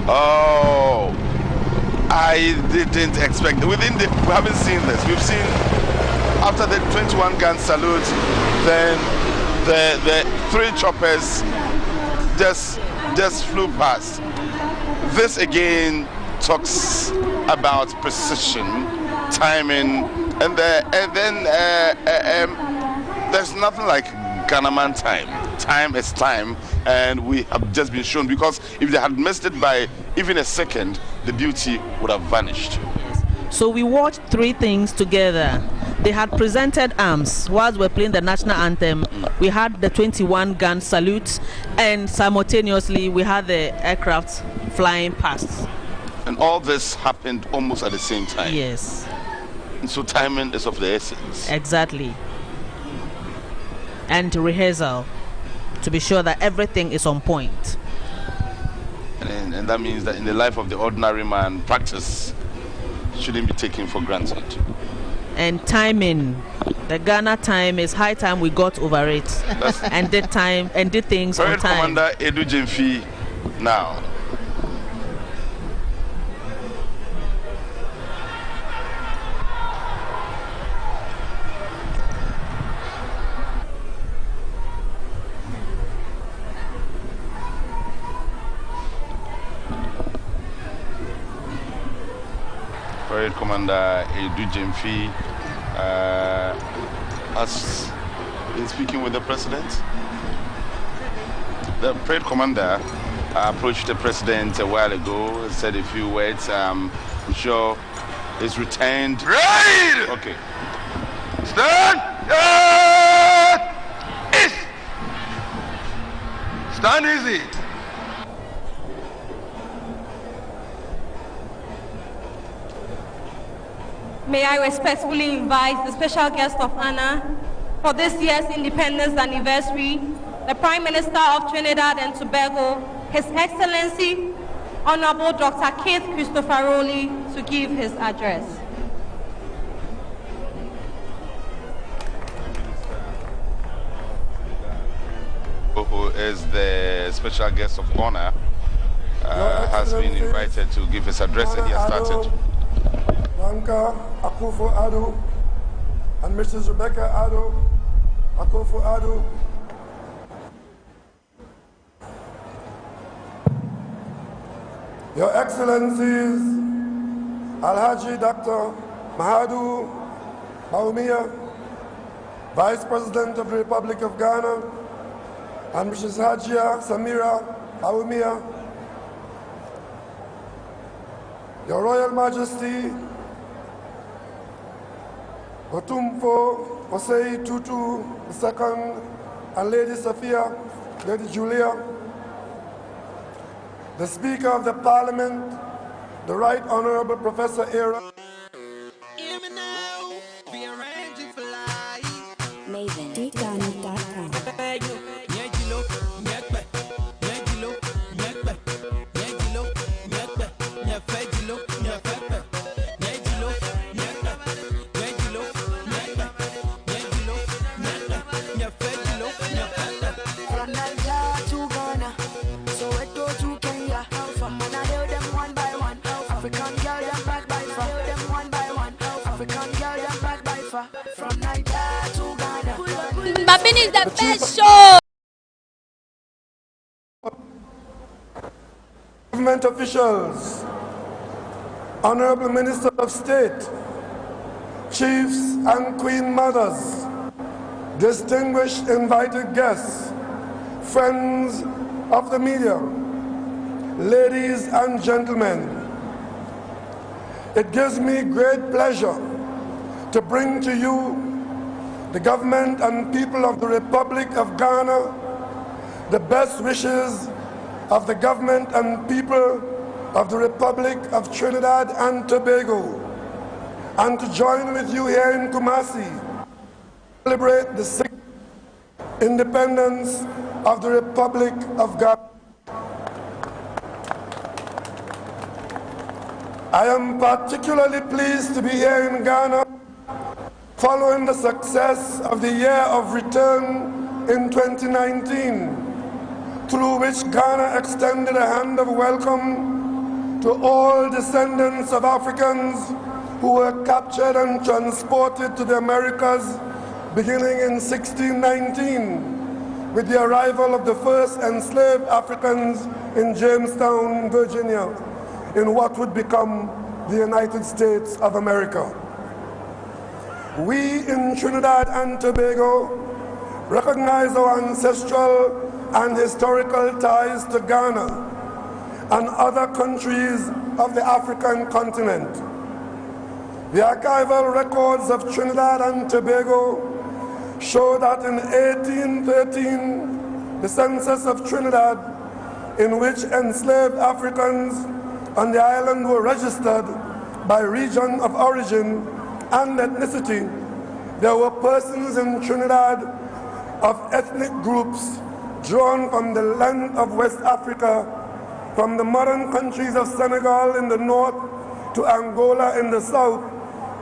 Oh, I didn't expect. We haven't seen this. We've seen after the 21 gun salute, then the 3 choppers just flew past. This again talks about precision, timing, and then there's nothing like Ghanaman time. Time is time, and we have just been shown, because if they had missed it by even a second, the beauty would have vanished. So we watched 3 things together. They had presented arms whilst we're playing the national anthem. We had the 21 gun salute, and simultaneously we had the aircraft flying past. And all this happened almost at the same time. Yes. And so timing is of the essence. Exactly. And rehearsal, to be sure that everything is on point. And that means that in the life of the ordinary man, practice shouldn't be taken for granted. And timing, the Ghana time is high time we got over it and did things on Parade time. Commander Edu Jemfi now. Parade Commander Edu Jemfi has been speaking with the president. The parade commander approached the president a while ago, said a few words. I'm sure he's retained. Right! Okay. Stand! East! Stand easy. May I respectfully invite the special guest of honor for this year's independence anniversary, the Prime Minister of Trinidad and Tobago, His Excellency, Honorable Dr. Keith Christopheroli, to give his address. Who is the special guest of honor, has been invited to give his address, and he has started. Ranka Akufo-Addo and Mrs. Rebecca Addo, Akufo-Addo. Your Excellencies, Alhaji Dr. Mahadu Bawumia, Vice President of the Republic of Ghana, and Mrs. Hajia Samira Bawumia, Your Royal Majesty, Otumfo Osei Tutu II and Lady Sophia, Lady Julia, the Speaker of the Parliament, the Right Honorable Professor Yara. Maven.com. Bambini is the best show. Government officials, Honorable Minister of State, Chiefs and Queen Mothers, distinguished invited guests, friends of the media, ladies and gentlemen, it gives me great pleasure to bring to you the government and people of the Republic of Ghana the best wishes of the government and people of the Republic of Trinidad and Tobago, and to join with you here in Kumasi to celebrate the 6th independence of the Republic of Ghana. I am particularly pleased to be here in Ghana following the success of the Year of Return in 2019, through which Ghana extended a hand of welcome to all descendants of Africans who were captured and transported to the Americas beginning in 1619 with the arrival of the first enslaved Africans in Jamestown, Virginia, in what would become the United States of America. We in Trinidad and Tobago recognize our ancestral and historical ties to Ghana and other countries of the African continent. The archival records of Trinidad and Tobago show that in 1813, the census of Trinidad, in which enslaved Africans on the island were registered by region of origin and ethnicity, there were persons in Trinidad of ethnic groups drawn from the land of West Africa, from the modern countries of Senegal in the north to Angola in the south,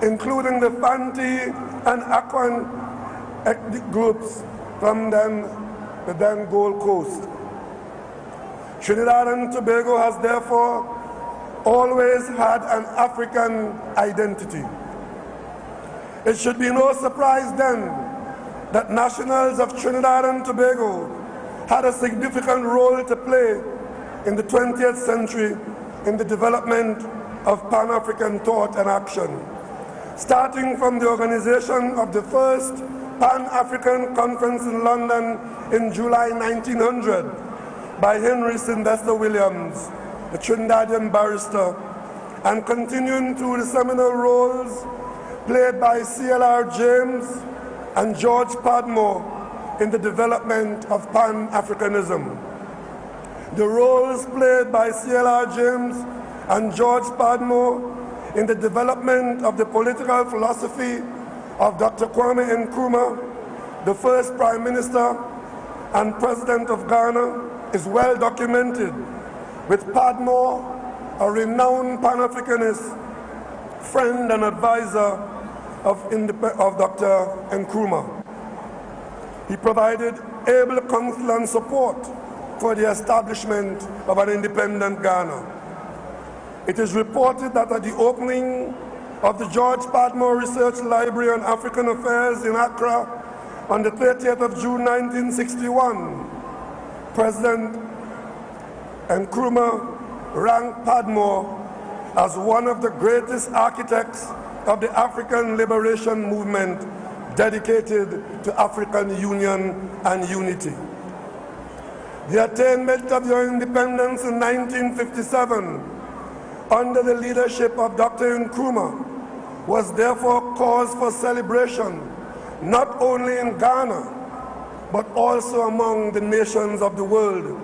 including the Fanti and Akwan ethnic groups from the then Gold Coast. Trinidad and Tobago has therefore always had an African identity. It should be no surprise then that nationals of Trinidad and Tobago had a significant role to play in the 20th century in the development of Pan-African thought and action, starting from the organization of the first Pan-African Conference in London in July 1900 by Henry Sylvester Williams, the Trinidadian barrister, and continuing through the seminal roles played by C.L.R. James and George Padmore in the development of Pan-Africanism. The roles played by C.L.R. James and George Padmore in the development of the political philosophy of Dr. Kwame Nkrumah, the first Prime Minister and President of Ghana, is well documented, with Padmore, a renowned Pan-Africanist, friend and advisor of Dr. Nkrumah. He provided able counsel and support for the establishment of an independent Ghana. It is reported that at the opening of the George Padmore Research Library on African Affairs in Accra on the 30th of June 1961, President Nkrumah ranked Padmore as one of the greatest architects of the African liberation movement dedicated to African union and unity. The attainment of your independence in 1957 under the leadership of Dr. Nkrumah was therefore cause for celebration, not only in Ghana, but also among the nations of the world,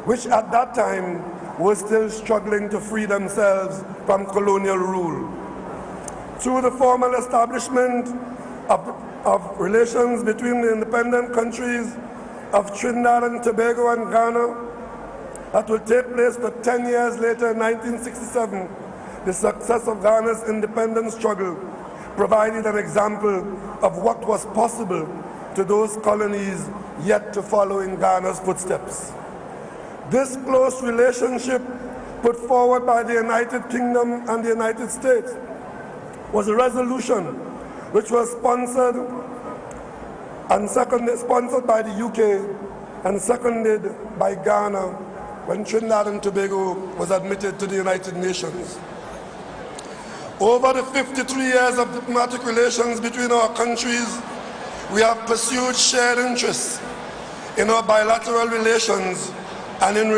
which at that time were still struggling to free themselves from colonial rule. Through the formal establishment of relations between the independent countries of Trinidad and Tobago and Ghana, that will take place for 10 years later in 1967, the success of Ghana's independence struggle provided an example of what was possible to those colonies yet to follow in Ghana's footsteps. This close relationship put forward by the United Kingdom and the United States was a resolution which was sponsored by the UK and seconded by Ghana when Trinidad and Tobago was admitted to the United Nations. Over the 53 years of diplomatic relations between our countries, we have pursued shared interests in our bilateral relations and in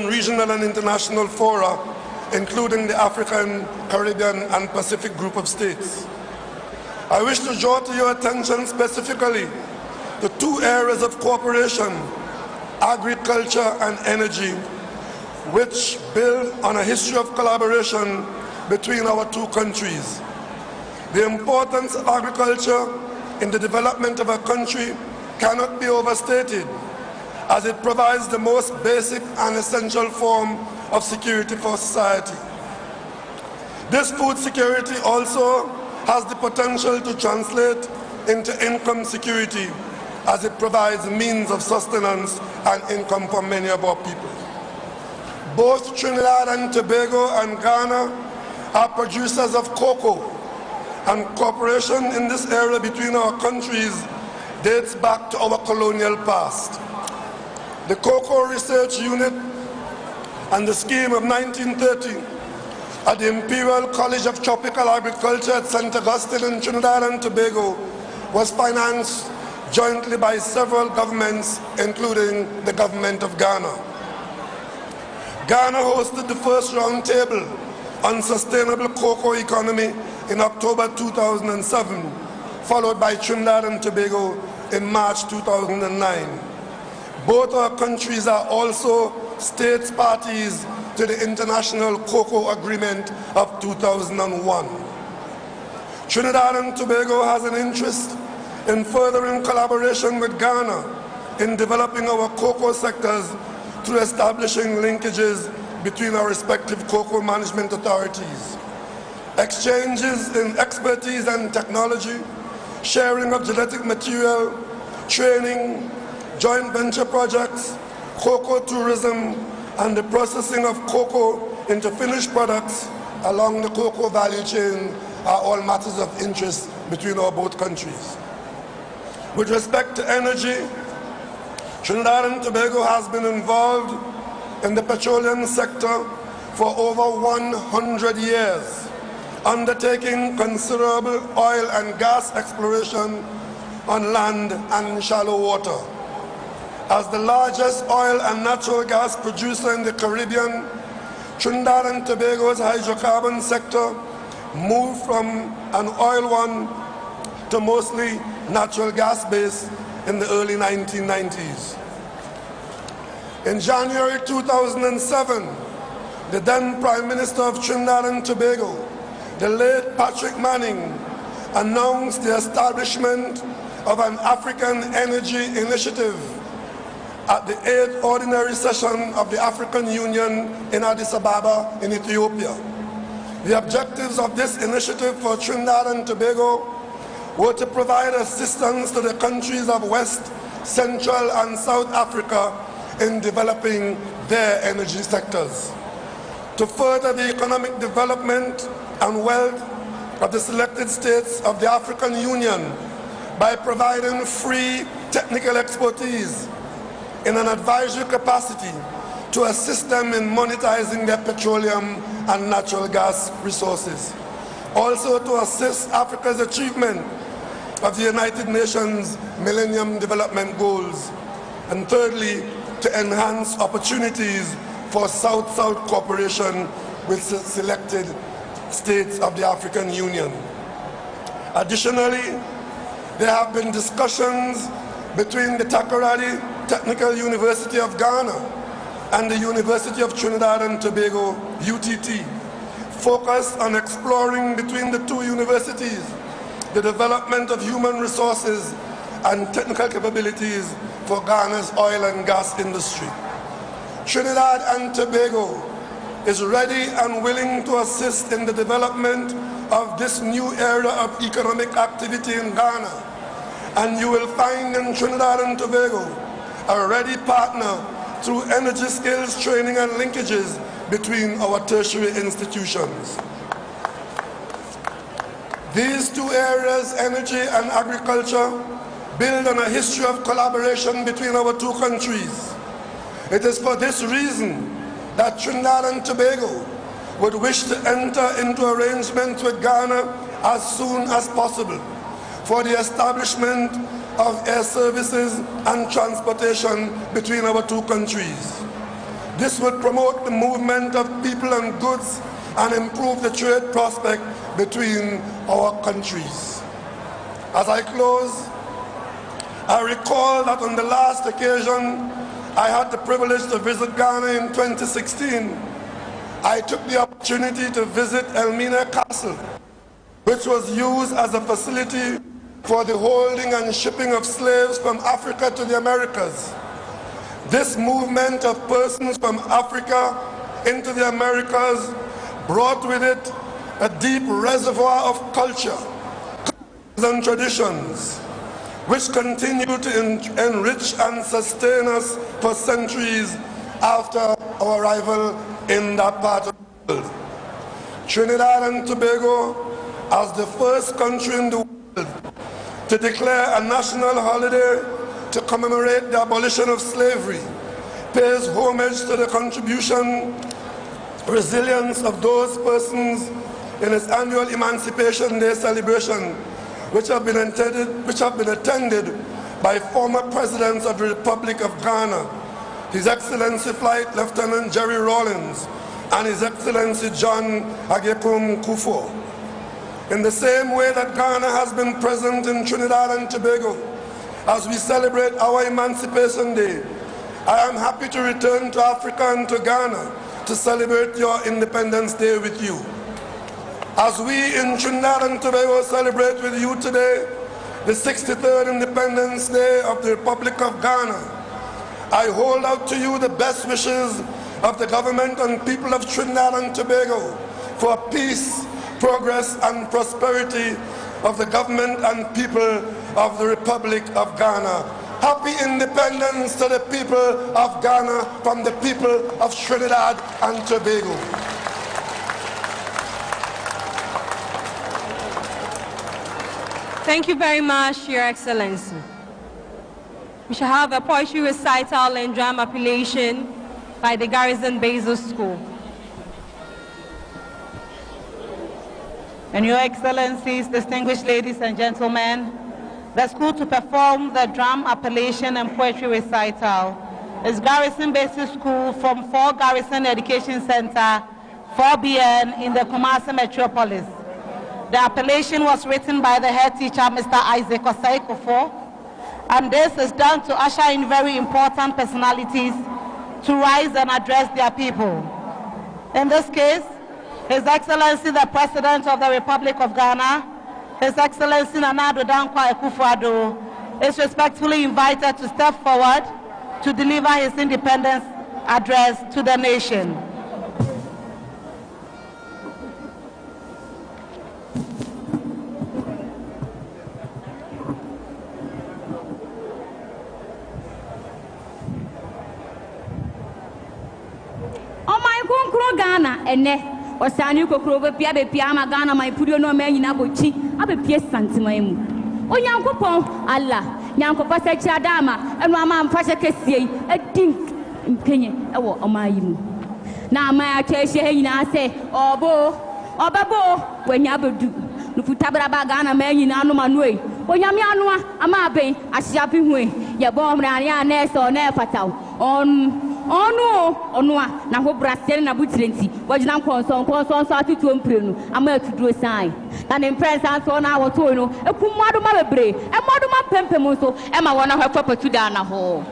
regional and international fora, including the African, Caribbean, and Pacific Group of States. I wish to draw to your attention specifically the two areas of cooperation, agriculture and energy, which build on a history of collaboration between our two countries. The importance of agriculture in the development of a country cannot be overstated, as it provides the most basic and essential form of security for society. This food security also has the potential to translate into income security, as it provides means of sustenance and income for many of our people. Both Trinidad and Tobago and Ghana are producers of cocoa, and cooperation in this area between our countries dates back to our colonial past. The Cocoa Research Unit and the scheme of 1930 at the Imperial College of Tropical Agriculture at St. Augustine in Trinidad and Tobago was financed jointly by several governments, including the government of Ghana. Ghana hosted the first roundtable on sustainable cocoa economy in October 2007, followed by Trinidad and Tobago in March 2009. Both our countries are also states parties to the International Cocoa Agreement of 2001. Trinidad and Tobago has an interest in furthering collaboration with Ghana in developing our cocoa sectors through establishing linkages between our respective cocoa management authorities. Exchanges in expertise and technology, sharing of genetic material, training, joint venture projects, cocoa tourism, and the processing of cocoa into finished products along the cocoa value chain are all matters of interest between our both countries. With respect to energy, Trinidad and Tobago has been involved in the petroleum sector for over 100 years, undertaking considerable oil and gas exploration on land and shallow water. As the largest oil and natural gas producer in the Caribbean, Trinidad and Tobago's hydrocarbon sector moved from an oil one to mostly natural gas based in the early 1990s. In January 2007, the then Prime Minister of Trinidad and Tobago, the late Patrick Manning, announced the establishment of an African Energy Initiative at the 8th Ordinary Session of the African Union in Addis Ababa in Ethiopia. The objectives of this initiative for Trinidad and Tobago were to provide assistance to the countries of West, Central, and South Africa in developing their energy sectors, to further the economic development and wealth of the selected states of the African Union by providing free technical expertise in an advisory capacity to assist them in monetizing their petroleum and natural gas resources. Also to assist Africa's achievement of the United Nations Millennium Development Goals. And thirdly, to enhance opportunities for South-South cooperation with selected states of the African Union. Additionally, there have been discussions between the Takoradi Technical University of Ghana and the University of Trinidad and Tobago, UTT, focused on exploring between the two universities the development of human resources and technical capabilities for Ghana's oil and gas industry. Trinidad and Tobago is ready and willing to assist in the development of this new area of economic activity in Ghana, and you will find in Trinidad and Tobago a ready partner through energy skills training and linkages between our tertiary institutions. These two areas, energy and agriculture, build on a history of collaboration between our two countries. It is for this reason that Trinidad and Tobago would wish to enter into arrangements with Ghana as soon as possible for the establishment of air services and transportation between our two countries. This would promote the movement of people and goods and improve the trade prospect between our countries. As I close, I recall that on the last occasion I had the privilege to visit Ghana in 2016. I took the opportunity to visit Elmina Castle, which was used as a facility for the holding and shipping of slaves from Africa to the Americas. This movement of persons from Africa into the Americas brought with it a deep reservoir of culture and traditions, which continue to enrich and sustain us for centuries after our arrival in that part of the world. Trinidad and Tobago, as the first country in the world to declare a national holiday to commemorate the abolition of slavery, pays homage to the contribution, resilience of those persons in its annual Emancipation Day celebration, which have been attended by former presidents of the Republic of Ghana, His Excellency Flight Lieutenant Jerry Rawlings and His Excellency John Agyekum Kufuor. In the same way that Ghana has been present in Trinidad and Tobago as we celebrate our Emancipation Day, I am happy to return to Africa and to Ghana to celebrate your Independence Day with you. As we in Trinidad and Tobago celebrate with you today the 63rd Independence Day of the Republic of Ghana, I hold out to you the best wishes of the government and people of Trinidad and Tobago for peace, progress and prosperity of the government and people of the Republic of Ghana. Happy independence to the people of Ghana from the people of Trinidad and Tobago. Thank you very much, Your Excellency. We shall have a poetry recital and drum appellation by the Garrison Basil School. And Your Excellencies, distinguished ladies and gentlemen, the school to perform the drum appellation and poetry recital is Garrison Basis School from 4 Garrison Education Center, 4BN in the Kumasi Metropolis. The appellation was written by the head teacher, Mr. Isaac Osaikofo, and this is done to usher in very important personalities to rise and address their people. In this case, His Excellency the President of the Republic of Ghana, His Excellency Nana Addo Dankwa Akufo-Addo, is respectfully invited to step forward to deliver his independence address to the nation. Ghana ene osani kokro be pia ma Ghana my pudio no ma nyina bochi abepie santima mu onyankopon Allah nyankopon se chi adama enu ama mfashe kesie edin mpenye ewo omayi mu na ama akehye nyina se obebo wanya bedu nufutabra ba Ghana ma nyina no manoi onyame anoa ama aben ahia bi hue ye bo mrane ana so na efataw onua na ho brasel na butirenti wajina nkonson atutu mprenu ama atuduro sai na ne prensa so na woto no ekumado ma bebre emodo ma pempem so e ma wona ho papatu da na ho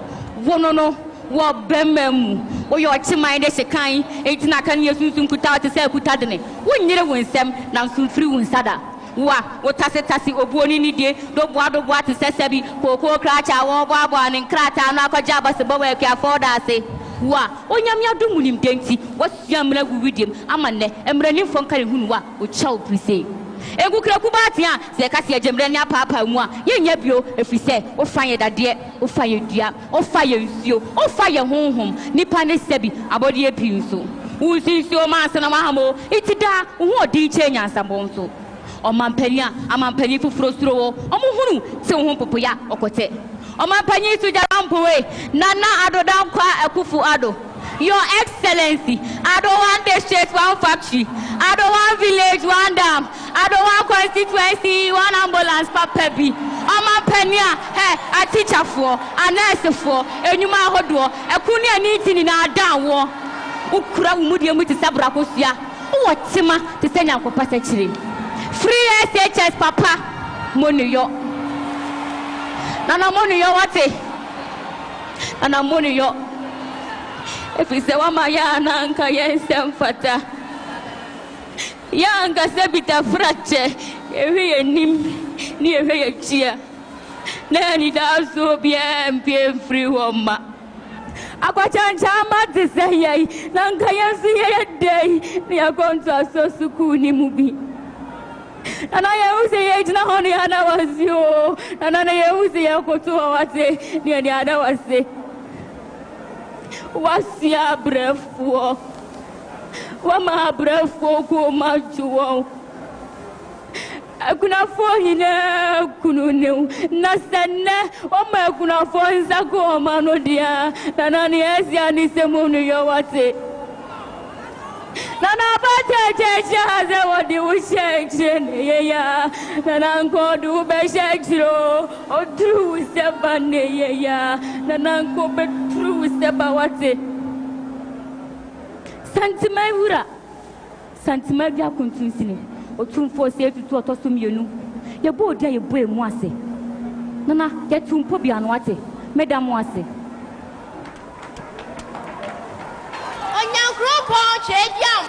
wono no wo bemem wo yo chiman de sekan etina kan yesunsun kuta te se kuta de ne wonyire wonsem na sunfiri wonsada wa wotasitasi obuoni ni die do boa te sesebi koko kracha wo boa ne krata no akwaja abase bo wa kwa foda ase wa onyame adumunim denti wasua mra guwidiem amanne emrani fonkare hunu wa o chaw prise egu kraku batia se kase agemrani apapa mu a yenya bio efise o fanye dade o fanye dua o fanye nsuo o fanye honhom nipa ne sebi abode epi nso usinsio mansana mahamo itida hu odi chenya nsambonso amampani fufuro suro omuhunu se ho popoya okote omampani tujarampowe Nana Addo Dankwa Akufo-Addo, Your Excellency, Addo one day state, one factory, Addo one village, one dam, Addo one constituency, one ambulance, papebi. Omampania, a teacher for, a nurse for, a new hodo, a kunia meeting in our down war. Ukra umudia muti sabrakosia. What tima to send out for passage. Free SHS papa money yo nana money yo wate nana money yo If you say, Wama Yananka, yes, and Fata Yanga Sabita Fracture, a nim near her cheer. Nanny does so bien free woman. Aquachanchama to say, Nanka, see a day, they are going to so sukuni movie. And I always say, honey, and I was you, and I always say, I go to what say, near the other was say. What's your breath for? What my breath for? Go much you want. I could not afford him, couldn't know. Nasana, oh my, could not afford his go, Mano dear, and I need some money, you what say. Nana Bata has a what you wish, yeah, and Uncle do by Shakespeare, or true step and yeah, and Uncle but true step what it. Santimaura Santimaga continues, or two for say to a tostum you know. Your board day, you boy, Moise. Nana, get to Pobian what it, Madame Moise. Trade young.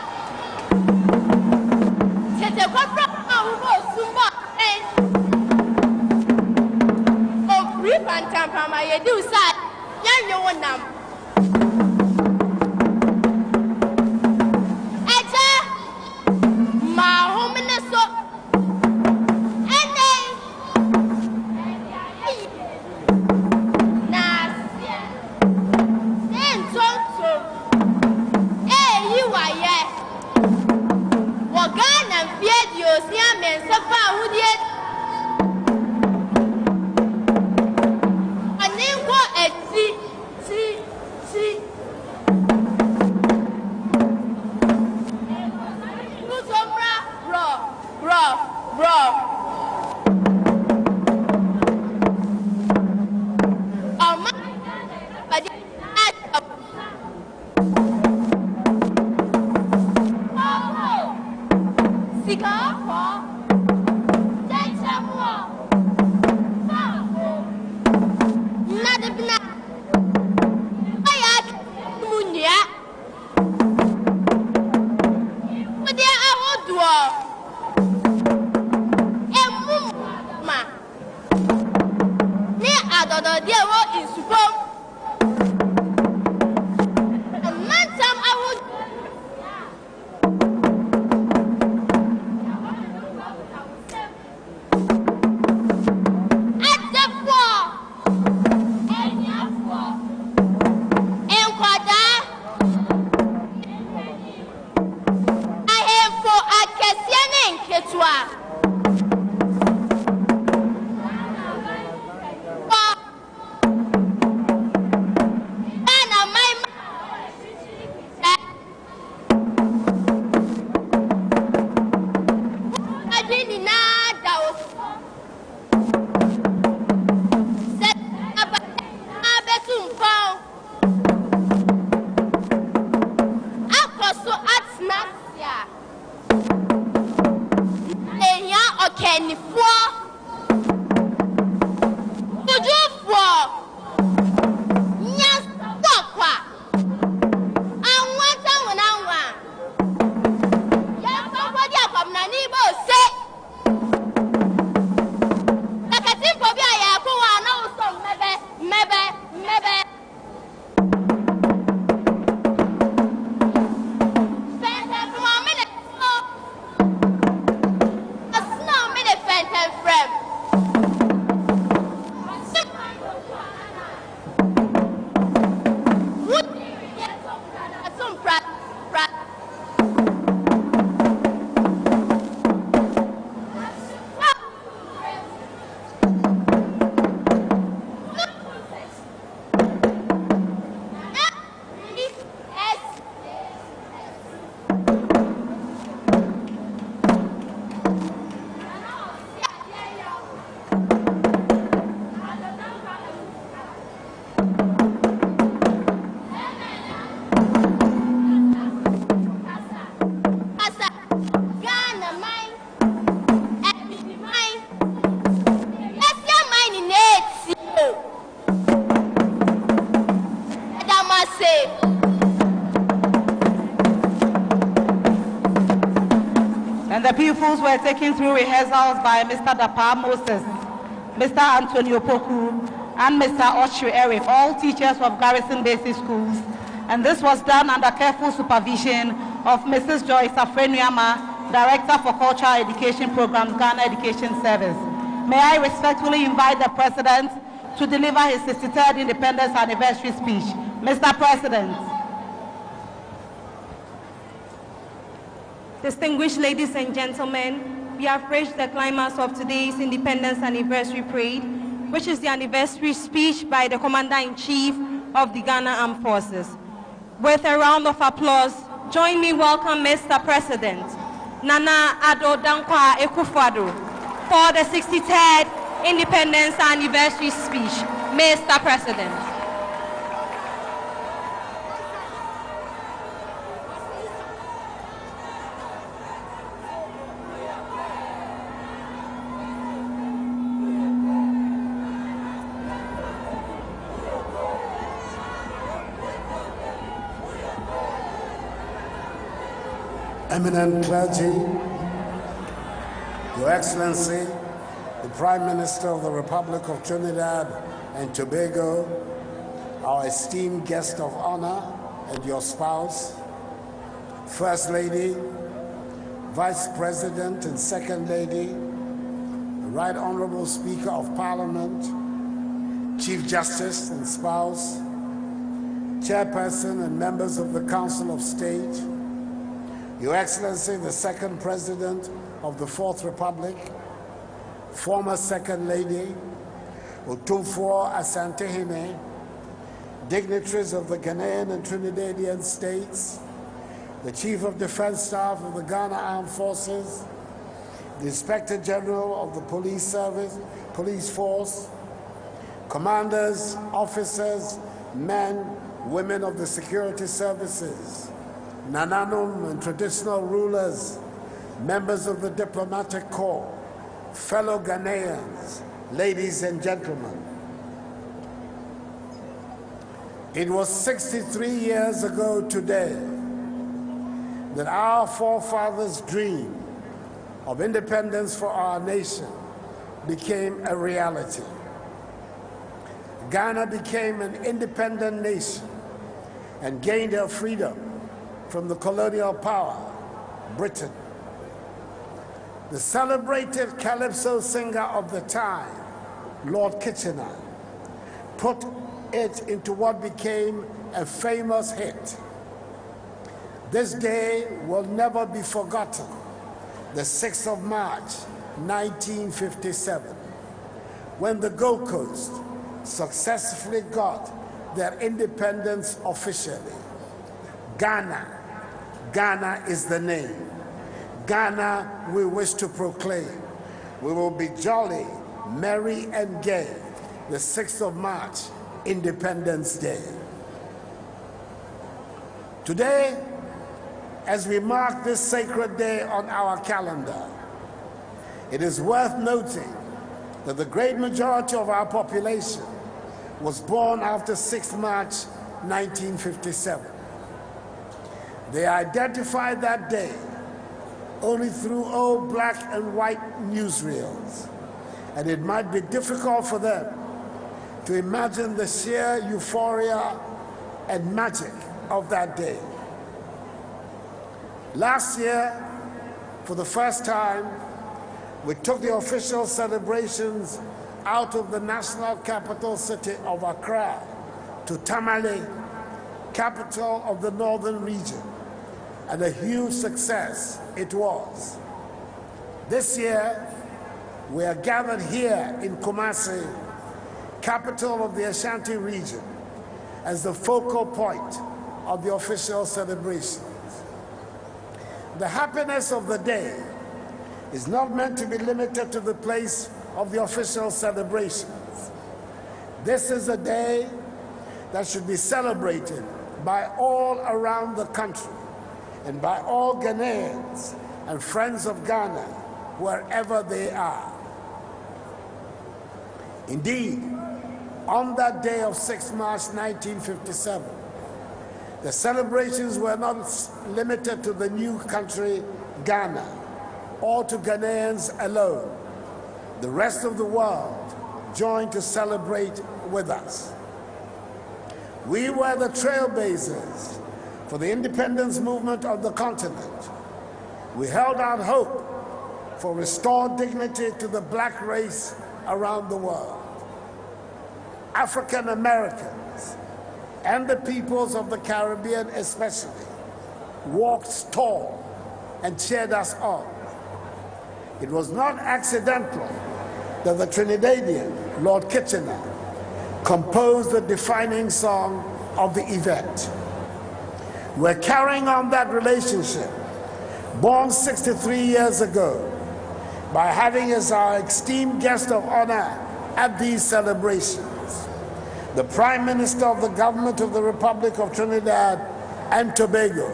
Set a corporate Sumba and oh, brief and tamper, my do sad. Young, no one now. My home in the soap. And then, so. You are yet. Wagan and feared you, see men suffer who did. A name go at sea. Bro. Friend. and the pupils were taken through rehearsals by Mr. Dapa Moses, Mr. Antonio Poku, and Mr. Ochu Eric, all teachers of Garrison Basic Schools, and this was done under careful supervision of Mrs. Joyce Afrenuama, Director for Cultural Education Programs, Ghana Education Service. May I respectfully invite the President to deliver his 63rd Independence Anniversary speech. Mr. President. Distinguished ladies and gentlemen, we have reached the climax of today's Independence Anniversary Parade, which is the anniversary speech by the Commander-in-Chief of the Ghana Armed Forces. With a round of applause, join me welcome Mr. President Nana Addo Dankwa Akufo-Addo for the 63rd Independence Anniversary speech. Mr. President. Eminent clergy, Your Excellency, the Prime Minister of the Republic of Trinidad and Tobago, our esteemed guest of honor and your spouse, First Lady, Vice President and Second Lady, the Right Honorable Speaker of Parliament, Chief Justice and spouse, Chairperson and members of the Council of State, Your Excellency, the Second President of the Fourth Republic, former Second Lady, Otumfuo Asantehene, dignitaries of the Ghanaian and Trinidadian states, the Chief of Defense Staff of the Ghana Armed Forces, the Inspector General of the Police Force, commanders, officers, men, women of the security services, Nananum and traditional rulers, members of the diplomatic corps, fellow Ghanaians, ladies and gentlemen. It was 63 years ago today that our forefathers' dream of independence for our nation became a reality. Ghana became an independent nation and gained her freedom from the colonial power, Britain. The celebrated calypso singer of the time, Lord Kitchener, put it into what became a famous hit. This day will never be forgotten, the 6th of March, 1957, when the Gold Coast successfully got their independence officially. Ghana is the name. Ghana we wish to proclaim. We will be jolly, merry and gay the 6th of March, Independence Day. Today, as we mark this sacred day on our calendar, it is worth noting that the great majority of our population was born after 6th March 1957. They identified that day only through old black and white newsreels, and it might be difficult for them to imagine the sheer euphoria and magic of that day. Last year, for the first time, we took the official celebrations out of the national capital city of Accra to Tamale, capital of the northern region, and a huge success it was. This year, we are gathered here in Kumasi, capital of the Ashanti region, as the focal point of the official celebrations. The happiness of the day is not meant to be limited to the place of the official celebrations. This is a day that should be celebrated by all around the country and by all Ghanaians and friends of Ghana, wherever they are. Indeed, on that day of 6th March 1957, the celebrations were not limited to the new country, Ghana, or to Ghanaians alone. The rest of the world joined to celebrate with us. We were the trailblazers for the independence movement of the continent. We held out hope for restored dignity to the black race around the world. African Americans and the peoples of the Caribbean especially walked tall and cheered us on. It was not accidental that the Trinidadian, Lord Kitchener, composed the defining song of the event. We're carrying on that relationship, born 63 years ago, by having as our esteemed guest of honor at these celebrations the Prime Minister of the Government of the Republic of Trinidad and Tobago,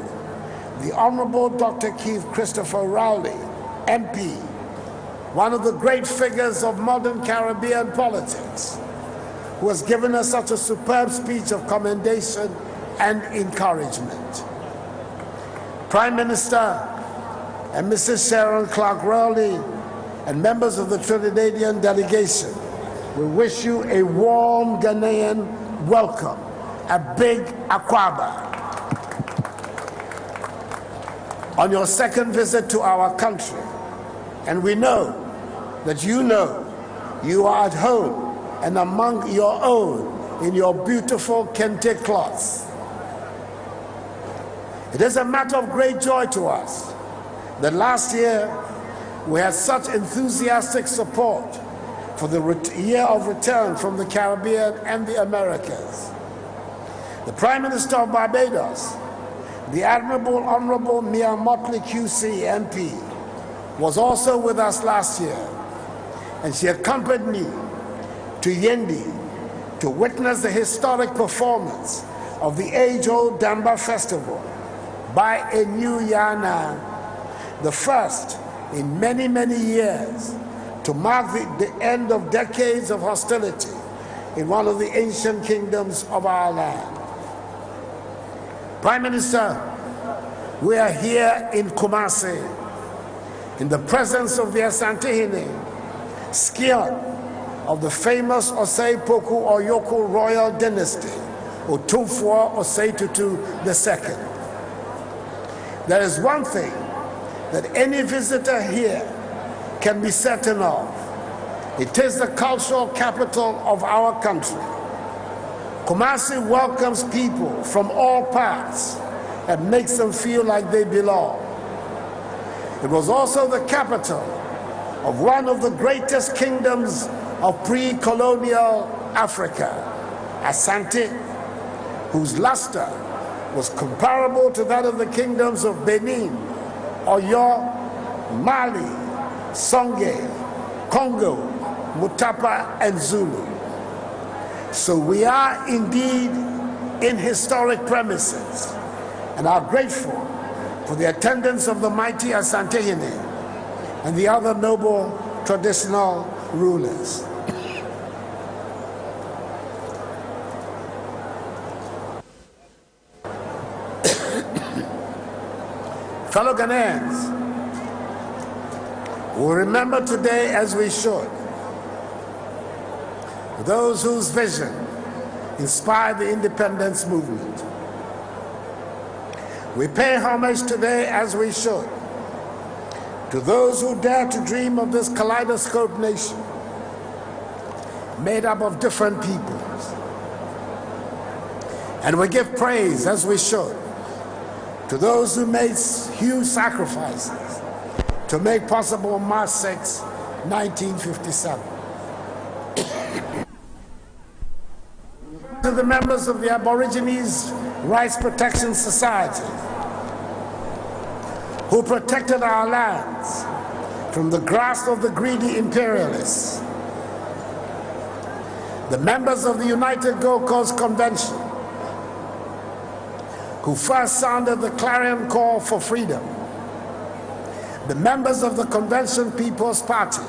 the Honorable Dr. Keith Christopher Rowley, MP, one of the great figures of modern Caribbean politics, who has given us such a superb speech of commendation and encouragement. Prime Minister and Mrs. Sharon Clark Rowley and members of the Trinidadian delegation, we wish you a warm Ghanaian welcome, a big Akwaba, on your second visit to our country. And we know that you are at home and among your own in your beautiful kente cloths. It is a matter of great joy to us that last year we had such enthusiastic support for the year of return from the Caribbean and the Americas. The Prime Minister of Barbados, the Admirable Honorable Mia Motley QC MP, was also with us last year, and she accompanied me to Wendy to witness the historic performance of the age-old Damba Festival by a new Yara, the first in many, many years, to mark the end of decades of hostility in one of the ancient kingdoms of our land. Prime Minister, we are here in Kumasi in the presence of the Asantehene, scion of the famous Osei Poku Oyoko royal dynasty, Otumfuo Osei Tutu II. There is one thing that any visitor here can be certain of. It is the cultural capital of our country. Kumasi welcomes people from all parts and makes them feel like they belong. It was also the capital of one of the greatest kingdoms of pre-colonial Africa, Asante, whose luster was comparable to that of the kingdoms of Benin, Oyo, Mali, Songhai, Congo, Mutapa, and Zulu. So we are indeed in historic premises and are grateful for the attendance of the mighty Asantehene and the other noble traditional rulers. Fellow Ghanaians, we'll remember today as we should those whose vision inspired the independence movement. We pay homage today as we should to those who dare to dream of this kaleidoscope nation made up of different peoples. And we give praise as we should to those who made huge sacrifices to make possible March 6, 1957. To the members of the Aborigines Rights Protection Society who protected our lands from the grasp of the greedy imperialists. The members of the United Gold Coast Convention who first sounded the clarion call for freedom. The members of the Convention People's Party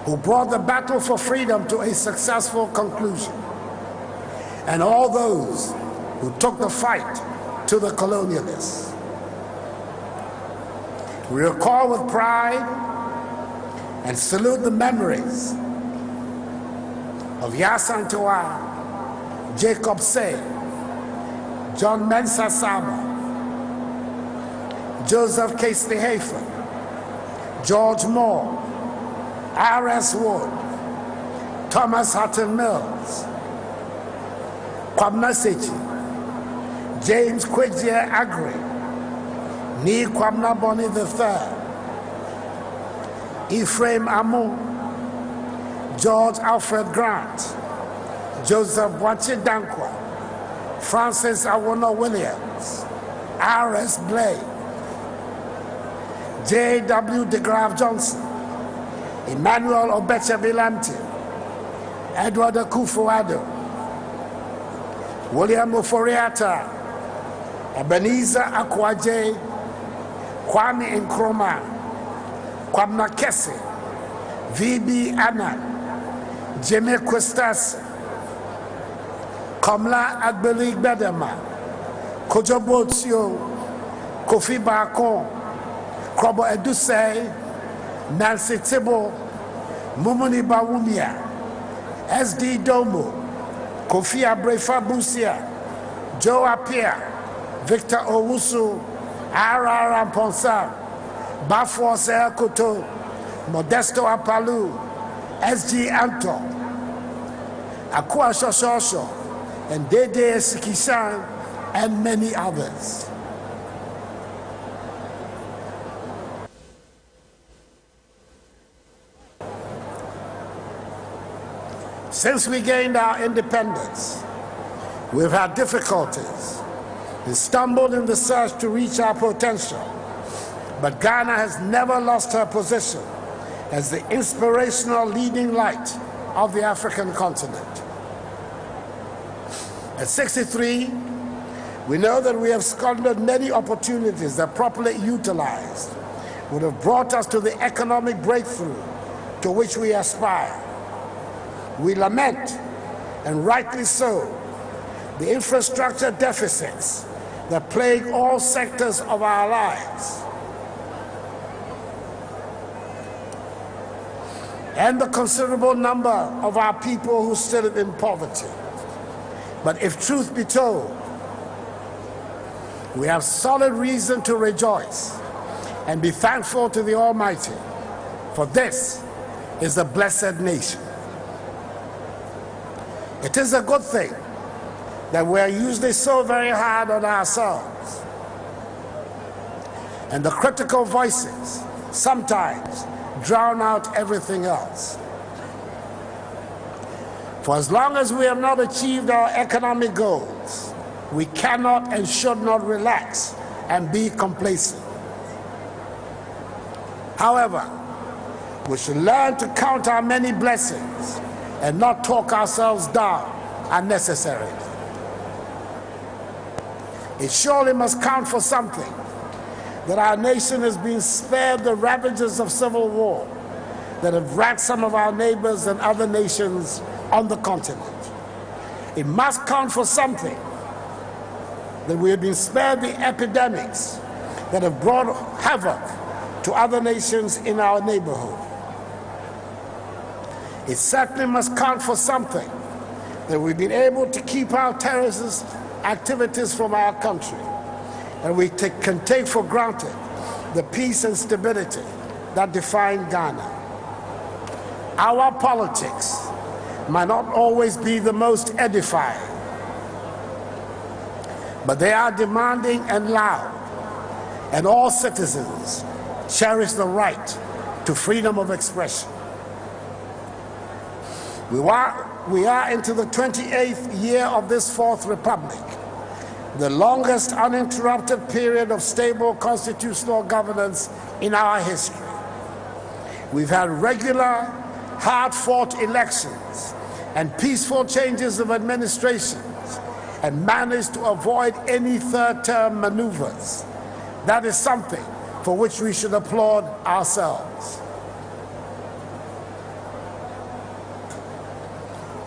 who brought the battle for freedom to a successful conclusion. And all those who took the fight to the colonialists. We recall with pride and salute the memories of Yasantua, Jacob Say, John Mensah Saba, Joseph Casely Hafer, George Moore, R.S. Wood, Thomas Hutton Mills, Kwabena Sechi, James Kwegyir Agri, Ni Kwabena Boni III, Ephraim Amu, George Alfred Grant, Joseph Boachi Dankwa, Francis Awono Williams, R.S. Blake, J.W. DeGraff Johnson, Emmanuel Obecha Bilanti, Edward Akufo-Addo, William Oforiatta, Ebenezer Akwaje, Kwame Nkrumah, Kwabena Kese, V.B. Annan, Jimmy Kwestase, Komla Agbeli Bedema, Kojo Botsio, Kofi Bakon, Krobo Edusei, Nancy Tibo, Mumuni Bawumia, SD Domo, Kofi Abrefa Busia, Joe Apia, Victor Owusu, R.R. Ramponsa, Bafo Seakoto, Modesto Apalu, S.G. Anto, Akua Shoshosho, and Dede Sikisan, and many others. Since we gained our independence, we've had difficulties and stumbled in the search to reach our potential. But Ghana has never lost her position as the inspirational leading light of the African continent. At 63, we know that we have squandered many opportunities that properly utilized would have brought us to the economic breakthrough to which we aspire. We lament, and rightly so, the infrastructure deficits that plague all sectors of our lives, and the considerable number of our people who still live in poverty. But if truth be told, we have solid reason to rejoice and be thankful to the Almighty, for this is a blessed nation. It is a good thing that we are usually so very hard on ourselves, and the critical voices sometimes drown out everything else. For as long as we have not achieved our economic goals, we cannot and should not relax and be complacent. However, we should learn to count our many blessings and not talk ourselves down unnecessarily. It surely must count for something that our nation has been spared the ravages of civil war that have racked some of our neighbors and other nations on the continent. It must count for something that we have been spared the epidemics that have brought havoc to other nations in our neighborhood. It certainly must count for something that we've been able to keep our terrorist activities from our country, and we can take for granted the peace and stability that define Ghana. Our politics might not always be the most edifying, but they are demanding and loud, and all citizens cherish the right to freedom of expression. We are into the 28th year of this Fourth Republic, the longest uninterrupted period of stable constitutional governance in our history. We've had regular, hard-fought elections and peaceful changes of administrations and managed to avoid any third-term maneuvers. That is something for which we should applaud ourselves.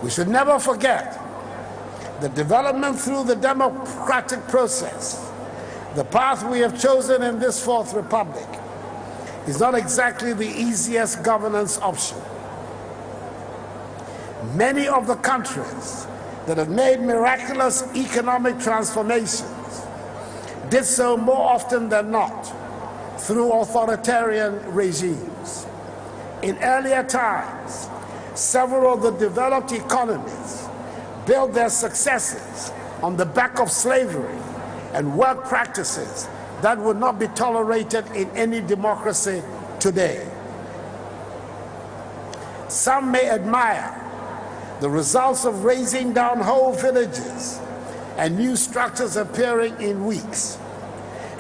We should never forget the development through the democratic process, the path we have chosen in this Fourth Republic, is not exactly the easiest governance option. Many of the countries that have made miraculous economic transformations did so more often than not through authoritarian regimes. In earlier times, several of the developed economies built their successes on the back of slavery and work practices that would not be tolerated in any democracy today. Some may admire the results of raising down whole villages and new structures appearing in weeks.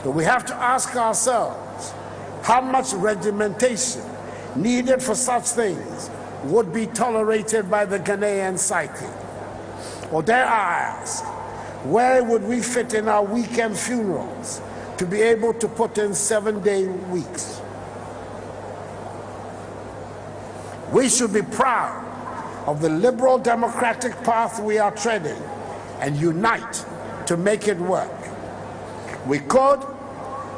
But we have to ask ourselves how much regimentation needed for such things would be tolerated by the Ghanaian psyche. Or dare I ask, where would we fit in our weekend funerals to be able to put in 7-day weeks? We should be proud of the liberal democratic path we are treading and unite to make it work. We could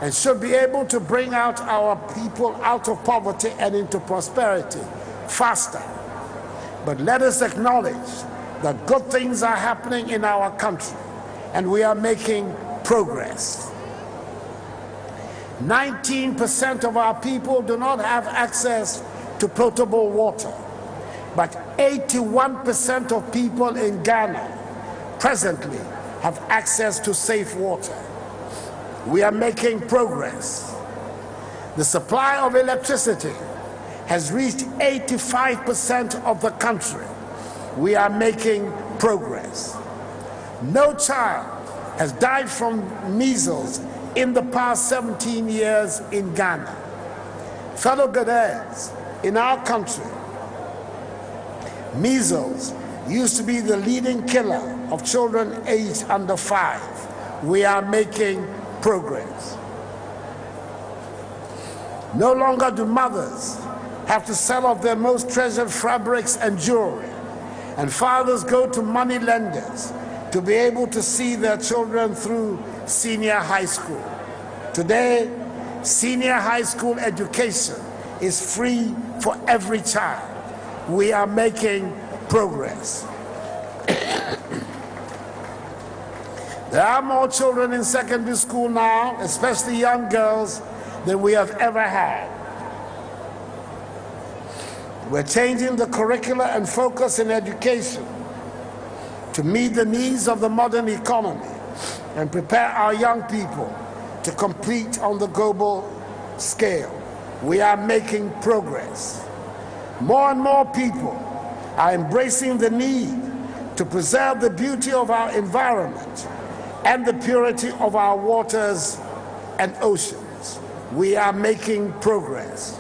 and should be able to bring out our people out of poverty and into prosperity faster. But let us acknowledge that good things are happening in our country and we are making progress. 19% of our people do not have access to potable water, but 81% of people in Ghana presently have access to safe water. We are making progress. The supply of electricity has reached 85% of the country. We are making progress. No child has died from measles in the past 17 years in Ghana. Fellow Ghanaians, in our country, measles used to be the leading killer of children aged under 5. We are making progress. No longer do mothers have to sell off their most treasured fabrics and jewelry, and fathers go to money lenders to be able to see their children through senior high school. Today, senior high school education is free for every child. We are making progress. There are more children in secondary school now, especially young girls, than we have ever had. We're changing the curricula and focus in education to meet the needs of the modern economy and prepare our young people to compete on the global scale. We are making progress. More and more people are embracing the need to preserve the beauty of our environment and the purity of our waters and oceans. We are making progress.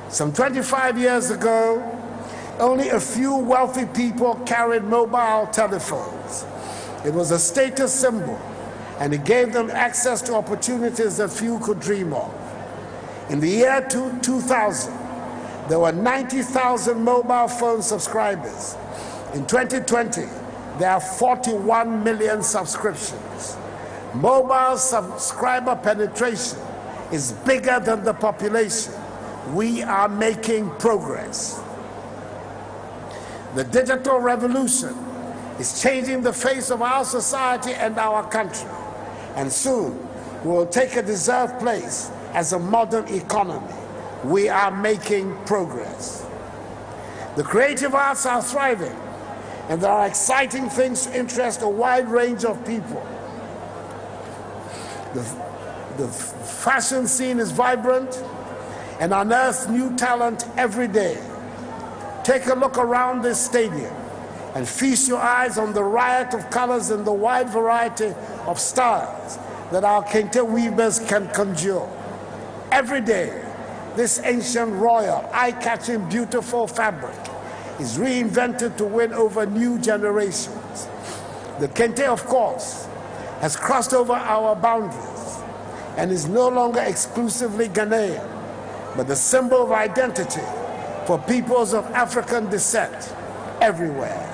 Some 25 years ago, only a few wealthy people carried mobile telephones. It was a status symbol, and it gave them access to opportunities that few could dream of. In the year 2000, there were 90,000 mobile phone subscribers. In 2020, there are 41 million subscriptions. Mobile subscriber penetration is bigger than the population. We are making progress. The digital revolution is changing the face of our society and our country, and soon we will take a deserved place as a modern economy. We are making progress. The creative arts are thriving, and there are exciting things to interest a wide range of people. The fashion scene is vibrant and unearths new talent every day. Take a look around this stadium and feast your eyes on the riot of colors and the wide variety of styles that our kente weavers can conjure. Every day, this ancient, royal, eye-catching, beautiful fabric is reinvented to win over new generations. The kente, of course, has crossed over our boundaries and is no longer exclusively Ghanaian, but the symbol of identity for peoples of African descent everywhere.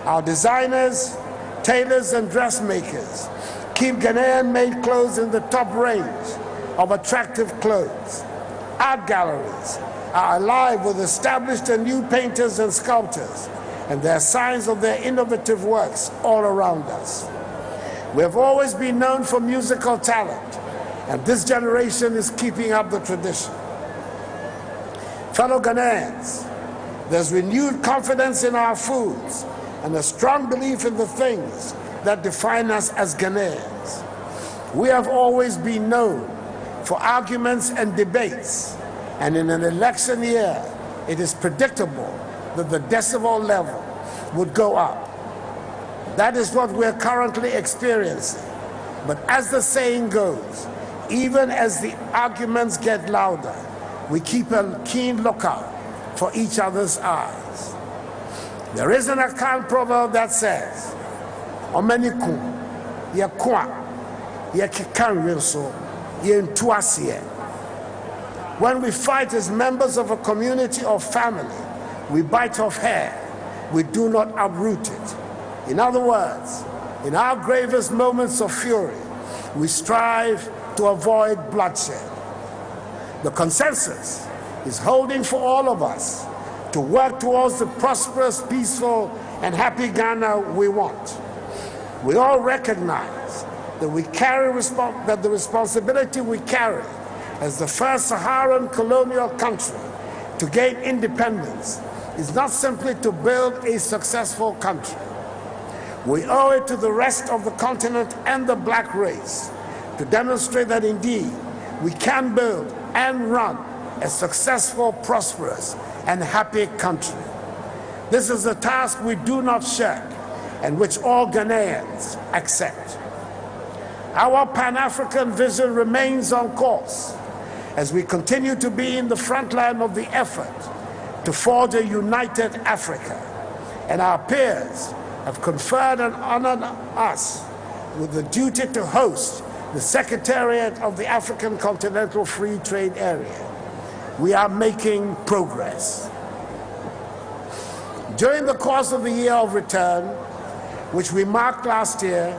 Our designers, tailors, and dressmakers keep Ghanaian-made clothes in the top range of attractive clothes. Art galleries are alive with established and new painters and sculptors, and there are signs of their innovative works all around us. We have always been known for musical talent, and this generation is keeping up the tradition. Fellow Ghanaians, there's renewed confidence in our foods and a strong belief in the things that define us as Ghanaians. We have always been known for arguments and debates, and in an election year, it is predictable that the decibel level would go up. That is what we're currently experiencing. But as the saying goes, even as the arguments get louder, we keep a keen lookout for each other's eyes. There is an Akan proverb that says, Omeniku, ye kwa, ye kikan wilso, ye ntuasiye. When we fight as members of a community or family, we bite off hair, we do not uproot it. In other words, in our gravest moments of fury, we strive to avoid bloodshed. The consensus is holding for all of us to work towards the prosperous, peaceful, and happy Ghana we want. We all recognize that the responsibility we carry as the first Saharan colonial country to gain independence is not simply to build a successful country. We owe it to the rest of the continent and the black race to demonstrate that indeed we can build and run a successful, prosperous, and happy country. This is a task we do not shirk and which all Ghanaians accept. Our Pan-African vision remains on course as we continue to be in the front line of the effort to forge a united Africa, and our peers have conferred and honored us with the duty to host the Secretariat of the African Continental Free Trade Area. We are making progress. During the course of the year of return, which we marked last year,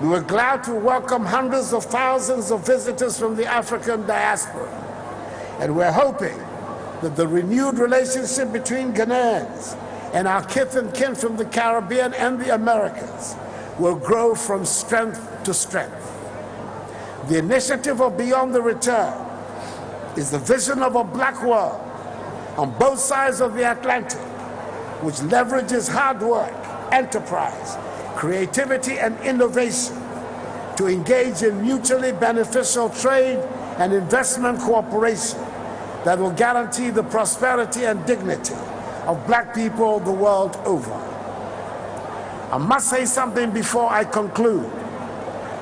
we were glad to welcome hundreds of thousands of visitors from the African diaspora, and we're hoping that the renewed relationship between Ghanaians and our kith and kin from the Caribbean and the Americas will grow from strength to strength. The initiative of Beyond the Return is the vision of a black world on both sides of the Atlantic, which leverages hard work, enterprise, creativity, and innovation to engage in mutually beneficial trade and investment cooperation that will guarantee the prosperity and dignity of black people the world over. I must say something before I conclude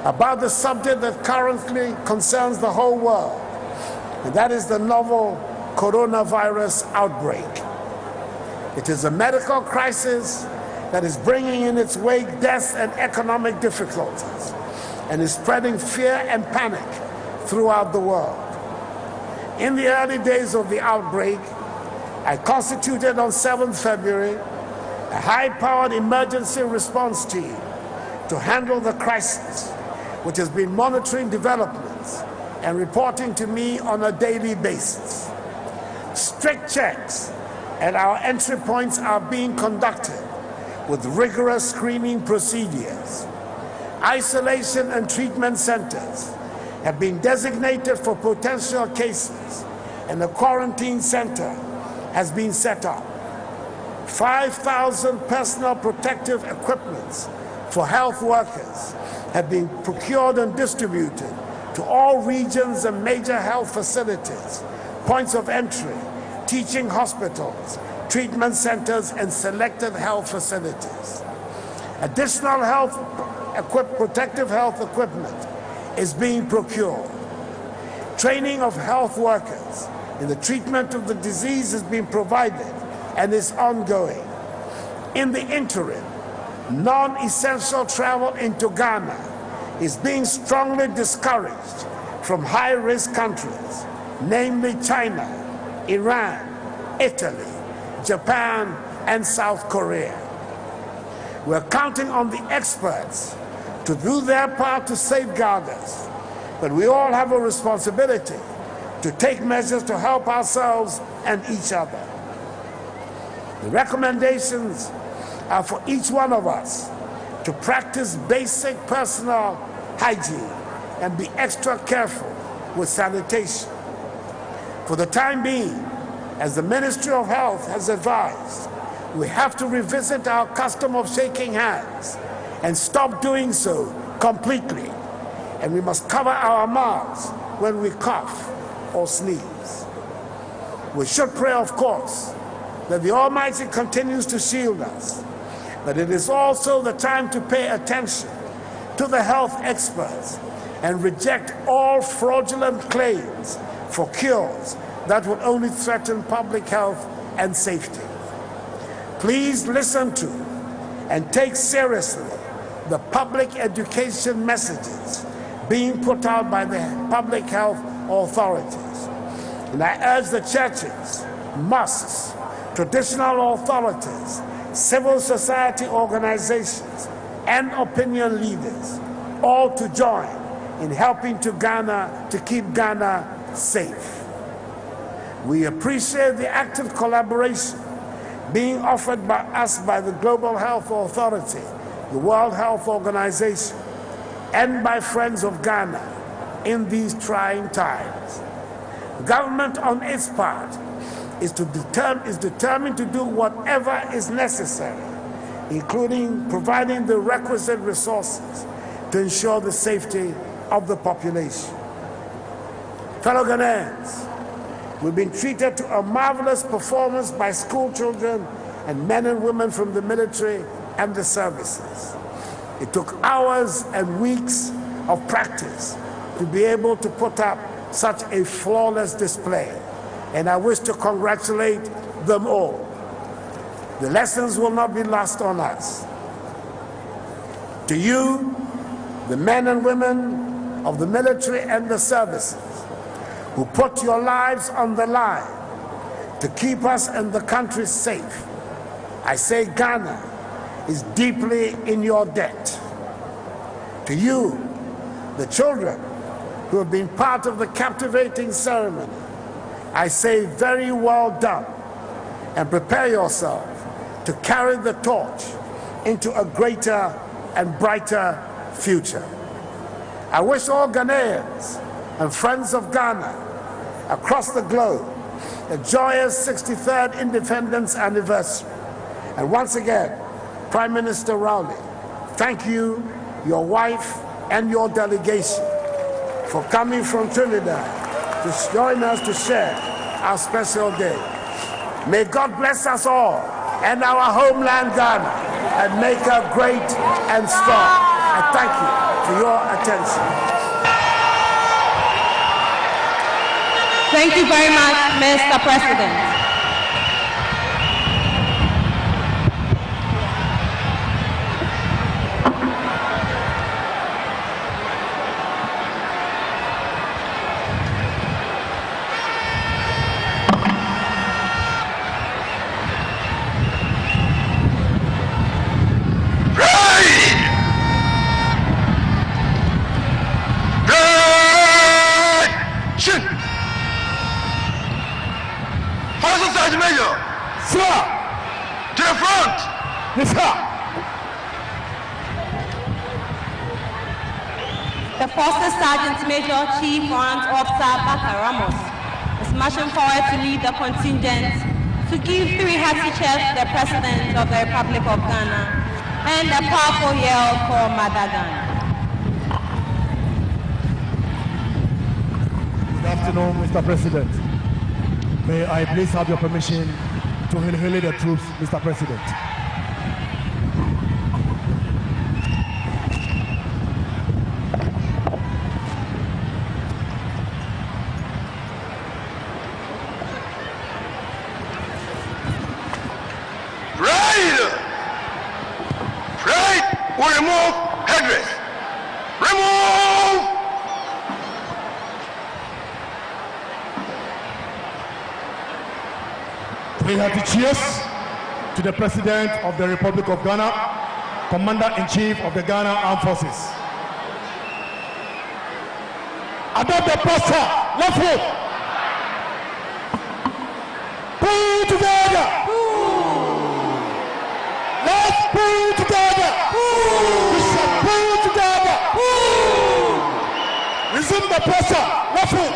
about the subject that currently concerns the whole world, and that is the novel coronavirus outbreak. It is a medical crisis that is bringing in its wake deaths and economic difficulties, and is spreading fear and panic throughout the world. In the early days of the outbreak, I constituted on 7th February a high-powered emergency response team to handle the crisis, which has been monitoring developments and reporting to me on a daily basis. Strict checks at our entry points are being conducted with rigorous screening procedures. Isolation and treatment centers have been designated for potential cases, and a quarantine center has been set up. 5,000 personal protective equipments for health workers have been procured and distributed to all regions and major health facilities, points of entry, teaching hospitals, treatment centers, and selected health facilities. Additional protective health equipment is being procured. Training of health workers in the treatment of the disease is being provided and is ongoing. In the interim, non-essential travel into Ghana is being strongly discouraged from high-risk countries, namely China, Iran, Italy, Japan, and South Korea. We're counting on the experts to do their part to safeguard us. But we all have a responsibility to take measures to help ourselves and each other. The recommendations are for each one of us to practice basic personal hygiene and be extra careful with sanitation. For the time being, as the Ministry of Health has advised, we have to revisit our custom of shaking hands and stop doing so completely. And we must cover our mouths when we cough or sneeze. We should pray, of course, that the Almighty continues to shield us, but it is also the time to pay attention to the health experts and reject all fraudulent claims for cures that will only threaten public health and safety. Please listen to and take seriously the public education messages being put out by the public health authorities. And I urge the churches, mosques, traditional authorities, civil society organizations, and opinion leaders all to join in helping to keep Ghana safe. We appreciate the active collaboration being offered by us by the Global Health Authority, the World Health Organization, and by Friends of Ghana in these trying times. The government on its part is determined to do whatever is necessary, including providing the requisite resources to ensure the safety of the population. Fellow Ghanaians, we've been treated to a marvelous performance by school children and men and women from the military and the services. It took hours and weeks of practice to be able to put up such a flawless display, and I wish to congratulate them all. The lessons will not be lost on us. To you, the men and women of the military and the services, who put your lives on the line to keep us and the country safe, I say Ghana is deeply in your debt. To you, the children who have been part of the captivating ceremony, I say very well done, and prepare yourself to carry the torch into a greater and brighter future. I wish all Ghanaians and friends of Ghana across the globe a joyous 63rd Independence Anniversary. And once again, Prime Minister Rowley, thank you, your wife, and your delegation for coming from Trinidad to join us to share our special day. May God bless us all and our homeland Ghana and make her great and strong. I thank you for your attention. Thank you very much, Mr. President. The Forces Sergeant Major Chief Warrant Officer Baka Ramos is marching forward to lead the contingent to give 3 hearty cheers to the President of the Republic of Ghana and a powerful yell for Mother Ghana. Good afternoon, Mr. President. May I please have your permission to hail the troops, Mr. President. Will remove headdress. Remove! Three hearty cheers to the President of the Republic of Ghana Commander-in-Chief of the Ghana Armed Forces. Adopt the posture. Left foot. Pull together. Let's pull together. We shall pull together. Resume the posture. Left foot.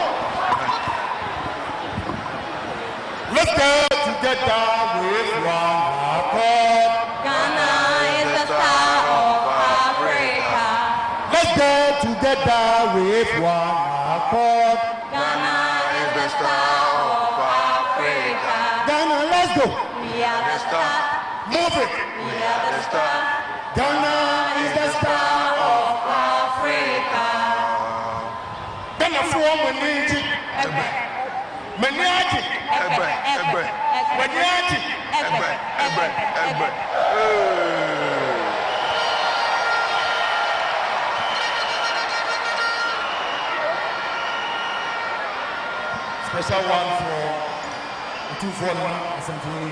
Let's go together with one accord. Ghana is the star of Africa. Let's go together with one accord. Ghana is the star of Africa. Ghana, let's go. We are the star. Move it. We are the star. Ghana is the star of Africa. Ghana for Wendy. Maniaci. Maniaci. Special one for the 241 Assembly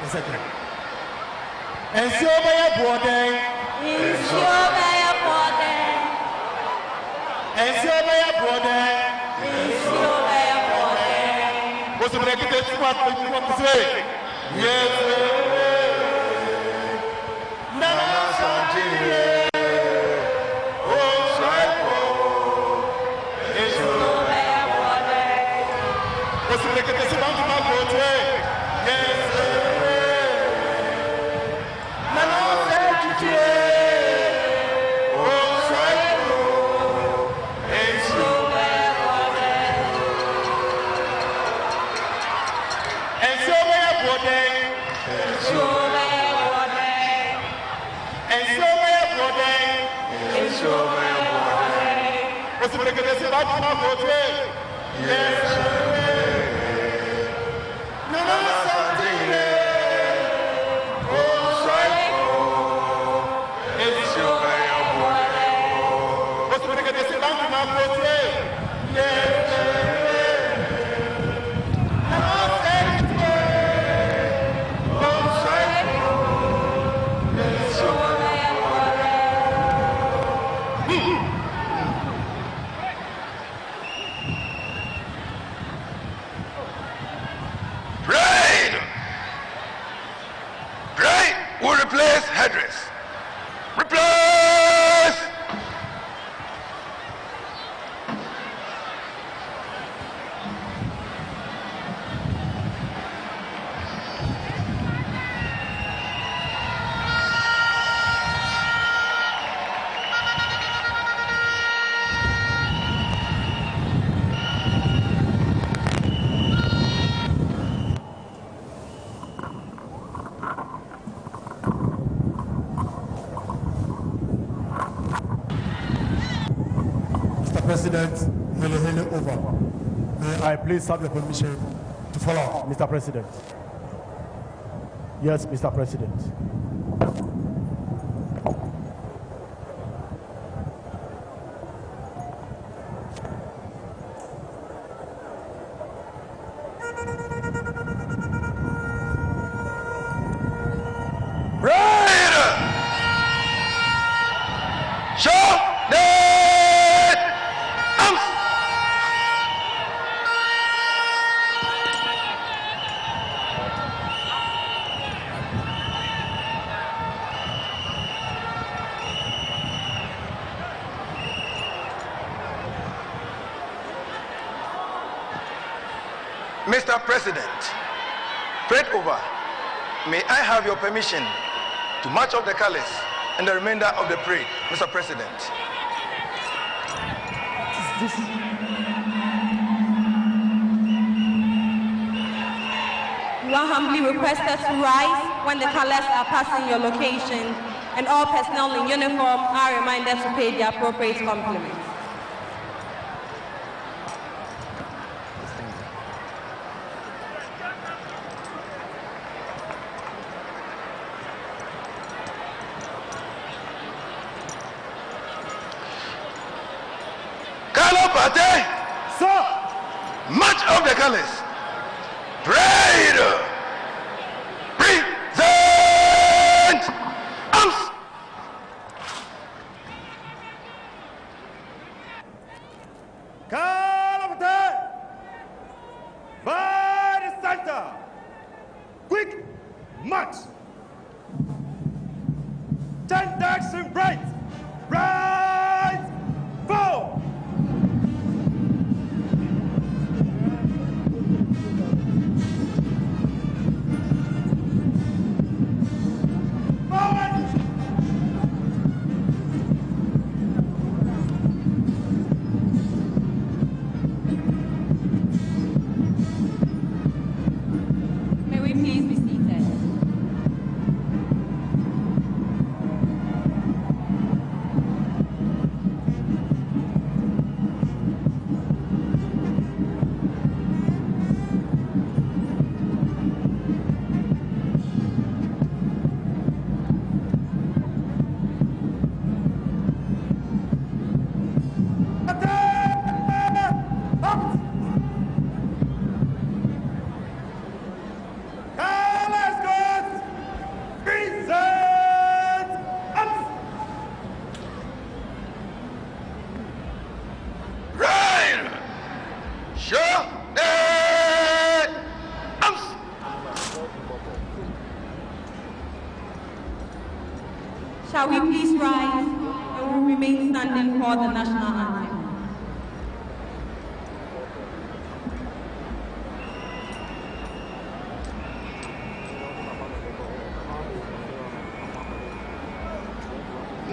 Secretary. And so by a boarding. And so by a boarding. And so by a boarding. And so by a boarding. What's the bracket that you want to say? Yes. President, over. May I please have your permission to follow, Mr. President? Yes, Mr. President. Mr. President, prayed over. May I have your permission to march off the colors and the remainder of the parade, Mr. President? You are humbly requested to rise when the colors are passing your location, and all personnel in uniform are reminded to pay the appropriate compliments. Sir, march of the colors. Parade. Present arms. record the national anthem.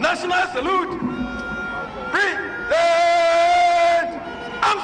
National salute. Present. Arms.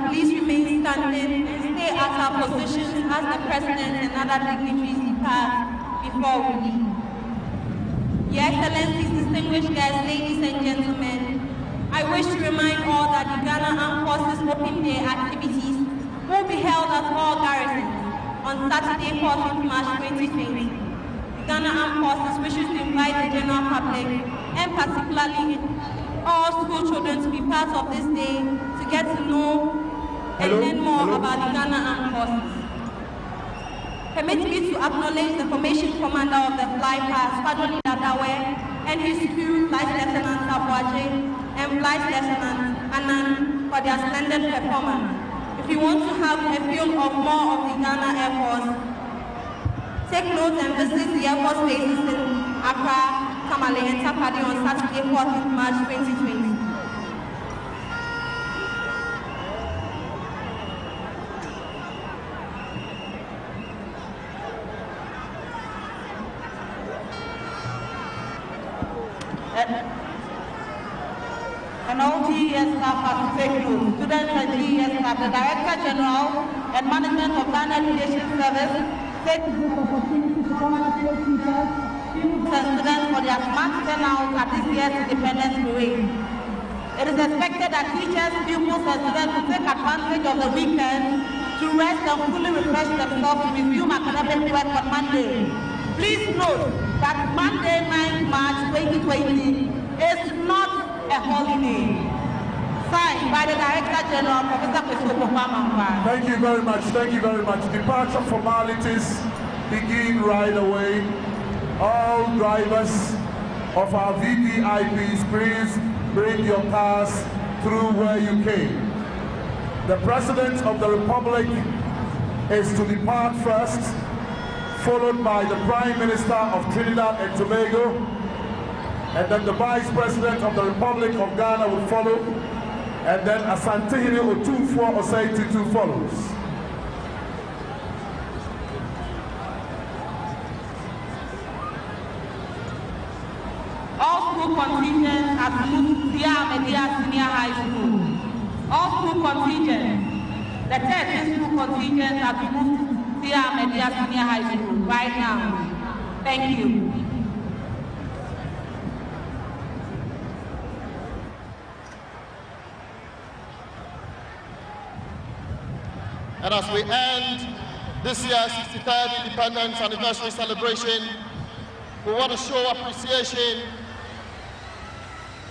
Please remain standing and stay at our positions as the President and other dignitaries depart before we leave. Your Excellencies, distinguished guests, ladies and gentlemen, I wish to remind all that the Ghana Armed Forces Open Day activities will be held at all garrisons on Saturday, 14th March 2020. The Ghana Armed Forces wishes to invite the general public, and particularly all school children, to be part of this day to get to know and learn more about the Ghana Armed Forces. Permit me to acknowledge the Formation Commander of the Fly Pass, Squadron Leader Dawe, and his crew, Flight Lieutenant Sabuaje and Flight Lieutenant Anan, for their splendid performance. If you want to have a feel of more of the Ghana Air Force, take note and visit the Air Force bases in Accra, Tamale, and Tapadi on Saturday, 14th March 2020. And all GES staff have to take note. Students and GES staff, the Director General and Management of Ghana Education Service take this opportunity to congratulate teachers, students and students for their smart turnout at this year's Independence Parade. It is expected that teachers, pupils and students will take advantage of the weekend to rest and fully refresh themselves to resume academic work on Monday. Please note that Monday, 9th March 2020 is not a holiday. Signed by the Director General, Professor Christopher Mamamba. Thank you very much. Thank you very much. Departure formalities begin right away. All drivers of our VVIPs, please bring your cars through where you came. The President of the Republic is to depart first, followed by the Prime Minister of Trinidad and Tobago, and then the Vice President of the Republic of Ghana will follow, and then Asantehene Otumfuo Osei Tutu follows. All school contingents have moved to Dia Senior High School. All school contingents, the 13 school contingents have moved to Dia Senior High School right now. Thank you. And as we end this year's 63rd Independence Anniversary celebration, we want to show appreciation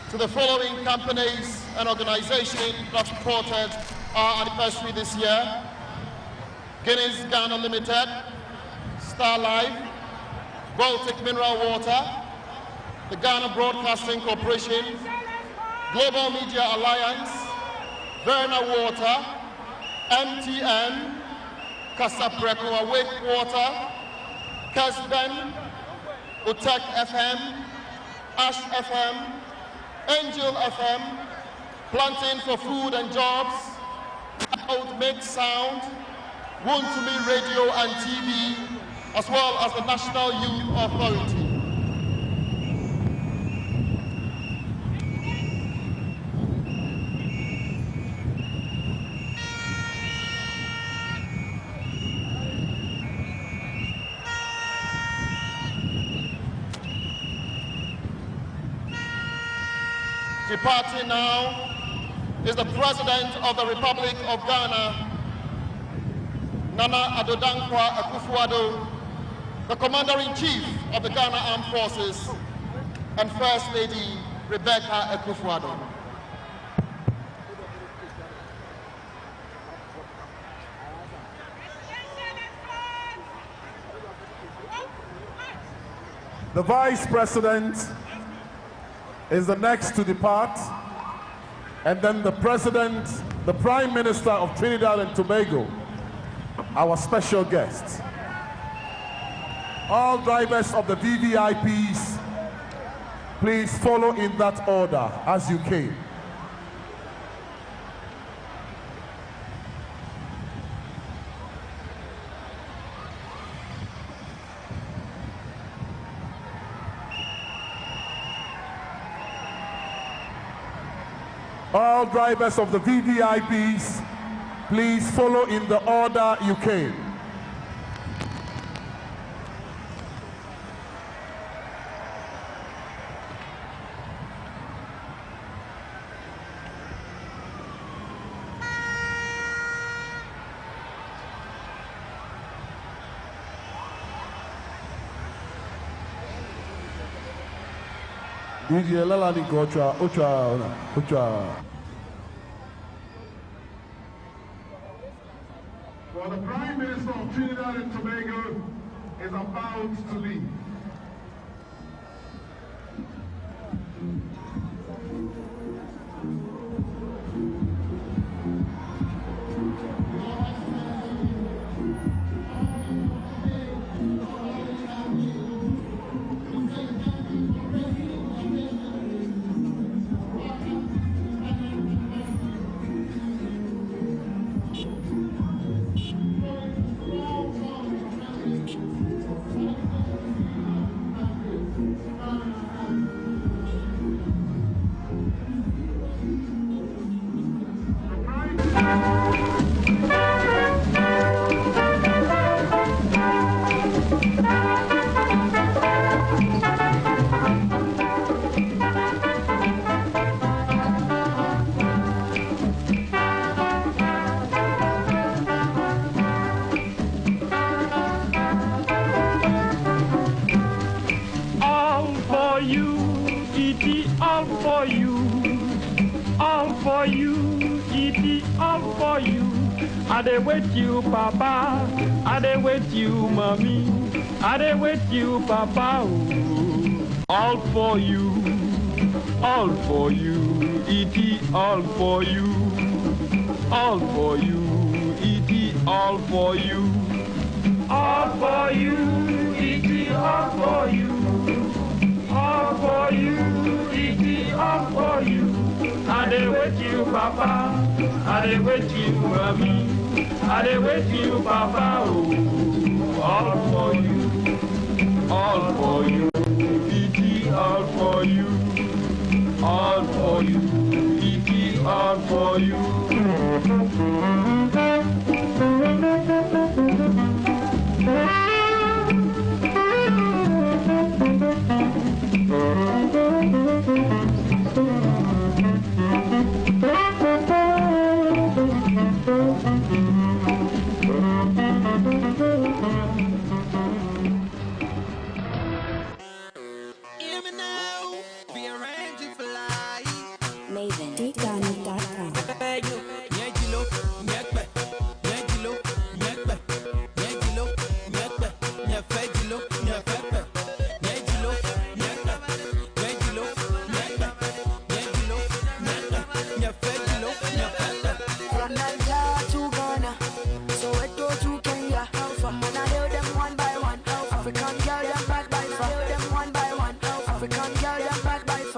to the following companies and organizations that supported our anniversary this year: Guinness Ghana Limited, Star Life, Baltic Mineral Water, the Ghana Broadcasting Corporation, Global Media Alliance, Verna Water, MTN, Casapreco Waste Water, Casben, Utek FM, Ash FM, Angel FM, Planting for Food and Jobs, Loud Make Sound, Wontumi Radio and TV, as well as the National Youth Authority. Departing now is the President of the Republic of Ghana, Nana Addo Dankwa Akufo-Addo, the Commander-in-Chief of the Ghana Armed Forces, and First Lady Rebecca Akufo-Addo. The Vice President is the next to depart, and then the President, the Prime Minister of Trinidad and Tobago, our special guest. All drivers of the VVIPs, please follow in that order as you came. All drivers of the VVIPs, please follow in the order you came. For the Prime Minister of Trinidad and Tobago is about to leave. I dey wait you, Papa. I dey wait you, Mommy. I dey wait you, Papa. Ooh. All for you, E.T. All for you, E.T. All for you, E.T. All for you, E.T. All for you. I dey wait you, Papa. I dey wait you, Mommy. I dey wait you, Papa. Oh, all for you, E.T. All for you, E.T. All for you.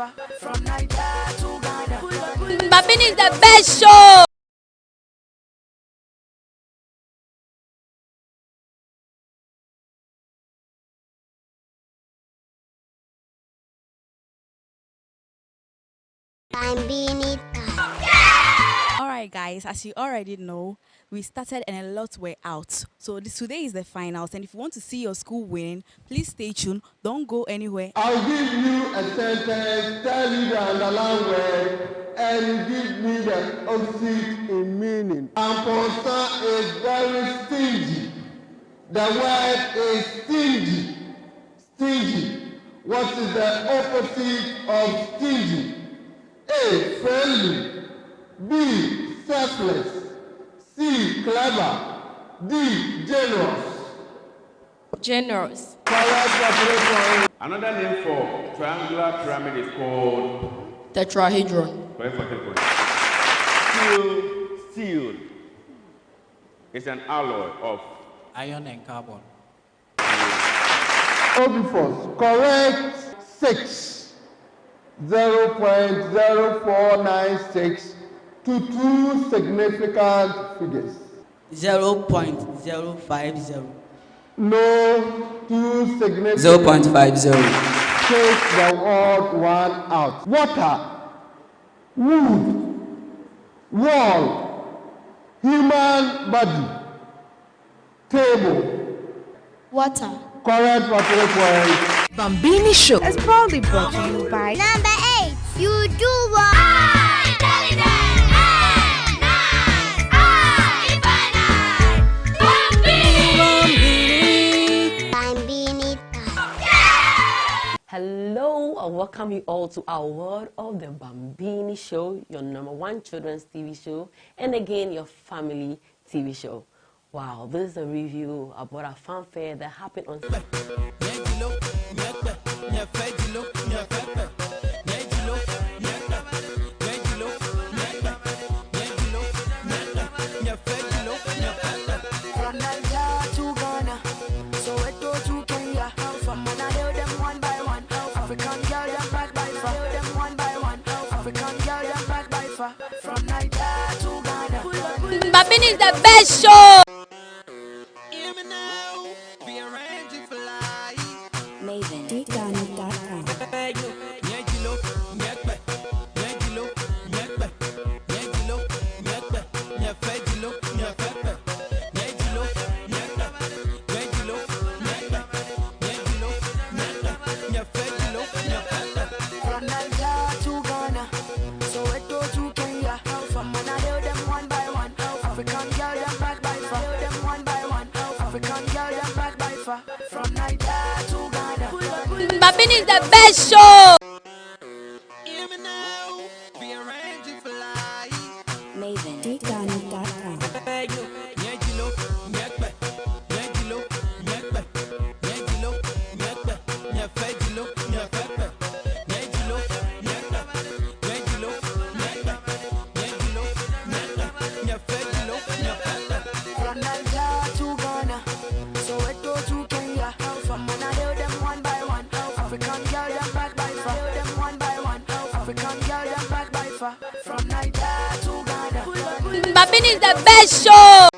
far. From Nigeria to Ghana. Bambini is the best show. Alright guys, as you already know, we started and a lot were out. So today is the finals, and if you want to see your school winning, please stay tuned. Don't go anywhere. I'll give you a sentence, tell you the underlying word, and give me the opposite in meaning. Amposta is very stingy. The word is stingy. Stingy. What is the opposite of stingy? A, friendly. B, selfless. C, clever. D, generous. Generous. Another name for triangular pyramid is called Tetrahedron. Steel. It's an alloy of iron and carbon. Obifos, correct 6. 0.0496 to two significant figures. 0.050. No, two significant. 0.50. Take the odd one out. Water, wood, wall, human body, table. Water. Correct for 3 points. Bambini Show is proudly brought to you by Number 8. You do what? Hello and welcome you all to our world of the Bambini Show, your #1 children's TV show, and again your family TV show. Wow, this is a review about a fanfare that happened on Bambini is the best show. DGhana.com. Bambini is the best show. DGhana.com. Bambini is the best show.